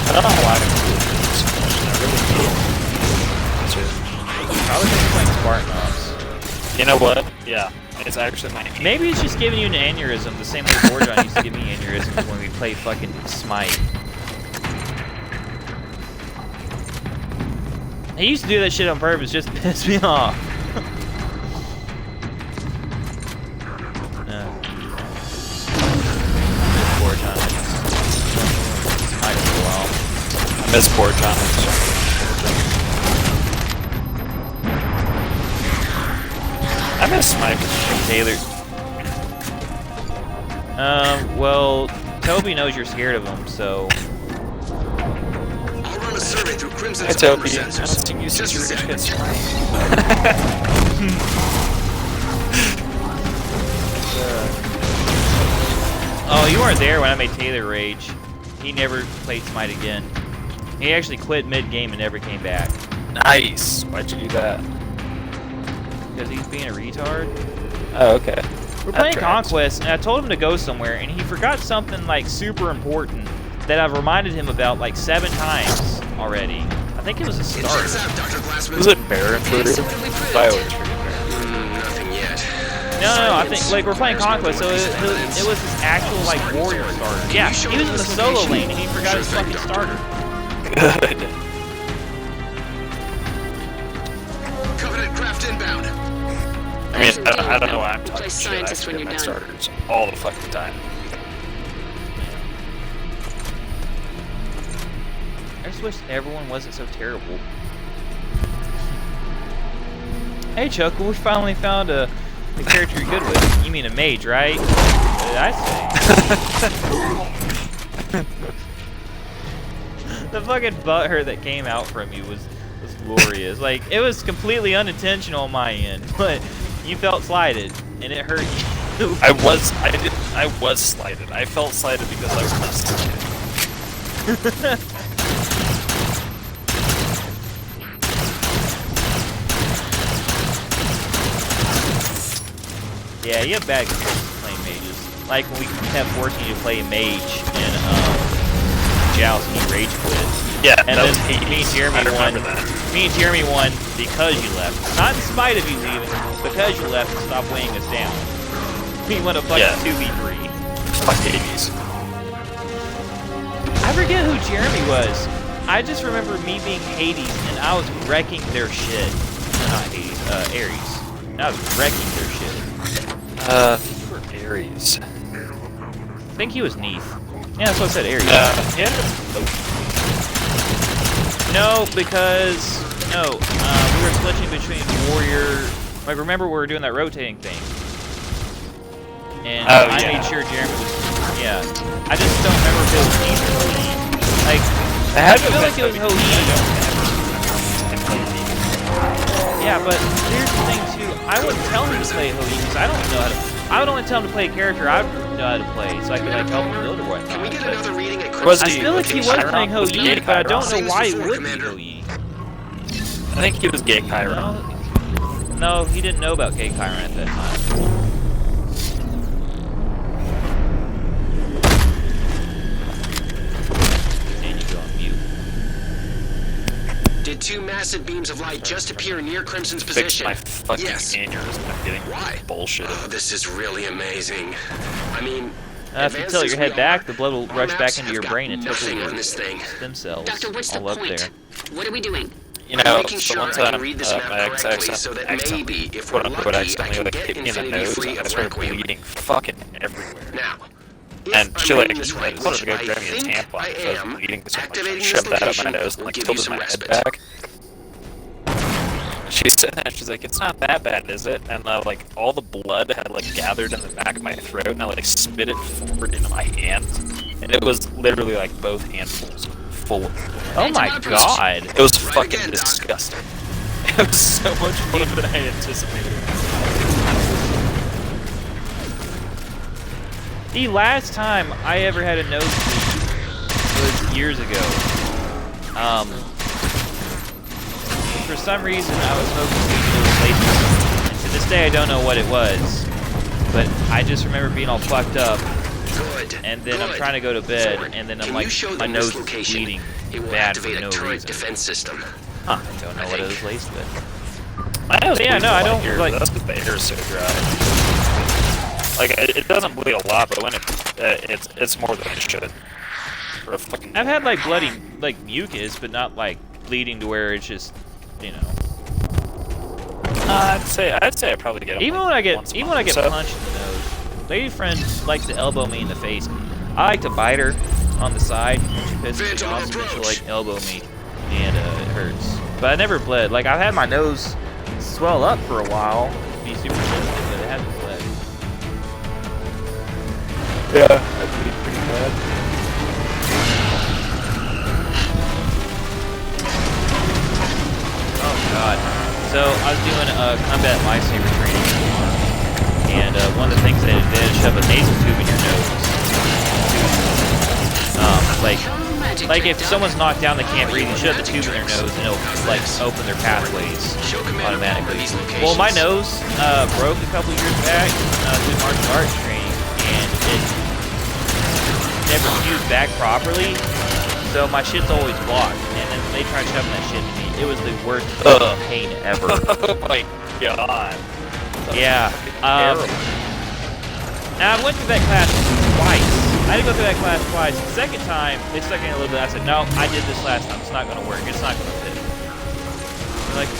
I don't know why I'm doing this question. I really do. Probably because you're playing Spartan Ops. You know what? Yeah. It's actually my Maybe it's just giving you an aneurysm, the same way Borjon used to give me aneurysms when we played fucking Smite. He used to do that shit on purpose just to piss me off. Borjon. Smite for a while. I miss Borjon. I miss Smite. Taylor. Well, Toby knows you're scared of him, so... I'll run a survey through Crimson's Hey Toby, armor I don't sensors. think you said Just you a were sec. gonna get Smite. Oh, you weren't there when I made Taylor rage. He never played Smite again. He actually quit mid-game and never came back. Nice. Why'd you do that? Because he's being a retard. Oh, okay. We're That playing tracks. Conquest, and I told him to go somewhere, and he forgot something, like, super important that I've reminded him about, like, 7 times already. I think it was a It checks start. out, Dr. Glassman. Was it Baron for So what did we prove? I always forget Baron. Nothing yet. No, I think, like, we're playing Conquest, so it was his actual, like, warrior starter. Yeah, he was in the solo lane, and he forgot his fucking starter. Good. Covenant craft inbound. I mean, I don't know why I'm Play talking shit. I scientist when forget you're my done. starters all the fucking time. I just wish everyone wasn't so terrible. Hey Chuckle, we finally found a character you're good with. You mean a mage, right? What did I say? The fucking butthurt that came out from you was glorious. Like, it was completely unintentional on my end, but you felt slighted, and it hurt you. I was slighted. I felt slighted because I was listening. Yeah, you have bad experiences playing mages. Like when we kept forcing you to play mage in Joust and you rage quit. Yeah, And that then was Hades. me and Jeremy I remember won. that. Me and Jeremy won because you left. Not in spite of you leaving, because you left and stopped weighing us down. We won a fucking Yeah. 2v3. Fuck Hades. I forget who Jeremy was. I just remember me being Hades and I was wrecking their shit. Not Hades, Ares. I was wrecking their shit. I think you were Ares. I think he was Neath. Yeah, that's what I said, Ares. Yeah. No, because we were switching between warrior. Like, remember we were doing that rotating thing, and I made sure Jeremy was. Yeah, I just don't remember if it was Neath or Hoheen. Like, I feel like it was Hoheen. Yeah, but here's the thing too. I wouldn't tell him to play Hou Yi because I don't know how to. I would only tell him to play a character I know how to play, so I could like help him build or whatnot. Can we get another reading at Was I he- feel like he was playing Hou Yi, but I don't Same know as why he before, would be Commander. Hou Yi. I think he was gay Chiron. No, he didn't know about Gay Chiron at that time. And you go on mute. Did two massive beams of light just appear near Crimson's Fix position? my fucking Yes. aneurysm. I'm getting Why? bullshit. Oh, this is really amazing. I mean, If you tilt your head back, the blood will our rush maps back into have your got brain and tickle nothing your on this thing. stem cells Doctor, what's the all up point? there. What are we doing? You know, Making the sure one I can time read this my map ex correctly so that maybe, if we're quote unquote lucky, I accidentally can like get hit me in the Infinity nose free and I of started Requiem. bleeding fucking everywhere. Now, if And I'm she like reading this right, wanted which to go I grab me a think tampon I because I was am, bleeding so much. I activating this shoved that up my location nose and will like give you tilted some my head respite. back. She said that, she's like, it's not that bad, is it? And like all the blood had like gathered in the back of my throat and I like spit it forward into my hand. And it was literally like both handfuls full of blood. Oh my god! It was Right fucking again, Doc. disgusting. It was so much more than I anticipated. The last time I ever had a nosebleed was years ago. For some reason, I was smoking weed and it was laced with something. And to this day, I don't know what it was. But I just remember being all fucked up. Good. And then I'm good. trying to go to bed, Ford, and then I'm can like, you show my them nose this is location? bleeding It will bad for activate no a turret reason. defense system. Huh, I don't know what it was laced with. My nose Yeah, bleeds no, a I lot don't, here, like- but that's because the air is so dry. Like it doesn't bleed a lot, but when it's more than it should. For a fucking I've had like bloody, like mucus, but not like bleeding to where it's just, you know. I'd say I probably get them Even like when I get, once a even when I month get or so. punched in the nose, lady friend likes to elbow me in the face. I like to bite her on the side when she pisses me Phantom off, and then she'll approach. like elbow me, and it hurts. But I never bled. Like I've had my nose swell up for a while, be super sensitive, but it hasn't bled. Yeah, that bleed pretty bad. Oh god. So I was doing combat lifesaver training, and one of the things they did is shove a nasal tube in your nose. Like if someone's knocked down, they can't breathe, you shove the tube in their nose, and it'll like open their pathways automatically. Well, my nose broke a couple years back doing martial arts training, and it never fused back properly, so my shit's always blocked. And then they tried shoving that shit in me. It was the worst pain ever. Oh my god. Yeah. Terrible. Now I went through that class twice. I had to go through that class twice. The second time, they stuck in a little bit. I said, no, I did this last time. It's not going to work. It's not going to fit. They're like,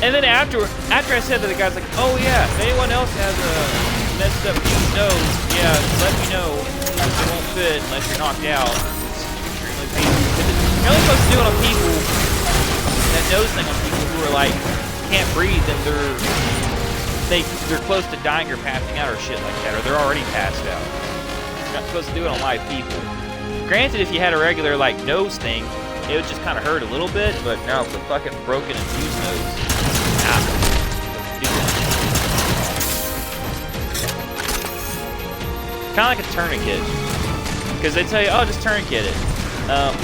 and then after I said that, the guy's like, oh yeah, if anyone else has a messed up fused nose, yeah, let me know. It won't fit unless you're knocked out. It's extremely painful. You're only supposed to do it on people, that nose thing on people who are like, can't breathe and they're close to dying or passing out or shit like that, or they're already passed out. You're not supposed to do it on live people. Granted, if you had a regular like nose thing, it would just kind of hurt a little bit, but now it's a fucking broken and fused nose. Kind of like a tourniquet, because they tell you, oh, just tourniquet it. A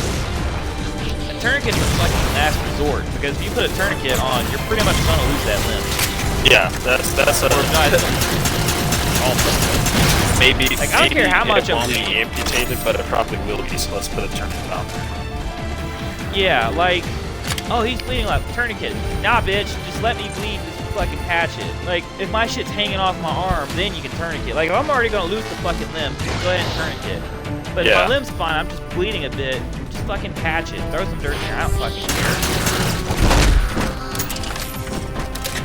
tourniquet's a fucking last resort, because if you put a tourniquet on, you're pretty much gonna lose that limb. Yeah, that's a maybe. Like, I don't care how much it I'm won't be bleeding. amputated, but it probably will be. So let's put a tourniquet on. Yeah, like, oh, he's bleeding like tourniquet. Nah, bitch, just let me bleed, just fucking patch it. Like, if my shit's hanging off my arm, then you can tourniquet. Like, if I'm already gonna lose the fucking limb, go ahead and tourniquet. But if my limb's fine, I'm just bleeding a bit, just fucking patch it. Throw some dirt in there, I don't fucking care.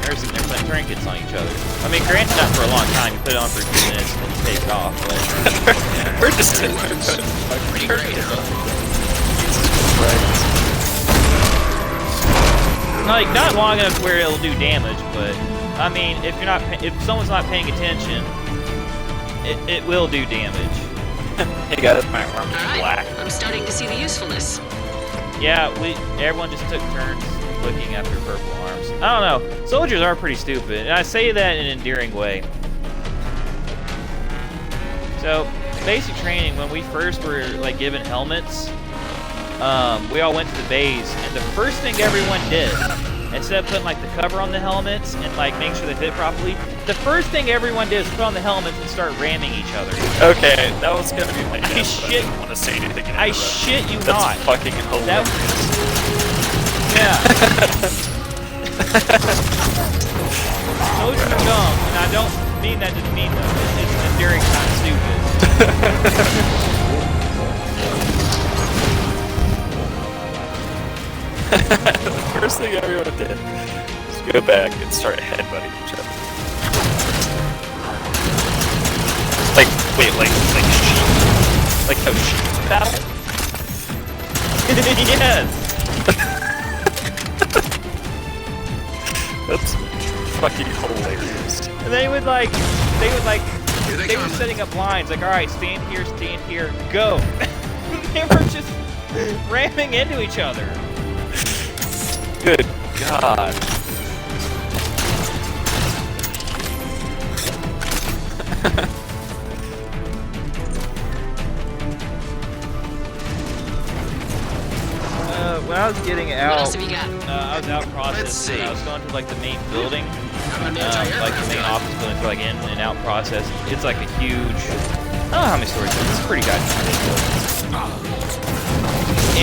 They're sitting there putting tourniquets on each other. I mean, granted, not for a long time. You put it on for 2 minutes and then you take it off, but... We're just Pretty great, huh? Like, not long enough where it'll do damage, but I mean, if someone's not paying attention, it will do damage. Hey guys, my arm is All right, black. I'm starting to see the usefulness. Yeah, everyone just took turns looking after purple arms. I don't know. Soldiers are pretty stupid, and I say that in an endearing way. So, basic training, when we first were like given helmets, we all went to the bays, and the first thing everyone did, instead of putting like the cover on the helmets and like making sure they fit properly, the first thing everyone did is put on the helmets and start ramming each other. Okay, that was gonna be my guess, but I didn't want to say anything. I shit you That's not. fucking hilarious. Yeah. Soldiers are dumb, and I don't mean that to mean them. It's endearing kind of stupid. The first thing everyone did was go back and start headbutting each other. Like, wait, like sheep? Like how sheep battle? Yes. That's fucking hilarious. And they would were setting up lines, like, alright, stand here, go. They were just ramming into each other. Good God. When I was getting What out, else have you got? I was out Let's processing. see. I was going to like the main building, How about an anti-aircraft like the main gun? office building for like in and out process. It's like a huge. I don't know how many stories it is. It's pretty goddamn big.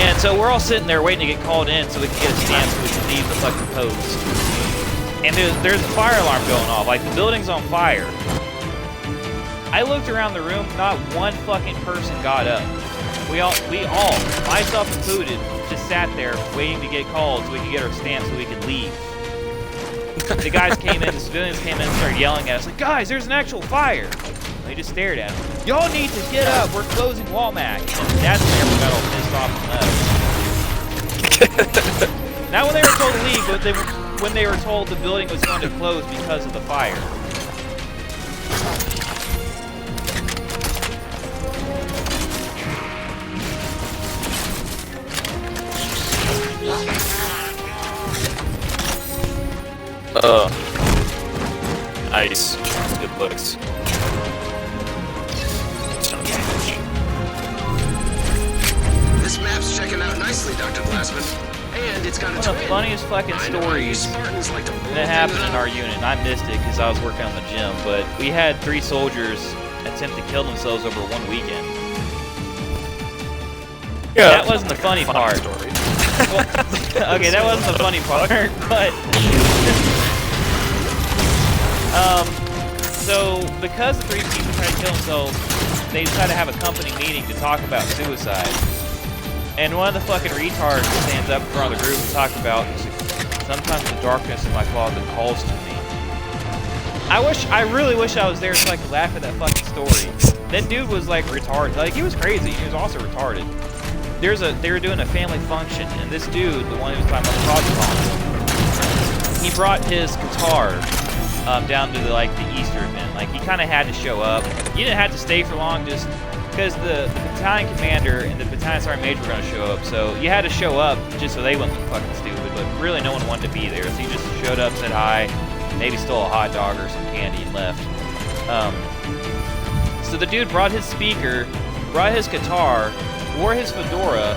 And so we're all sitting there waiting to get called in so we can get a stamp so we can leave the fucking post. And there's a fire alarm going off. Like the building's on fire. I looked around the room. Not one fucking person got up. We all, myself included, just sat there waiting to get called so we could get our stamp so we could leave. The guys came in, the civilians came in and started yelling at us like, guys, there's an actual fire. And they just stared at us. Y'all need to get up, we're closing Walmart. And that's when everyone got all pissed off at us. Not when they were told to leave, but when they were told the building was going to close because of the fire. Nice. Good looks. This map's checking out nicely, Dr. Glassman. And it's got a One of the twin. funniest fucking I know how you stories Spartans like to blow that happened things in up. our unit, and I missed it because I was working on the gym, but we had 3 soldiers attempt to kill themselves over one weekend. Yeah, That wasn't the funny part. Story. Well, okay, that wasn't the funny part, but so because the 3 people tried to kill themselves, they decided to have a company meeting to talk about suicide. And one of the fucking retards stands up in front of the group and talks about, sometimes the darkness in my closet calls to me. I really wish I was there so I could laugh at that fucking story. That dude was like retarded. Like, he was crazy. He was also retarded. They were doing a family function, and this dude, the one who was talking about the project on, he brought his guitar down to the Easter event. Like, he kind of had to show up. You didn't have to stay for long, just because the battalion commander and the battalion sergeant major were going to show up. So you had to show up just so they wouldn't look fucking stupid. But really, no one wanted to be there. So he just showed up, said hi, maybe stole a hot dog or some candy and left. So the dude brought his speaker, brought his guitar, wore his fedora,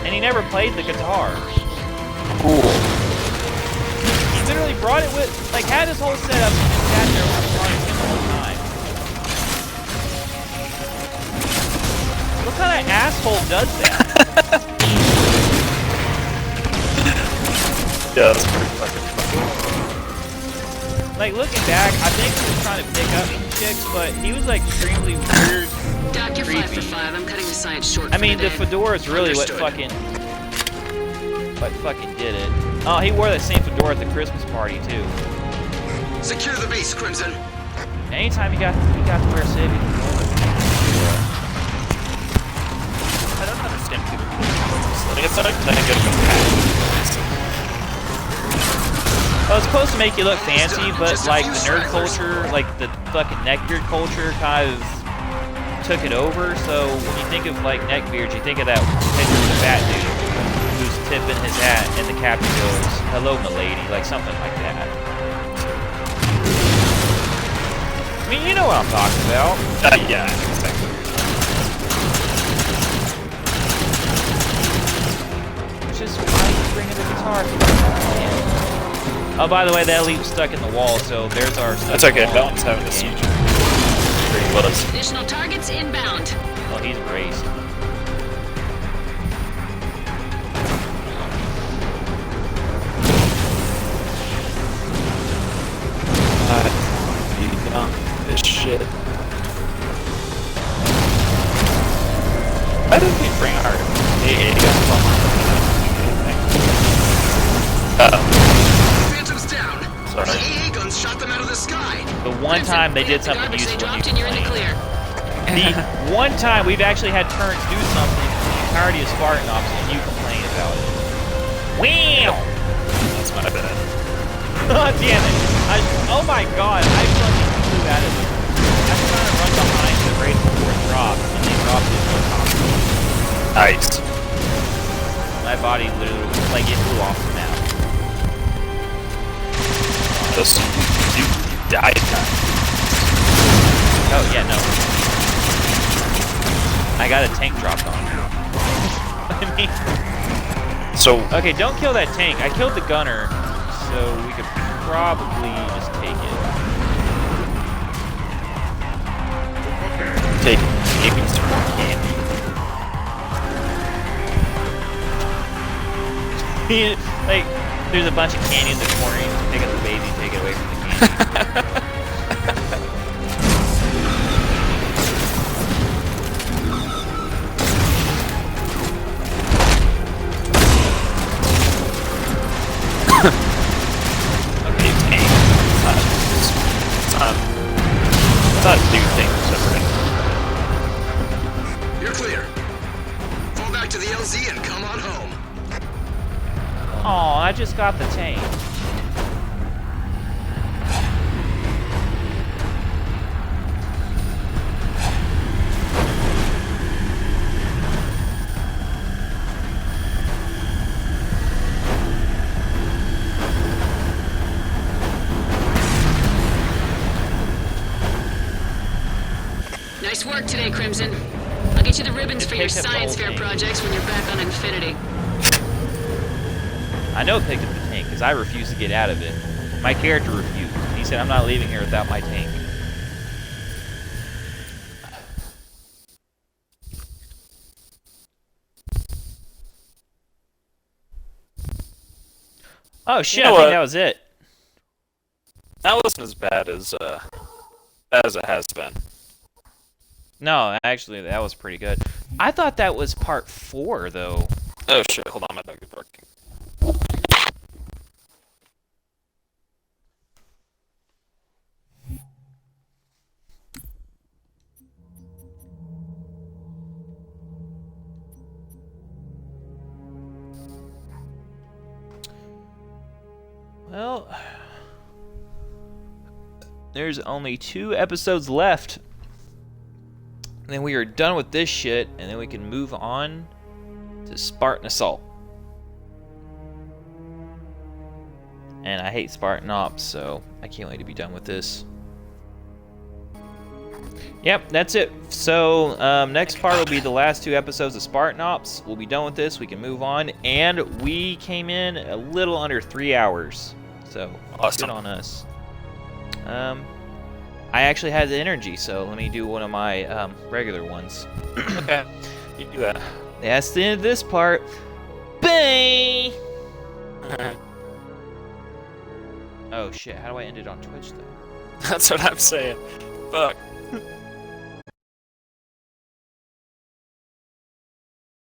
and he never played the guitar. Cool. He literally brought it with, like, had his whole setup and just sat there with the party the whole time. What kind of asshole does that? Yeah, that's pretty fucking funny. Like, looking back, I think he was trying to pick up some chicks, but he was, like, extremely weird. Doc, you're 5 for Creepy. 5. I'm cutting the science short. I mean, for the day. fedora is really what Understood. fucking did it. Oh, he wore that same fedora at the Christmas party, too. Secure the base, Crimson. Anytime you got to wear a Civic. I don't understand people letting it start, then it gets Well, it's supposed to make you look fancy, but like the nerd culture, like the fucking neckbeard culture kind of took it over. So when you think of like neckbeards, you think of that picture of the fat dude. who's tipping his hat, and the captain goes, "Hello, milady," like something like that. I mean, you know what I'm talking about. Yeah, exactly. It's just why you bring in the guitar. Oh, by the way, that elite's stuck in the wall, so there's our stuff. That's okay. That one's having a siege. Pretty close. Additional targets inbound. Oh, he's braced. This shit. Why didn't we bring our AA guns on? Phantom's down. Sorry. The AA guns shot them out of the sky. The one time they did The something garbage they useful, dropped you and you're in the complain. clear. The one time we've actually had turrets do something for the entirety of Spartan Ops, and you complain about it. Wow! That's my bad. God damn it! Oh my god! I fucking flew out of it. I was trying to run behind the raid before it dropped, and they dropped it on top of me. Nice. My body literally, like, it flew off the map. Just you died. Oh yeah, no. I got a tank dropped on me. I mean, So okay, don't kill that tank. I killed the gunner, so we could probably just take it. take maybe some candy. Like, there's a bunch of candy in the corner. You just pick up the baby, take it away from the candy. Okay, tank. It's not a new thing. You're clear. Fall back to the LZ and come on home. Aw, I just got the tank. Nice work today, Crimson. I'll get you the ribbons It for your picked up the science whole fair thing. projects when you're back on Infinity. I know it picked up the tank, because I refused to get out of it. My character refused. He said, I'm not leaving here without my tank. Oh shit, know I think what? that was it. That wasn't as bad as it has been. No, actually, that was pretty good. I thought that was part 4, though. Oh shit, hold on, my dog is barking. Well, there's only 2 episodes left. And then we are done with this shit, and then we can move on to Spartan Assault. And I hate Spartan Ops, so I can't wait to be done with this. Yep, that's it. So, next part will be the last 2 episodes of Spartan Ops. We'll be done with this, we can move on. And we came in a little under 3 hours. So, Awesome. good on us. I actually had the energy, so let me do one of my regular ones. Okay, you do that. That's the end of this part. Bye! Oh shit, how do I end it on Twitch though? That's what I'm saying. Fuck.